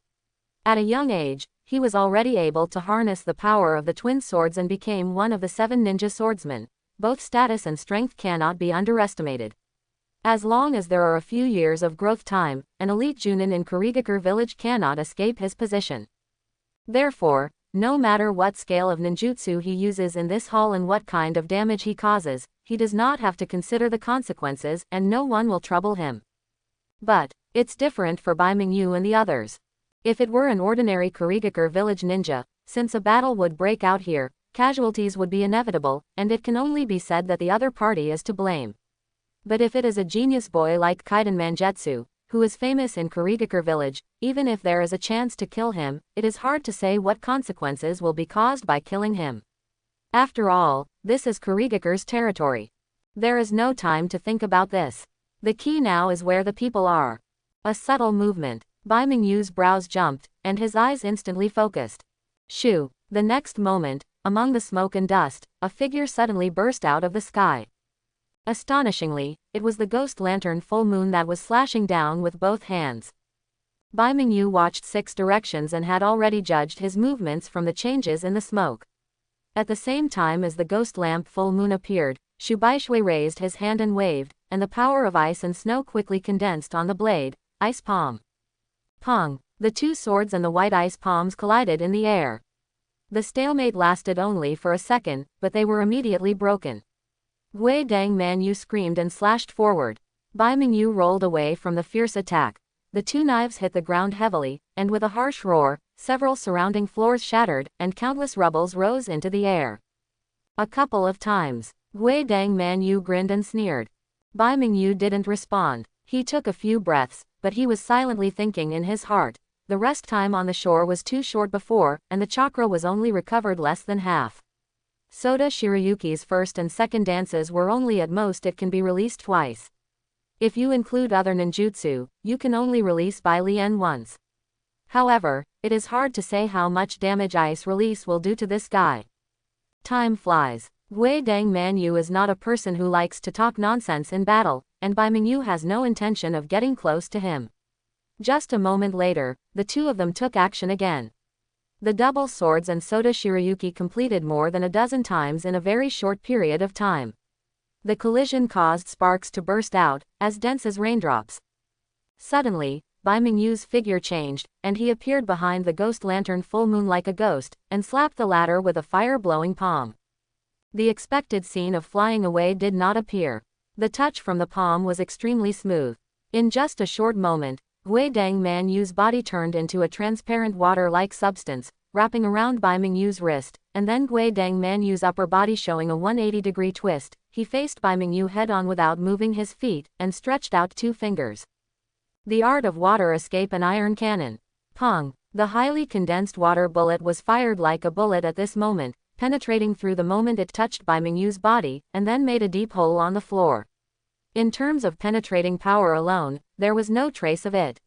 Speaker 1: At a young age, he was already able to harness the power of the twin swords and became one of the 7 ninja swordsmen. Both status and strength cannot be underestimated. As long as there are a few years of growth time, an elite Junin in Kurigakure village cannot escape his position. Therefore, no matter what scale of ninjutsu he uses in this hall and what kind of damage he causes, he does not have to consider the consequences and no one will trouble him. But, it's different for Bai Mingyu and the others. If it were an ordinary Kurigakure village ninja, since a battle would break out here, casualties would be inevitable, and it can only be said that the other party is to blame. But if it is a genius boy like Kaiden Mangetsu, who is famous in Kurigakure village, even if there is a chance to kill him, it is hard to say what consequences will be caused by killing him. After all, this is Kurigakure's territory. There is no time to think about this. The key now is where the people are. A subtle movement. Bai Mingyu's brows jumped, and his eyes instantly focused. Shoo! The next moment, among the smoke and dust, a figure suddenly burst out of the sky. Astonishingly, it was the ghost lantern full moon that was slashing down with both hands. Bai Mingyu watched 6 directions and had already judged his movements from the changes in the smoke. At the same time as the ghost lamp full moon appeared, Shu Baishui raised his hand and waved, and the power of ice and snow quickly condensed on the blade, ice palm. Pong! The 2 swords and the white ice palms collided in the air. The stalemate lasted only for a second, but they were immediately broken. Gui Dang Manyu screamed and slashed forward. Bai Mingyu rolled away from the fierce attack. The 2 knives hit the ground heavily, and with a harsh roar, several surrounding floors shattered, and countless rubbles rose into the air. A couple of times, Gui Dang Manyu grinned and sneered. Bai Mingyu didn't respond. He took a few breaths, but he was silently thinking in his heart. The rest time on the shore was too short before, and the chakra was only recovered less than half. Soda Shirayuki's first and second dances were only at most it can be released twice. If you include other ninjutsu, you can only release Bai Lian once. However, it is hard to say how much damage ice release will do to this guy. Time flies. Gui Dang Manyu is not a person who likes to talk nonsense in battle, and Bai Mingyu has no intention of getting close to him. Just a moment later, the 2 of them took action again. The double swords and Soda Shirayuki completed more than a dozen times in a very short period of time. The collision caused sparks to burst out, as dense as raindrops. Suddenly, Bai Mingyu's figure changed, and he appeared behind the ghost lantern full moon like a ghost, and slapped the latter with a fire-blowing palm. The expected scene of flying away did not appear. The touch from the palm was extremely smooth. In just a short moment, Gui Dang Manyu's body turned into a transparent water-like substance, wrapping around Bai Mingyu's wrist, and then Gui Dang Manyu's upper body showing a 180-degree twist. He faced Bai Mingyu head-on without moving his feet, and stretched out 2 fingers. The art of water escape and iron cannon. Pong! The highly condensed water bullet was fired like a bullet at this moment, penetrating through the moment it touched Bai Mingyu's body, and then made a deep hole on the floor. In terms of penetrating power alone, there was no trace of it.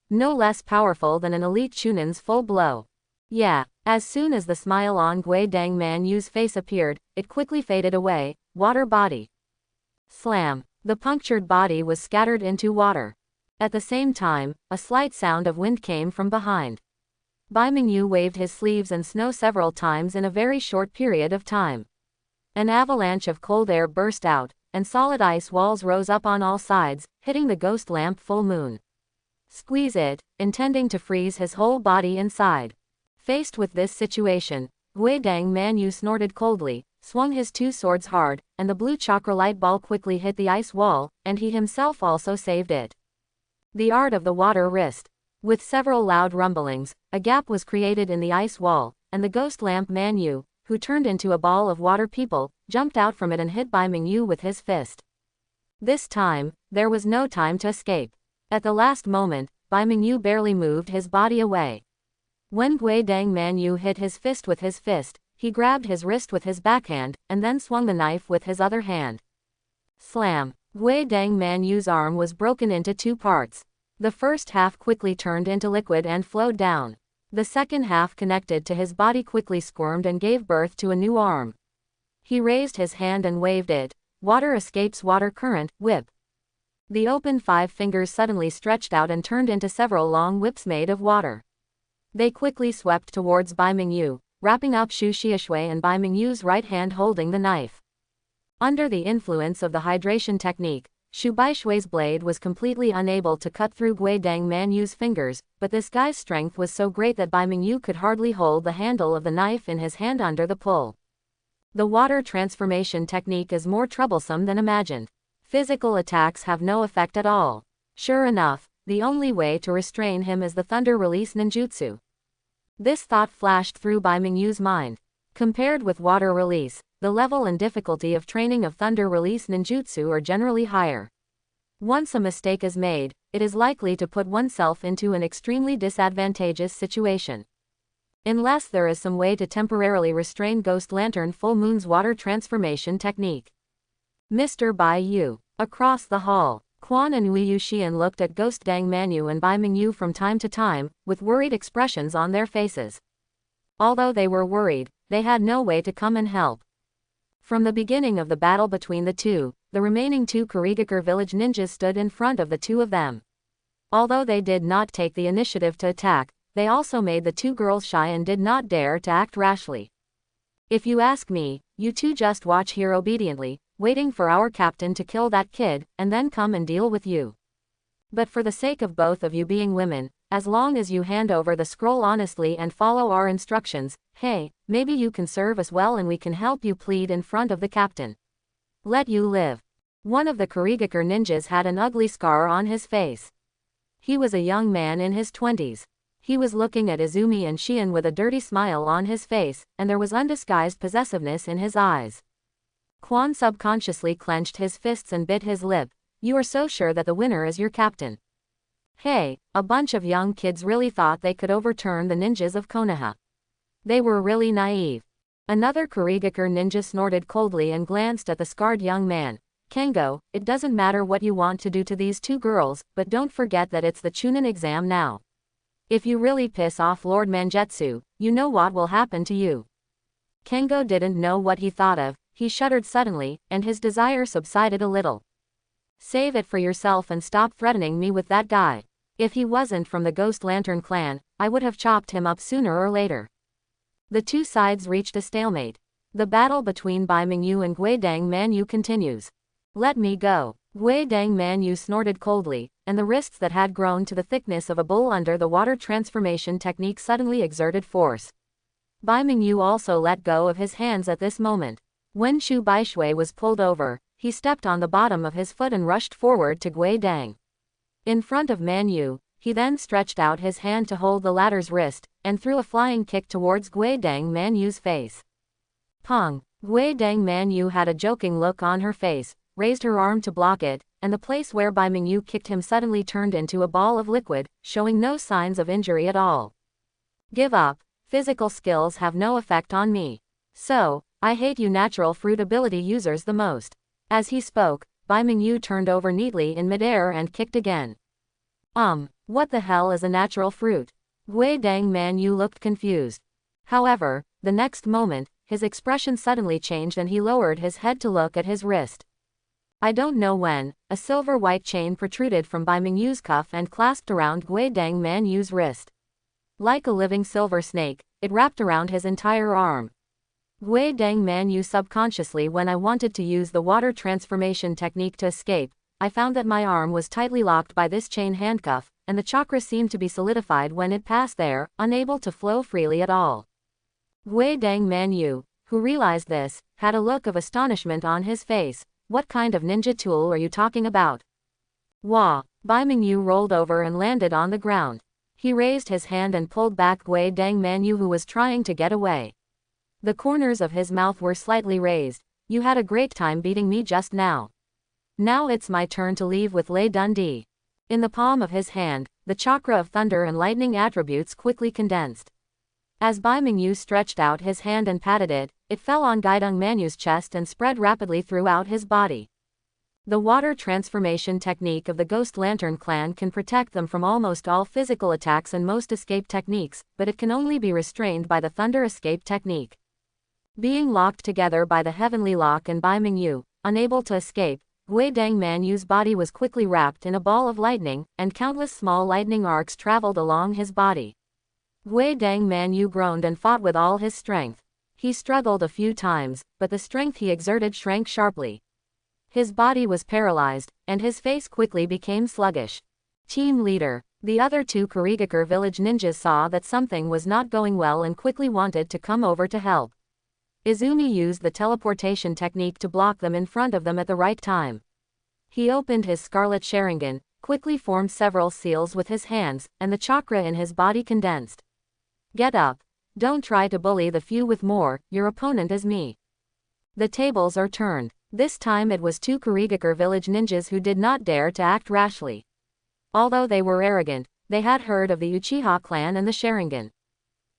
Speaker 1: No less powerful than an elite Chunin's full blow. Yeah, as soon as the smile on Gui Dang Man Yu's face appeared, it quickly faded away. Water body. Slam. The punctured body was scattered into water. At the same time, a slight sound of wind came from behind. Bai Mingyu waved his sleeves and snow several times in a very short period of time. An avalanche of cold air burst out, and solid ice walls rose up on all sides, hitting the ghost lamp full moon. Squeeze it, intending to freeze his whole body inside. Faced with this situation, Gui Dang Man Yu snorted coldly, swung his two swords hard, and the blue chakra light ball quickly hit the ice wall, and he himself also saved it. The art of the water wrist. With several loud rumblings, a gap was created in the ice wall, and the ghost lamp Man Yu, who turned into a ball of water people, jumped out from it and hit Bai Mingyu with his fist. This time, there was no time to escape. At the last moment, Bai Mingyu barely moved his body away. When Gui Dang Man Yu hit his fist with his fist, he grabbed his wrist with his backhand, and then swung the knife with his other hand. Slam! Gui Dang Man Yu's arm was broken into two parts. The first half quickly turned into liquid and flowed down. The second half connected to his body quickly squirmed and gave birth to a new arm. He raised his hand and waved it. Water escapes water current, whip. The open 5 fingers suddenly stretched out and turned into several long whips made of water. They quickly swept towards Bai Mingyu, wrapping up Xu Xiaoshui and Bai Mingyu's right hand holding the knife. Under the influence of the hydration technique, Xu Baishui's blade was completely unable to cut through Gui Dang Man Yu's fingers, but this guy's strength was so great that Bai Mingyu could hardly hold the handle of the knife in his hand under the pull. The water transformation technique is more troublesome than imagined. Physical attacks have no effect at all. Sure enough, the only way to restrain him is the thunder release ninjutsu. This thought flashed through Bai Mingyu's mind. Compared with water release, the level and difficulty of training of thunder release ninjutsu are generally higher. Once a mistake is made, it is likely to put oneself into an extremely disadvantageous situation. Unless there is some way to temporarily restrain Ghost Lantern Full Moon's water transformation technique. Mr. Bai Yu. Across the hall, Quan and Wu Yuxian looked at Ghost Dang Man Yu and Bai Mingyu from time to time, with worried expressions on their faces. Although they were worried, they had no way to come and help. From the beginning of the battle between the two, the remaining 2 Kurigakure village ninjas stood in front of the 2 of them. Although they did not take the initiative to attack, they also made the 2 girls shy and did not dare to act rashly. If you ask me, you 2 just watch here obediently, waiting for our captain to kill that kid, and then come and deal with you. But for the sake of both of you being women, as long as you hand over the scroll honestly and follow our instructions, hey, maybe you can serve us well and we can help you plead in front of the captain. Let you live. One of the Kurigakure ninjas had an ugly scar on his face. He was a young man in his 20s. He was looking at Izumi and Shion with a dirty smile on his face, and there was undisguised possessiveness in his eyes. Quan subconsciously clenched his fists and bit his lip. You are so sure that the winner is your captain. Hey, a bunch of young kids really thought they could overturn the ninjas of Konoha. They were really naive. Another Kurigakure ninja snorted coldly and glanced at the scarred young man. Kengo, it doesn't matter what you want to do to these 2 girls, but don't forget that it's the Chunin exam now. If you really piss off Lord Mangetsu, you know what will happen to you. Kengo didn't know what he thought of. He shuddered suddenly, and his desire subsided a little. Save it for yourself and stop threatening me with that guy. If he wasn't from the Ghost Lantern clan, I would have chopped him up sooner or later. The 2 sides reached a stalemate. The battle between Bai Mingyu and Gui Dang Man Yu continues. Let me go. Gui Dang Man Yu snorted coldly, and the wrists that had grown to the thickness of a bull under the water transformation technique suddenly exerted force. Bai Mingyu also let go of his hands at this moment. When Xu Baishui was pulled over, he stepped on the bottom of his foot and rushed forward to Gui Dang. In front of Man Yu, he then stretched out his hand to hold the latter's wrist, and threw a flying kick towards Gui Dang Man Yu's face. Pong! Gui Dang Man Yu had a joking look on her face, raised her arm to block it, and the place where Bai Mingyu kicked him suddenly turned into a ball of liquid, showing no signs of injury at all. Give up. Physical skills have no effect on me. So, I hate you natural fruit ability users the most. As he spoke, Bai Mingyu turned over neatly in midair and kicked again. What the hell is a natural fruit? Gui Dang Man Yu looked confused. However, the next moment, his expression suddenly changed and he lowered his head to look at his wrist. I don't know when, a silver-white chain protruded from Bai Mingyu's cuff and clasped around Gui Dang Man Yu's wrist. Like a living silver snake, it wrapped around his entire arm. Gui Dang Man Yu subconsciously, when I wanted to use the water transformation technique to escape, I found that my arm was tightly locked by this chain handcuff, and the chakra seemed to be solidified when it passed there, unable to flow freely at all. Gui Dang Man Yu, who realized this, had a look of astonishment on his face. What kind of ninja tool are you talking about? Wah! Bai Mingyu rolled over and landed on the ground. He raised his hand and pulled back Gui Dang Man Yu, who was trying to get away. The corners of his mouth were slightly raised. You had a great time beating me just now. Now it's my turn to leave with Lei Dundee. In the palm of his hand, the chakra of thunder and lightning attributes quickly condensed. As Bai Mingyu stretched out his hand and patted it, it fell on Guidong Manyu's chest and spread rapidly throughout his body. The water transformation technique of the Ghost Lantern clan can protect them from almost all physical attacks and most escape techniques, but it can only be restrained by the thunder escape technique. Being locked together by the heavenly lock and Bai Mingyu, unable to escape, Gui Dang Man Yu's body was quickly wrapped in a ball of lightning, and countless small lightning arcs traveled along his body. Gui Dang Man Yu groaned and fought with all his strength. He struggled a few times, but the strength he exerted shrank sharply. His body was paralyzed, and his face quickly became sluggish. Team leader. The other two Kurigakure village ninjas saw that something was not going well and quickly wanted to come over to help. Izumi used the teleportation technique to block them in front of them at the right time. He opened his scarlet Sharingan, quickly formed several seals with his hands, and the chakra in his body condensed. Get up. Don't try to bully the few with more, your opponent is me. The tables are turned. This time it was two Kurigakure village ninjas who did not dare to act rashly. Although they were arrogant, they had heard of the Uchiha clan and the Sharingan.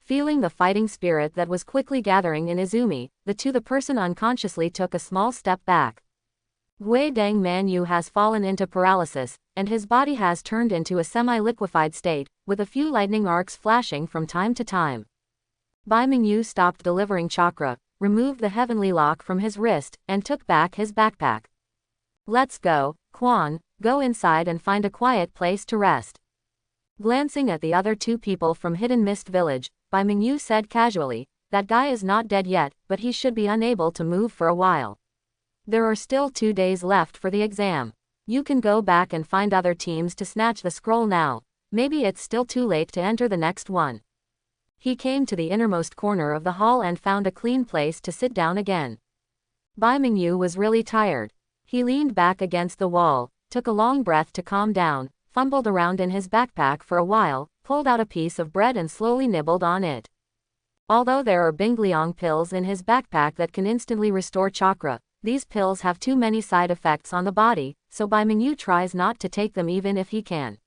Speaker 1: Feeling the fighting spirit that was quickly gathering in Izumi, the person unconsciously took a small step back. Gui Dang Man Yu has fallen into paralysis, and his body has turned into a semi-liquefied state, with a few lightning arcs flashing from time to time. Bai Mingyu stopped delivering chakra, removed the heavenly lock from his wrist, and took back his backpack. Let's go, Quan, go inside and find a quiet place to rest. Glancing at the other two people from Hidden Mist Village, Bai Mingyu said casually, that guy is not dead yet, but he should be unable to move for a while. There are still 2 days left for the exam. You can go back and find other teams to snatch the scroll now. Maybe it's still too late to enter the next one. He came to the innermost corner of the hall and found a clean place to sit down again. Bai Mingyu was really tired. He leaned back against the wall, took a long breath to calm down, fumbled around in his backpack for a while, pulled out a piece of bread and slowly nibbled on it. Although there are Bingliang pills in his backpack that can instantly restore chakra, these pills have too many side effects on the body, so Bai Mingyu tries not to take them even if he can.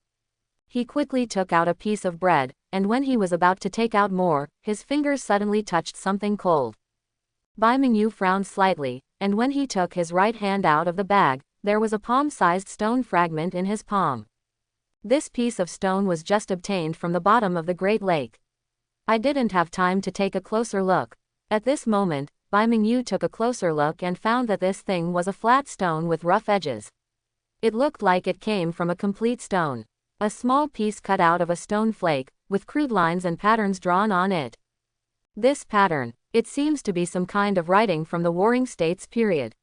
Speaker 1: He quickly took out a piece of bread, and when he was about to take out more, his fingers suddenly touched something cold. Bai Mingyu frowned slightly, and when he took his right hand out of the bag, there was a palm-sized stone fragment in his palm. This piece of stone was just obtained from the bottom of the Great Lake. I didn't have time to take a closer look. At this moment, Bai Mingyu took a closer look and found that this thing was a flat stone with rough edges. It looked like it came from a complete stone. A small piece cut out of a stone flake, with crude lines and patterns drawn on it. This pattern, it seems to be some kind of writing from the Warring States period.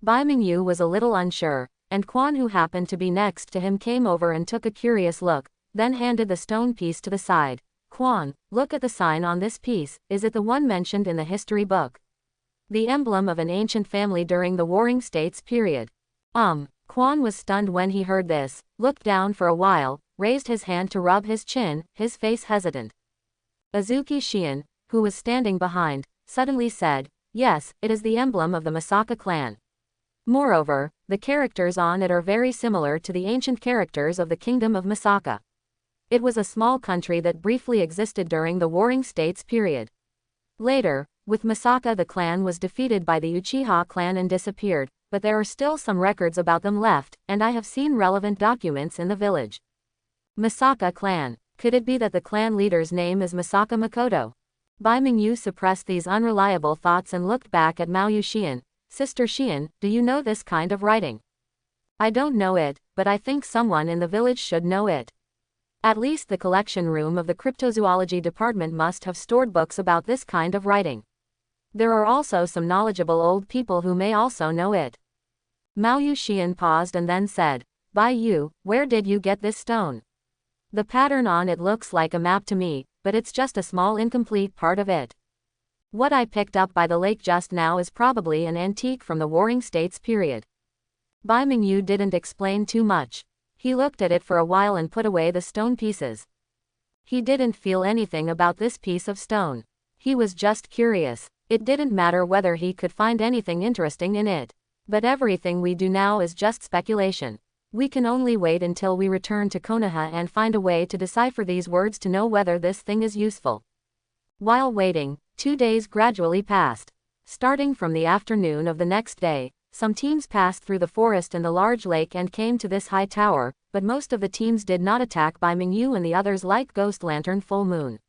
Speaker 1: Bai Mingyu was a little unsure, and Quan, who happened to be next to him, came over and took a curious look, then handed the stone piece to the side. Quan, look at the sign on this piece, is it the one mentioned in the history book? The emblem of an ancient family during the Warring States period. Quan was stunned when he heard this, looked down for a while, raised his hand to rub his chin, his face hesitant. Azuki Shion, who was standing behind, suddenly said, yes, it is the emblem of the Masaka clan. Moreover, the characters on it are very similar to the ancient characters of the kingdom of Masaka. It was a small country that briefly existed during the Warring States period. Later, With Misaka, the clan was defeated by the Uchiha clan and disappeared, but there are still some records about them left, and I have seen relevant documents in the village. Misaka clan. Could it be that the clan leader's name is Misaka Makoto? Bai Mingyu suppressed these unreliable thoughts and looked back at Mao Yu. Sister Xian, do you know this kind of writing? I don't know it, but I think someone in the village should know it. At least the collection room of the cryptozoology department must have stored books about this kind of writing. There are also some knowledgeable old people who may also know it. Mao Yu paused and then said, Bai Yu, where did you get this stone? The pattern on it looks like a map to me, but it's just a small incomplete part of it. What I picked up by the lake just now is probably an antique from the Warring States period. Bai Mingyu didn't explain too much. He looked at it for a while and put away the stone pieces. He didn't feel anything about this piece of stone. He was just curious. It didn't matter whether he could find anything interesting in it. But everything we do now is just speculation. We can only wait until we return to Konoha and find a way to decipher these words to know whether this thing is useful. While waiting, 2 days gradually passed. Starting from the afternoon of the next day, some teams passed through the forest and the large lake and came to this high tower, but most of the teams did not attack Bai Mingyu and the others like Ghost Lantern Full Moon.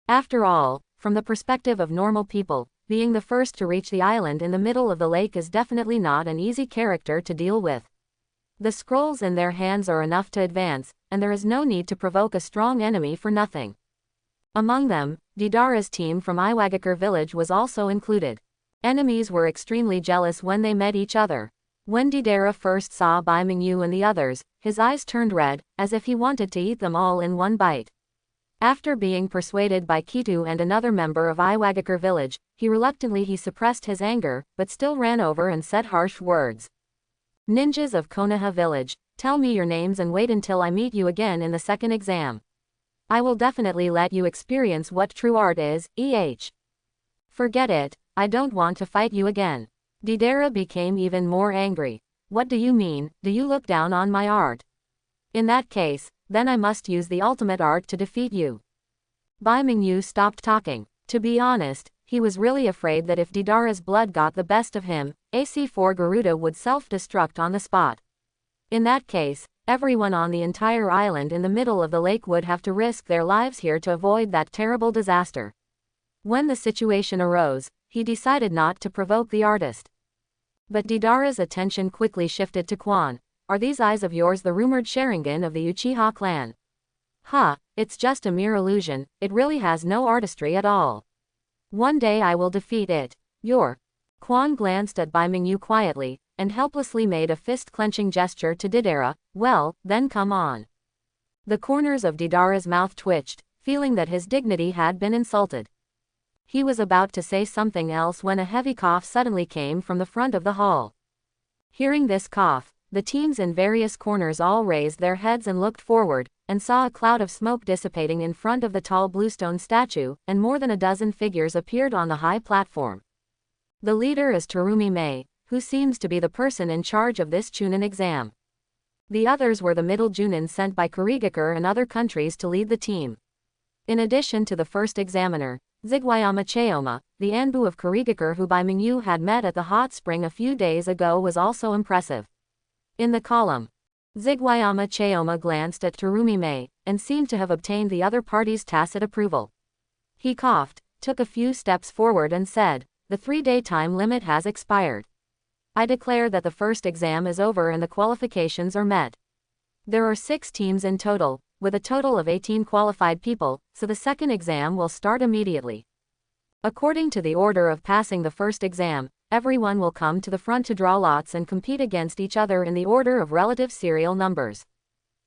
Speaker 1: After all, from the perspective of normal people, being the first to reach the island in the middle of the lake is definitely not an easy character to deal with. The scrolls in their hands are enough to advance, and there is no need to provoke a strong enemy for nothing. Among them, Deidara's team from Iwagakure village was also included. Enemies were extremely jealous when they met each other. When Deidara first saw Bai Mingyu and the others, his eyes turned red, as if he wanted to eat them all in one bite. After being persuaded by Kitu and another member of Iwagakure village, he suppressed his anger, but still ran over and said harsh words. Ninjas of Konoha village, tell me your names and wait until I meet you again in the second exam. I will definitely let you experience what true art is, Forget it, I don't want to fight you again. Deidara became even more angry. What do you mean, do you look down on my art? In that case, then I must use the ultimate art to defeat you. Bai Mingyu stopped talking. To be honest, he was really afraid that if Deidara's blood got the best of him, AC4 Garuda would self-destruct on the spot. In that case, everyone on the entire island in the middle of the lake would have to risk their lives here to avoid that terrible disaster. When the situation arose, he decided not to provoke the artist. But Deidara's attention quickly shifted to Quan. Are these eyes of yours the rumored Sharingan of the Uchiha clan? It's just a mere illusion, it really has no artistry at all. One day I will defeat it. Quan glanced at Bai Mingyu quietly, and helplessly made a fist-clenching gesture to Deidara. Well, then come on. The corners of Deidara's mouth twitched, feeling that his dignity had been insulted. He was about to say something else when a heavy cough suddenly came from the front of the hall. Hearing this cough, the teams in various corners all raised their heads and looked forward, and saw a cloud of smoke dissipating in front of the tall bluestone statue, and more than a dozen figures appeared on the high platform. The leader is Terumi Mei, who seems to be the person in charge of this Chunin exam. The others were the middle Junin sent by Kurigakure and other countries to lead the team. In addition to the first examiner, Zigwayama Cheoma, the Anbu of Kurigakure who Bai Mingyu had met at the hot spring a few days ago, was also impressive. In the column, Zigwayama Cheoma glanced at Terumi Mei, and seemed to have obtained the other party's tacit approval. He coughed, took a few steps forward and said, the 3-day time limit has expired. I declare that the first exam is over and the qualifications are met. There are 6 teams in total, with a total of 18 qualified people, so the second exam will start immediately. According to the order of passing the first exam, everyone will come to the front to draw lots and compete against each other in the order of relative serial numbers.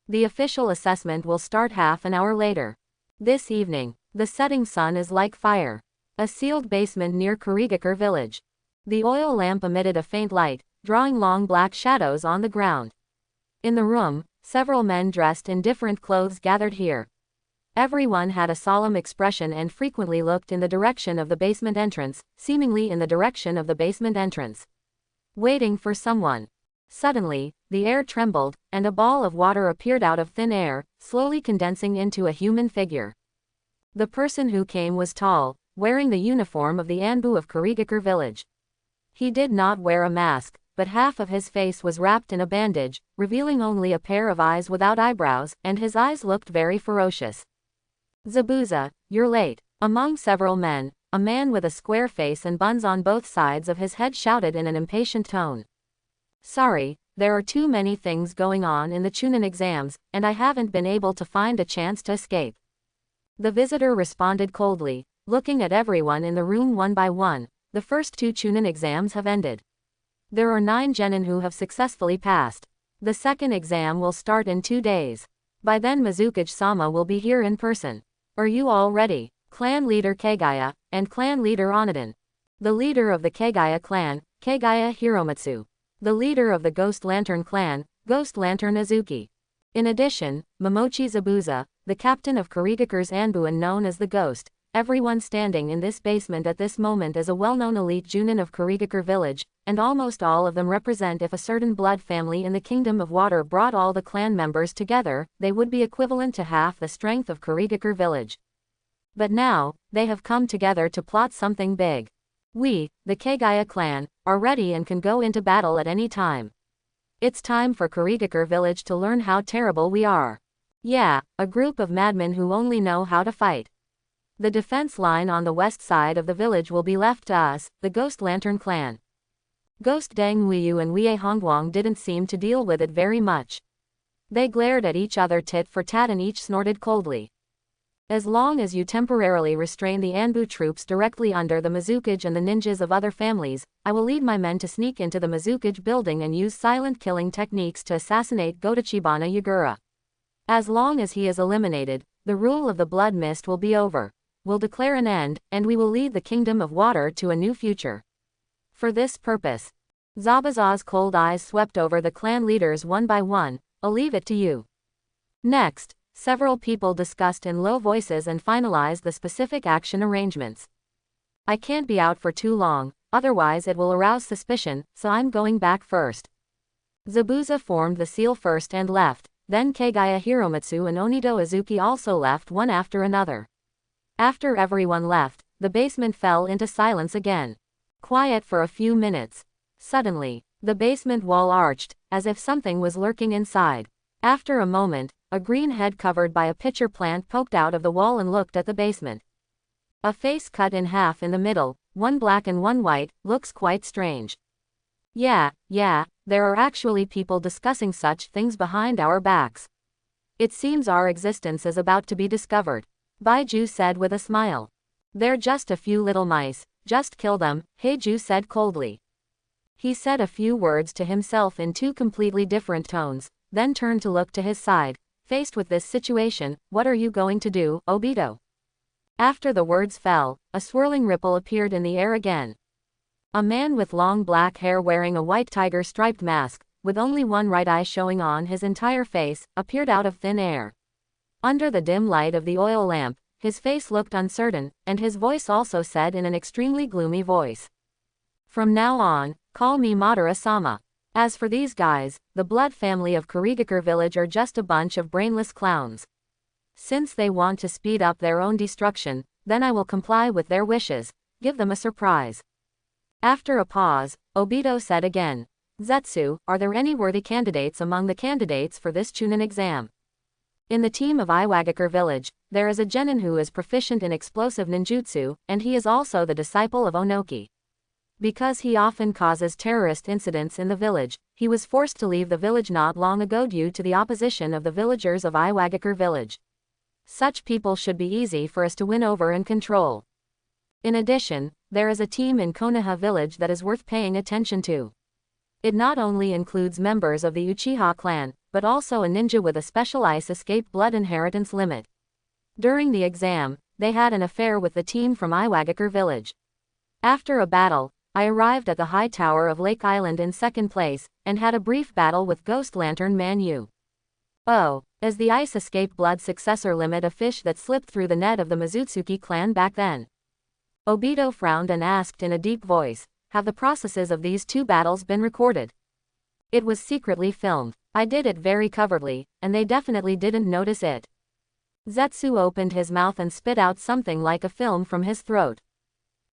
Speaker 1: The official assessment will start half an hour later. This evening, the setting sun is like fire. A sealed basement near Kurigakure village. The oil lamp emitted a faint light, drawing long black shadows on the ground. In the room, several men dressed in different clothes gathered here. Everyone had a solemn expression and frequently looked in the direction of the basement entrance, seemingly in the direction of the basement entrance. Waiting for someone. Suddenly, the air trembled, and a ball of water appeared out of thin air, slowly condensing into a human figure. The person who came was tall, wearing the uniform of the Anbu of Kurigakure village. He did not wear a mask, but half of his face was wrapped in a bandage, revealing only a pair of eyes without eyebrows, and his eyes looked very ferocious. Zabuza, you're late. Among several men, a man with a square face and buns on both sides of his head shouted in an impatient tone. Sorry, there are too many things going on in the Chunin exams, and I haven't been able to find a chance to escape. The visitor responded coldly, looking at everyone in the room one by one. The first 2 Chunin exams have ended. There are 9 genin who have successfully passed. The second exam will start in 2 days. By then Mizukuji-sama will be here in person. Are you all ready? Clan leader Kagaya, and clan leader Onodin. The leader of the Kagaya clan, Kagaya Hiromatsu. The leader of the Ghost Lantern clan, Ghost Lantern Azuki. In addition, Momochi Zabuza, the captain of Kurikakure's Anbu and known as the Ghost. Everyone standing in this basement at this moment is a well-known elite Junin of Kurigakure village, and almost all of them represent if a certain blood family in the Kingdom of Water brought all the clan members together, they would be equivalent to half the strength of Kurigakure village. But now, they have come together to plot something big. We, the Kagaya clan, are ready and can go into battle at any time. It's time for Kurigakure village to learn how terrible we are. Yeah, a group of madmen who only know how to fight. The defense line on the west side of the village will be left to us, the Ghost Lantern clan. Ghost Deng Wuyu and Wei Hongguang didn't seem to deal with it very much. They glared at each other tit for tat and each snorted coldly. As long as you temporarily restrain the Anbu troops directly under the Mizukuji and the ninjas of other families, I will lead my men to sneak into the Mizukuji building and use silent killing techniques to assassinate Gotochibana Yagura. As long as he is eliminated, the rule of the Blood Mist will be over. We'll declare an end, and we will lead the Kingdom of Water to a new future. For this purpose, Zabuza's cold eyes swept over the clan leaders one by one. I'll leave it to you. Next, several people discussed in low voices and finalized the specific action arrangements. I can't be out for too long, otherwise it will arouse suspicion, so I'm going back first. Zabuza formed the seal first and left, then Kagaya Hiromatsu and Onido Azuki also left one after another. After everyone left, the basement fell into silence again. Quiet for a few minutes. Suddenly, the basement wall arched, as if something was lurking inside. After a moment, a green head covered by a pitcher plant poked out of the wall and looked at the basement. A face cut in half in the middle, one black and one white, looks quite strange. Yeah, there are actually people discussing such things behind our backs. It seems our existence is about to be discovered. Baiju said with a smile. They're just a few little mice, just kill them, Heiju said coldly. He said a few words to himself in 2 completely different tones, then turned to look to his side. Faced with this situation, what are you going to do, Obito? After the words fell, a swirling ripple appeared in the air again. A man with long black hair wearing a white tiger-striped mask, with only one right eye showing on his entire face, appeared out of thin air. Under the dim light of the oil lamp, his face looked uncertain, and his voice also said in an extremely gloomy voice. From now on, call me Madara-sama. As for these guys, the blood family of Kurigakure village are just a bunch of brainless clowns. Since they want to speed up their own destruction, then I will comply with their wishes, give them a surprise. After a pause, Obito said again. Zetsu, are there any worthy candidates among the candidates for this Chunin exam? In the team of Iwagakure village, there is a genin who is proficient in explosive ninjutsu, and he is also the disciple of Onoki. Because he often causes terrorist incidents in the village, he was forced to leave the village not long ago due to the opposition of the villagers of Iwagakure village. Such people should be easy for us to win over and control. In addition, there is a team in Konoha village that is worth paying attention to. It not only includes members of the Uchiha clan, but also a ninja with a special ice escape blood inheritance limit. During the exam, they had an affair with the team from Iwagakure village. After a battle, I arrived at the high tower of Lake Island in second place, and had a brief battle with Ghost Lantern Man Yu. Oh, is the ice escape blood successor limit a fish that slipped through the net of the Mizutsuki clan back then? Obito frowned and asked in a deep voice, have the processes of these 2 battles been recorded? It was secretly filmed. I did it very covertly, and they definitely didn't notice it. Zetsu opened his mouth and spit out something like a film from his throat.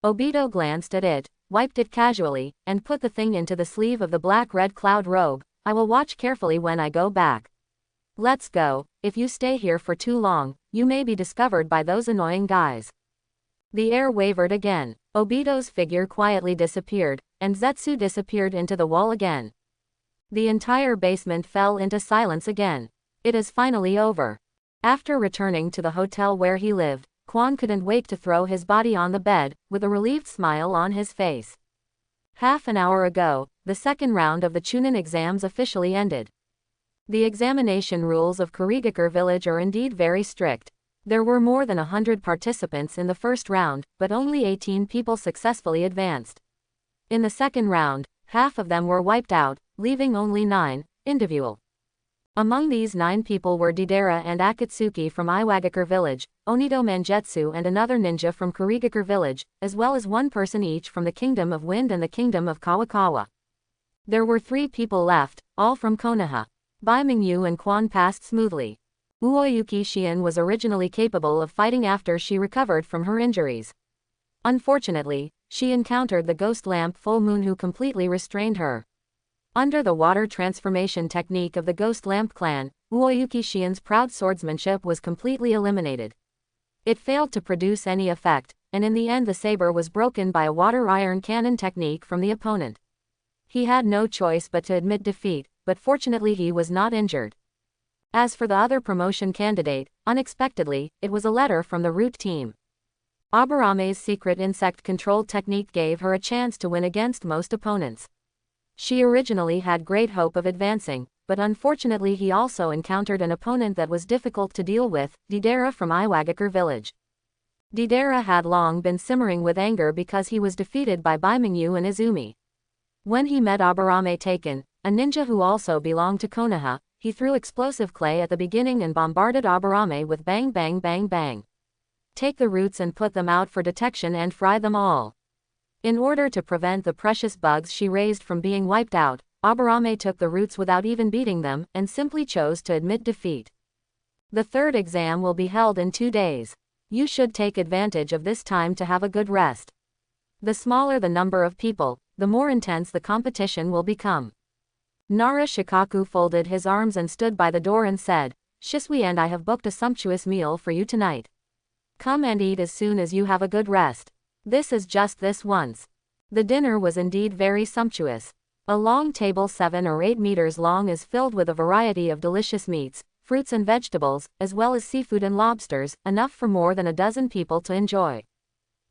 Speaker 1: Obito glanced at it, wiped it casually, and put the thing into the sleeve of the black-red cloud robe. I will watch carefully when I go back. Let's go. If you stay here for too long, you may be discovered by those annoying guys. The air wavered again. Obito's figure quietly disappeared, and Zetsu disappeared into the wall again. The entire basement fell into silence again. It is finally over. After returning to the hotel where he lived, Quan couldn't wait to throw his body on the bed, with a relieved smile on his face. Half an hour ago, the second round of the Chunin exams officially ended. The examination rules of Kurigakure village are indeed very strict. There were more than 100 participants in the first round, but only 18 people successfully advanced. In the second round, half of them were wiped out, leaving only 9 individual. Among these 9 people were Deidara and Akatsuki from Iwagakure village, Onido Mangetsu and another ninja from Kurigakure village, as well as 1 person each from the Kingdom of Wind and the Kingdom of Kawakawa. There were 3 people left, all from Konoha. Bai Mingyu and Quan passed smoothly. Uoyuki Shion was originally capable of fighting after she recovered from her injuries. Unfortunately, she encountered the ghost lamp full moon who completely restrained her. Under the water transformation technique of the Ghost Lamp clan, Uoyuki Shion's proud swordsmanship was completely eliminated. It failed to produce any effect, and in the end the saber was broken by a water iron cannon technique from the opponent. He had no choice but to admit defeat, but fortunately he was not injured. As for the other promotion candidate, unexpectedly, it was a letter from the root team. Abarame's secret insect control technique gave her a chance to win against most opponents. She originally had great hope of advancing, but unfortunately he also encountered an opponent that was difficult to deal with, Deidara from Iwagakure village. Deidara had long been simmering with anger because he was defeated by Bai Mingyu and Izumi. When he met Abarame Taken, a ninja who also belonged to Konoha, he threw explosive clay at the beginning and bombarded Abarame with bang bang bang bang. Take the roots and put them out for detection and fry them all. In order to prevent the precious bugs she raised from being wiped out, Abarame took the roots without even beating them and simply chose to admit defeat. The third exam will be held in 2 days. You should take advantage of this time to have a good rest. The smaller the number of people, the more intense the competition will become. Nara Shikaku folded his arms and stood by the door and said, Shisui and I have booked a sumptuous meal for you tonight. Come and eat as soon as you have a good rest. This is just this once. The dinner was indeed very sumptuous. A long table 7 or 8 meters long is filled with a variety of delicious meats, fruits and vegetables, as well as seafood and lobsters, enough for more than a dozen people to enjoy.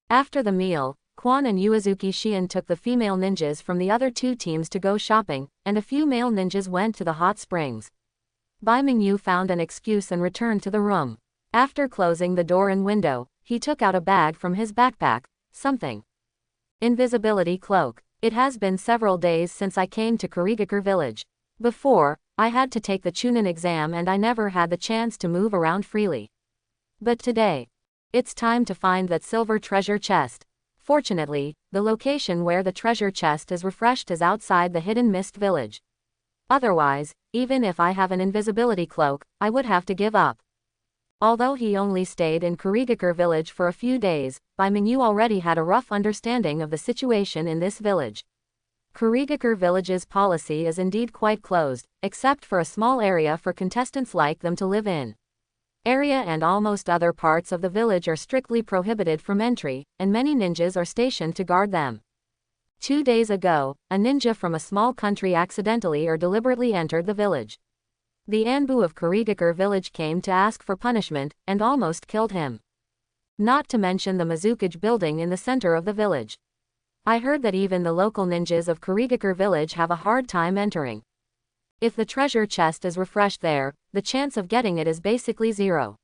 Speaker 1: After the meal, Quan and Uezuki Shion took the female ninjas from the other 2 teams to go shopping, and a few male ninjas went to the hot springs. Bai Mingyu found an excuse and returned to the room. After closing the door and window, he took out a bag from his backpack. Something. Invisibility cloak. It has been several days since I came to Kurigakure village. Before, I had to take the Chunin exam and I never had the chance to move around freely. But today, it's time to find that silver treasure chest. Fortunately, the location where the treasure chest is refreshed is outside the Hidden Mist village. Otherwise, even if I have an invisibility cloak, I would have to give up. Although he only stayed in Kurigakure village for a few days, Bai Mingyu already had a rough understanding of the situation in this village. Kurigakure village's policy is indeed quite closed, except for a small area for contestants like them to live in. Area and almost other parts of the village are strictly prohibited from entry, and many ninjas are stationed to guard them. 2 days ago, a ninja from a small country accidentally or deliberately entered the village. The Anbu of Kurigakure village came to ask for punishment, and almost killed him. Not to mention the Mizukage building in the center of the village. I heard that even the local ninjas of Kurigakure village have a hard time entering. If the treasure chest is refreshed there, the chance of getting it is basically 0.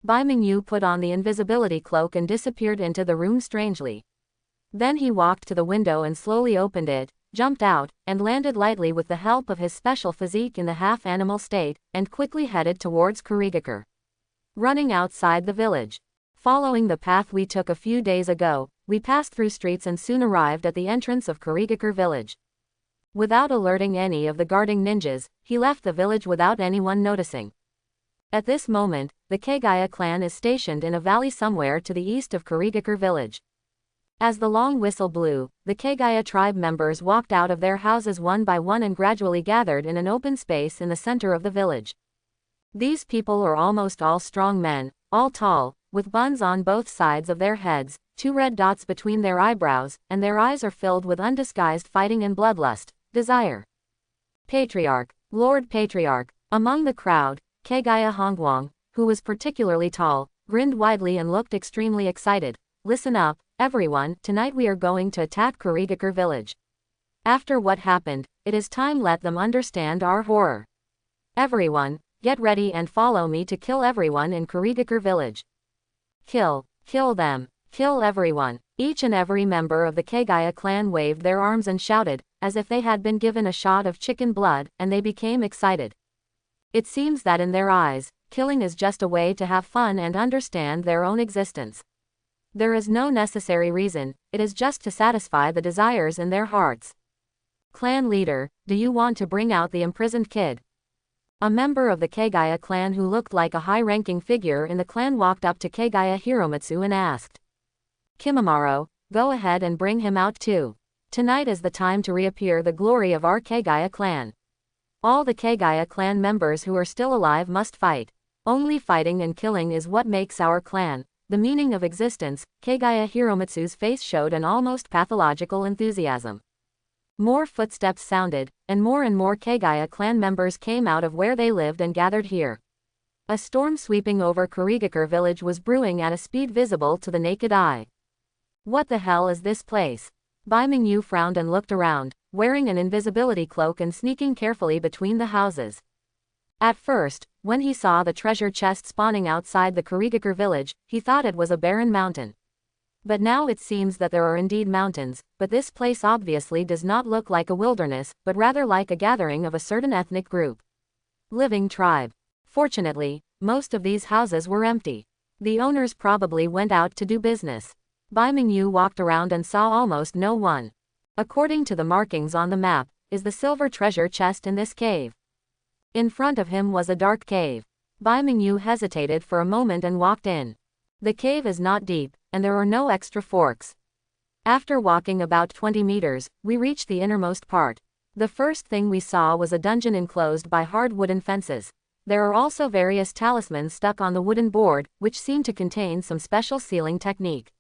Speaker 1: Bai Mingyu put on the invisibility cloak and disappeared into the room strangely. Then he walked to the window and slowly opened it, jumped out, and landed lightly with the help of his special physique in the half-animal state, and quickly headed towards Kurigakure. Running outside the village. Following the path we took a few days ago, we passed through streets and soon arrived at the entrance of Kurigakure village. Without alerting any of the guarding ninjas, he left the village without anyone noticing. At this moment, the Kagaya clan is stationed in a valley somewhere to the east of Kurigakure village. As the long whistle blew, the Kagaya tribe members walked out of their houses one by one and gradually gathered in an open space in the center of the village. These people are almost all strong men, all tall, with buns on both sides of their heads, 2 red dots between their eyebrows, and their eyes are filled with undisguised fighting and bloodlust, desire. Patriarch, Lord Patriarch. Among the crowd, Kagaya Hongwang, who was particularly tall, grinned widely and looked extremely excited. Listen up, everyone, tonight we are going to attack Kurigakure village. After what happened, it is time let them understand our horror. Everyone, get ready and follow me to kill everyone in Kurigakure village. Kill them, kill everyone. Each and every member of the Kagaya clan waved their arms and shouted, as if they had been given a shot of chicken blood, and they became excited. It seems that in their eyes, killing is just a way to have fun and understand their own existence. There is no necessary reason, it is just to satisfy the desires in their hearts. Clan leader, do you want to bring out the imprisoned kid? A member of the Kagaya clan who looked like a high-ranking figure in the clan walked up to Kagaya Hiromitsu and asked. Kimimaro, go ahead and bring him out too. Tonight is the time to reappear the glory of our Kagaya clan. All the Kagaya clan members who are still alive must fight. Only fighting and killing is what makes our clan the meaning of existence. Kagaya Hiromitsu's face showed an almost pathological enthusiasm. More footsteps sounded, and more Kagaya clan members came out of where they lived and gathered here. A storm sweeping over Kurigakure village was brewing at a speed visible to the naked eye. What the hell is this place? Bai Mingyu frowned and looked around, wearing an invisibility cloak and sneaking carefully between the houses. At first, when he saw the treasure chest spawning outside the Kurigakure village, he thought it was a barren mountain. But now it seems that there are indeed mountains, but this place obviously does not look like a wilderness, but rather like a gathering of a certain ethnic group. Living tribe. Fortunately, most of these houses were empty. The owners probably went out to do business. Bai Mingyu walked around and saw almost no one. According to the markings on the map, is the silver treasure chest in this cave. In front of him was a dark cave. Bai Mingyu hesitated for a moment and walked in. The cave is not deep, and there are no extra forks. After walking about 20 meters, we reached the innermost part. The first thing we saw was a dungeon enclosed by hard wooden fences. There are also various talismans stuck on the wooden board, which seem to contain some special sealing technique.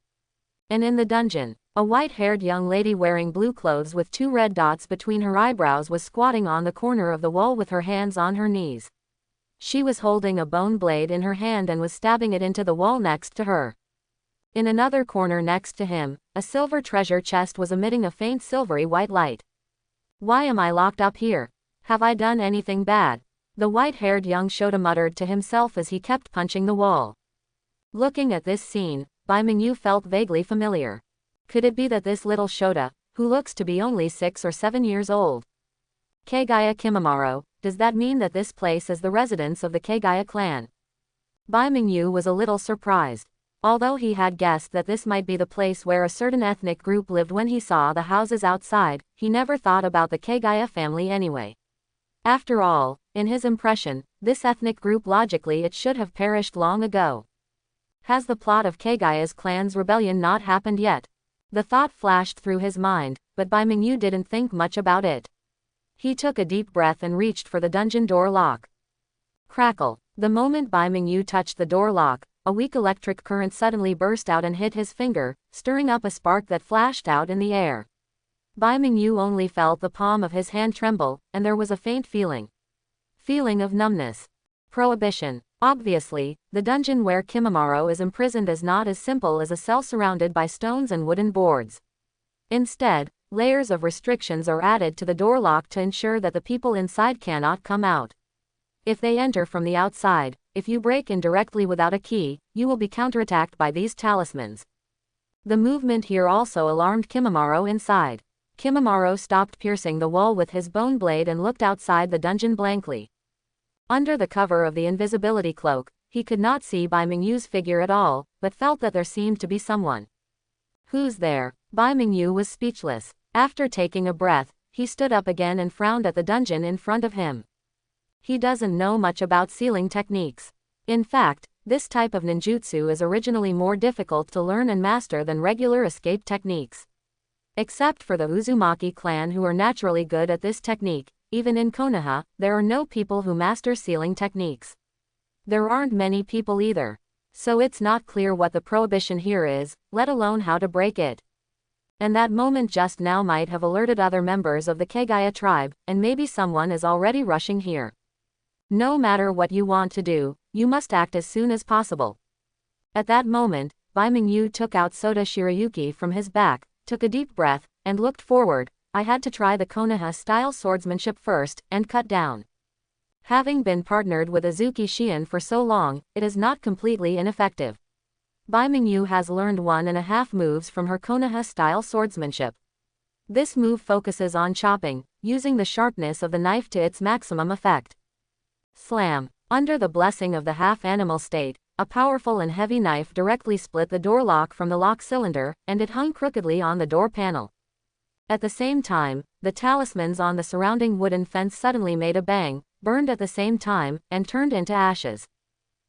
Speaker 1: And in the dungeon, a white-haired young lady wearing blue clothes with 2 red dots between her eyebrows was squatting on the corner of the wall with her hands on her knees. She was holding a bone blade in her hand and was stabbing it into the wall next to her. In another corner next to him, a silver treasure chest was emitting a faint silvery white light. Why am I locked up here? Have I done anything bad? The white-haired young Shota muttered to himself as he kept punching the wall. Looking at this scene, Bai Mingyu felt vaguely familiar. Could it be that this little Shota, who looks to be only 6 or 7 years old? Kagaya Kimimaro, does that mean that this place is the residence of the Kagaya clan? Bai Mingyu was a little surprised. Although he had guessed that this might be the place where a certain ethnic group lived when he saw the houses outside, he never thought about the Kagaya family anyway. After all, in his impression, this ethnic group logically it should have perished long ago. Has the plot of Kagaya's clan's rebellion not happened yet? The thought flashed through his mind, but Bai Mingyu didn't think much about it. He took a deep breath and reached for the dungeon door lock. Crackle. The moment Bai Mingyu touched the door lock, a weak electric current suddenly burst out and hit his finger, stirring up a spark that flashed out in the air. Bai Mingyu only felt the palm of his hand tremble, and there was a faint feeling of numbness. Prohibition. Obviously, the dungeon where Kimimaro is imprisoned is not as simple as a cell surrounded by stones and wooden boards. Instead, layers of restrictions are added to the door lock to ensure that the people inside cannot come out. If they enter from the outside, if you break in directly without a key, you will be counterattacked by these talismans. The movement here also alarmed Kimimaro inside. Kimimaro stopped piercing the wall with his bone blade and looked outside the dungeon blankly. Under the cover of the invisibility cloak, he could not see Bai Mingyu's figure at all, but felt that there seemed to be someone. Who's there? Bai Mingyu was speechless. After taking a breath, he stood up again and frowned at the dungeon in front of him. He doesn't know much about sealing techniques. In fact, This type of ninjutsu is originally more difficult to learn and master than regular escape techniques. Except for the Uzumaki clan who are naturally good at this technique, even in Konoha, there are no people who master sealing techniques. There aren't many people either. So it's not clear what the prohibition here is, let alone how to break it. And that moment just now might have alerted other members of the Kagaya tribe, and maybe someone is already rushing here. No matter what you want to do, you must act as soon as possible. At that moment, Bai Mingyu took out Sota Shirayuki from his back, took a deep breath, and looked forward. I had to try the Konoha-style swordsmanship first, and cut down. Having been partnered with Azuki Shion for so long, it is not completely ineffective. Bai Mingyu has learned 1.5 moves from her Konoha-style swordsmanship. This move focuses on chopping, using the sharpness of the knife to its maximum effect. Slam. Under the blessing of the half-animal state, a powerful and heavy knife directly split the door lock from the lock cylinder, and it hung crookedly on the door panel. At the same time, the talismans on the surrounding wooden fence suddenly made a bang, burned at the same time, and turned into ashes.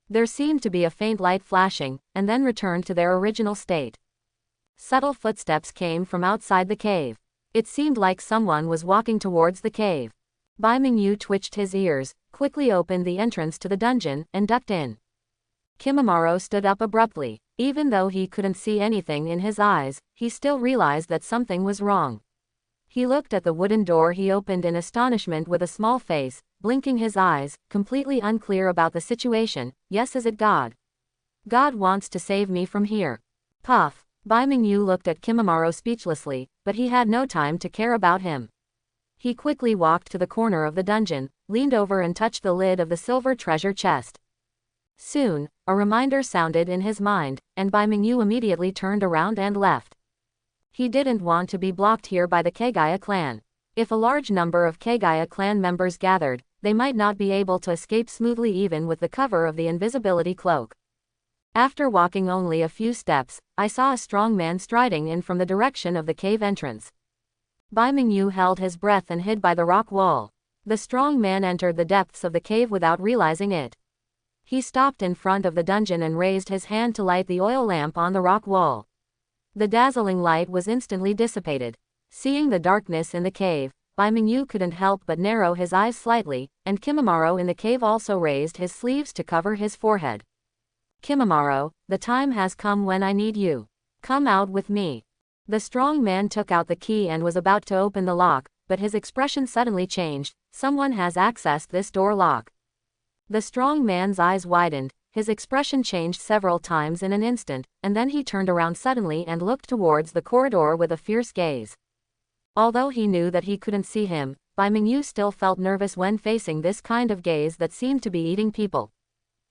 Speaker 1: There seemed to be a faint light flashing, and then returned to their original state. Subtle footsteps came from outside the cave. It seemed like someone was walking towards the cave. Bai Mingyu twitched his ears, quickly opened the entrance to the dungeon, and ducked in. Kimimaro stood up abruptly. Even though he couldn't see anything in his eyes, he still realized that something was wrong. He looked at the wooden door he opened in astonishment with a small face, blinking his eyes, completely unclear about the situation. Yes, is it God? God wants to save me from here. Puff. Bai Mingyu looked at Kimimaro speechlessly, but he had no time to care about him. He quickly walked to the corner of the dungeon, leaned over and touched the lid of the silver treasure chest. Soon, a reminder sounded in his mind, and Bai Mingyu immediately turned around and left. He didn't want to be blocked here by the Kagaya clan. If a large number of Kagaya clan members gathered, they might not be able to escape smoothly even with the cover of the invisibility cloak. After walking only a few steps, I saw a strong man striding in from the direction of the cave entrance. Bai Mingyu held his breath and hid by the rock wall. The strong man entered the depths of the cave without realizing it. He stopped in front of the dungeon and raised his hand to light the oil lamp on the rock wall. The dazzling light was instantly dissipated. Seeing the darkness in the cave, Bai Mingyu couldn't help but narrow his eyes slightly, and Kimimaro in the cave also raised his sleeves to cover his forehead. Kimimaro, the time has come when I need you. Come out with me. The strong man took out the key and was about to open the lock, but his expression suddenly changed. Someone has accessed this door lock. The strong man's eyes widened, his expression changed several times in an instant, and then he turned around suddenly and looked towards the corridor with a fierce gaze. Although he knew that he couldn't see him, Bai Mingyu still felt nervous when facing this kind of gaze that seemed to be eating people.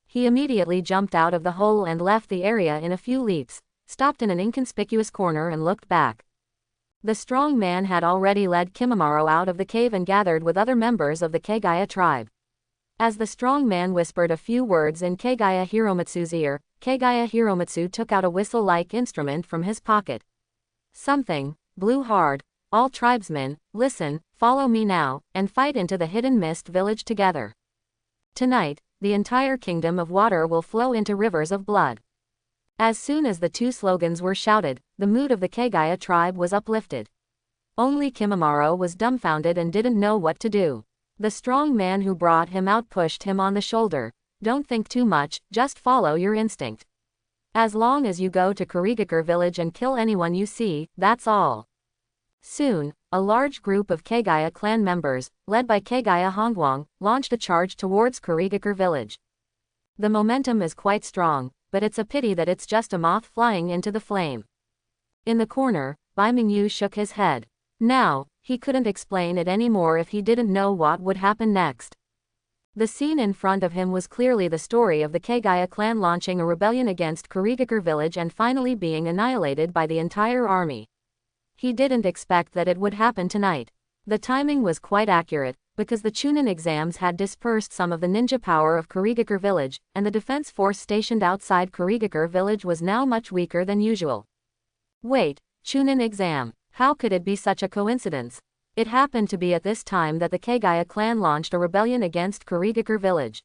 Speaker 1: He immediately jumped out of the hole and left the area in a few leaps, stopped in an inconspicuous corner and looked back. The strong man had already led Kimimaro out of the cave and gathered with other members of the Kagaya tribe. As the strong man whispered a few words in Kagaya Hiromitsu's ear, Kagaya Hiromitsu took out a whistle-like instrument from his pocket. Something blew hard. All tribesmen, listen, follow me now, and fight into the hidden mist village together. Tonight, the entire kingdom of water will flow into rivers of blood. As soon as the two slogans were shouted, the mood of the Kagaya tribe was uplifted. Only Kimimaro was dumbfounded and didn't know what to do. The strong man who brought him out pushed him on the shoulder. Don't think too much, just follow your instinct. As long as you go to Kurigakure village and kill anyone you see, that's all. Soon, a large group of Kagaya clan members, led by Kagaya Hongwang, launched a charge towards Kurigakure village. The momentum is quite strong, but it's a pity that it's just a moth flying into the flame. In the corner, Bai Mingyu shook his head. Now, he couldn't explain it anymore if he didn't know what would happen next. The scene in front of him was clearly the story of the Kagaya clan launching a rebellion against Kurigakure village and finally being annihilated by the entire army. He didn't expect that it would happen tonight. The timing was quite accurate, because the Chunin exams had dispersed some of the ninja power of Kurigakure village, and the defense force stationed outside Kurigakure village was now much weaker than usual. Wait, Chunin exam. How could it be such a coincidence? It happened to be at this time that the Kagaya clan launched a rebellion against Kurigakure village.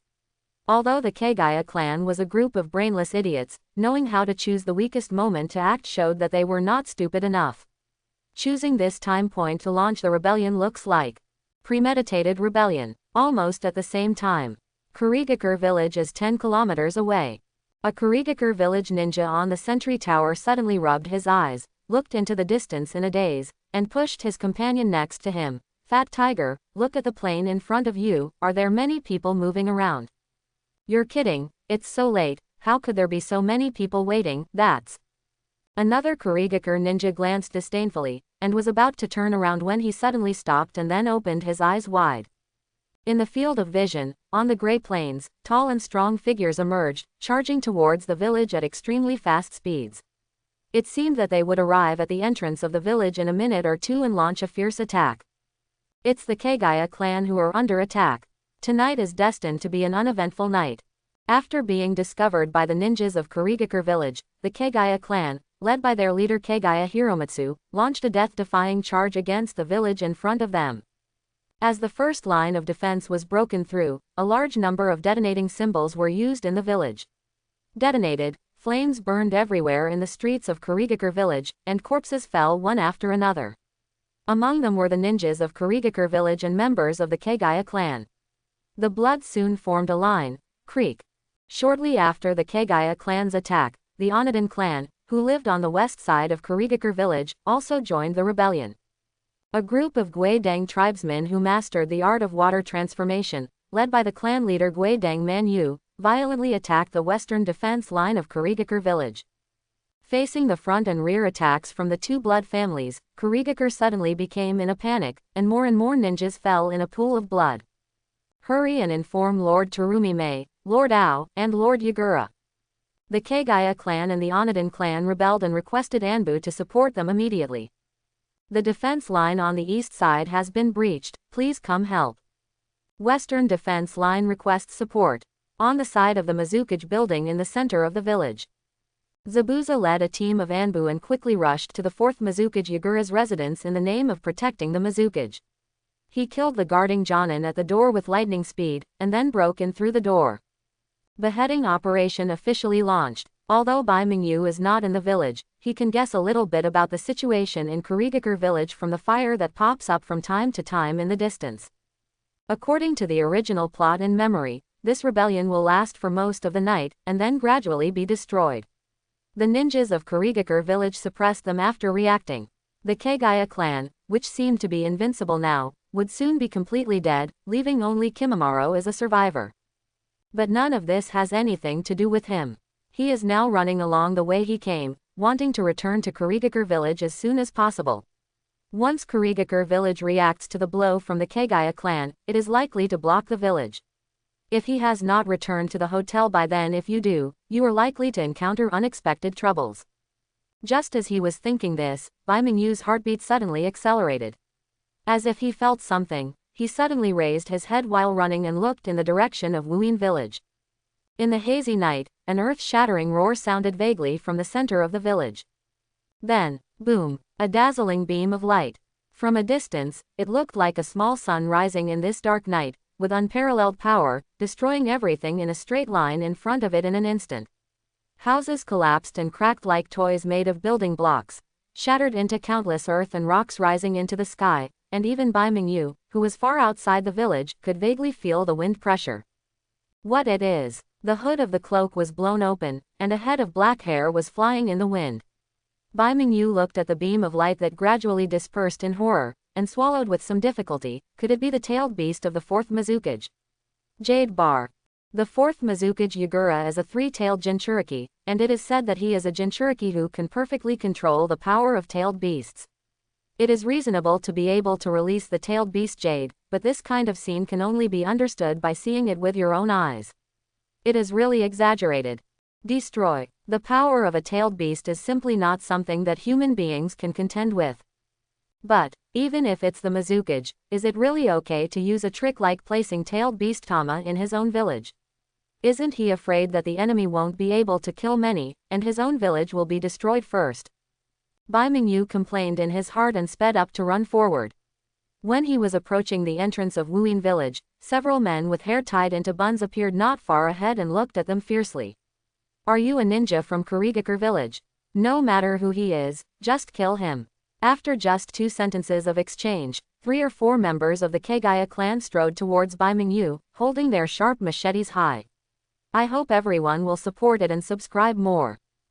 Speaker 1: Although the Kagaya clan was a group of brainless idiots, knowing how to choose the weakest moment to act showed that they were not stupid enough. Choosing this time point to launch the rebellion looks like premeditated rebellion. Almost at the same time, Kurigakure village is 10 kilometers away. A Kurigakure village ninja on the sentry tower suddenly rubbed his eyes, looked into the distance in a daze, and pushed his companion next to him. Fat Tiger, look at the plane in front of you, are there many people moving around? You're kidding, it's so late, how could there be so many people waiting? That's... Another Kurigakure ninja glanced disdainfully, and was about to turn around when he suddenly stopped and then opened his eyes wide. In the field of vision, on the gray plains, tall and strong figures emerged, charging towards the village at extremely fast speeds. It seemed that they would arrive at the entrance of the village in a minute or two and launch a fierce attack. It's the Kagaya clan who are under attack. Tonight is destined to be an uneventful night. After being discovered by the ninjas of Kurigakure village, the Kagaya clan, led by their leader Kagaya Hiromitsu, launched a death-defying charge against the village in front of them. As the first line of defense was broken through, a large number of detonating symbols were used in the village. Detonated, flames burned everywhere in the streets of Kurigakure village, and corpses fell one after another. Among them were the ninjas of Kurigakure village and members of the Kagaya clan. The blood soon formed a line, creek. Shortly after the Kagaya clan's attack, the Onodin clan, who lived on the west side of Kurigakure village, also joined the rebellion. A group of Guidang tribesmen who mastered the art of water transformation, led by the clan leader Guidang Manyu, violently attacked the western defense line of Kurigakure village. Facing the front and rear attacks from the two blood families, Kurigakure suddenly became in a panic, and more ninjas fell in a pool of blood. Hurry and inform Lord Terumi-Mei, Lord Ao, and Lord Yagura. The Kagaya clan and the Onodin clan rebelled and requested Anbu to support them immediately. The defense line on the east side has been breached, please come help. Western defense line requests support. On the side of the Mizukage building in the center of the village. Zabuza led a team of Anbu and quickly rushed to the 4th Mizukage Yagura's residence in the name of protecting the Mizukage. He killed the guarding Jonin at the door with lightning speed, and then broke in through the door. Beheading operation officially launched. Although Bai Mingyu is not in the village, he can guess a little bit about the situation in Kurigakure village from the fire that pops up from time to time in the distance. According to the original plot and memory, this rebellion will last for most of the night, and then gradually be destroyed. The ninjas of Kurigakure village suppressed them after reacting. The Kagaya clan, which seemed to be invincible now, would soon be completely dead, leaving only Kimimaro as a survivor. But none of this has anything to do with him. He is now running along the way he came, wanting to return to Kurigakure village as soon as possible. Once Kurigakure village reacts to the blow from the Kagaya clan, it is likely to block the village. If he has not returned to the hotel by then, if you do, you are likely to encounter unexpected troubles. Just as he was thinking this, Bai Mingyu's heartbeat suddenly accelerated. As if he felt something, he suddenly raised his head while running and looked in the direction of Wuyin village. In the hazy night, an earth-shattering roar sounded vaguely from the center of the village. Then, boom, a dazzling beam of light. From a distance, it looked like a small sun rising in this dark night, with unparalleled power, destroying everything in a straight line in front of it in an instant. Houses collapsed and cracked like toys made of building blocks, shattered into countless earth and rocks rising into the sky, and even Bai Mingyu, who was far outside the village, could vaguely feel the wind pressure. What it is. The hood of the cloak was blown open, and a head of black hair was flying in the wind. Bai Mingyu looked at the beam of light that gradually dispersed in horror, and swallowed with some difficulty. Could it be the tailed beast of the 4th Mizukage? Jade Bar. The 4th Mizukage Yagura is a 3-tailed Jinchuriki, and it is said that he is a Jinchuriki who can perfectly control the power of tailed beasts. It is reasonable to be able to release the tailed beast Jade, but this kind of scene can only be understood by seeing it with your own eyes. It is really exaggerated. Destroy. The power of a tailed beast is simply not something that human beings can contend with. But, even if it's the Mizukage, is it really okay to use a trick like placing tailed beast Tama in his own village? Isn't he afraid that the enemy won't be able to kill many, and his own village will be destroyed first? Bai Mingyu complained in his heart and sped up to run forward. When he was approaching the entrance of Wuin village, several men with hair tied into buns appeared not far ahead and looked at them fiercely. Are you a ninja from Kurigakure village? No matter who he is, just kill him. After just 2 sentences of exchange, 3 or 4 members of the Kagaya clan strode towards Baimingyu, holding their sharp machetes high. I hope everyone will support it and subscribe more.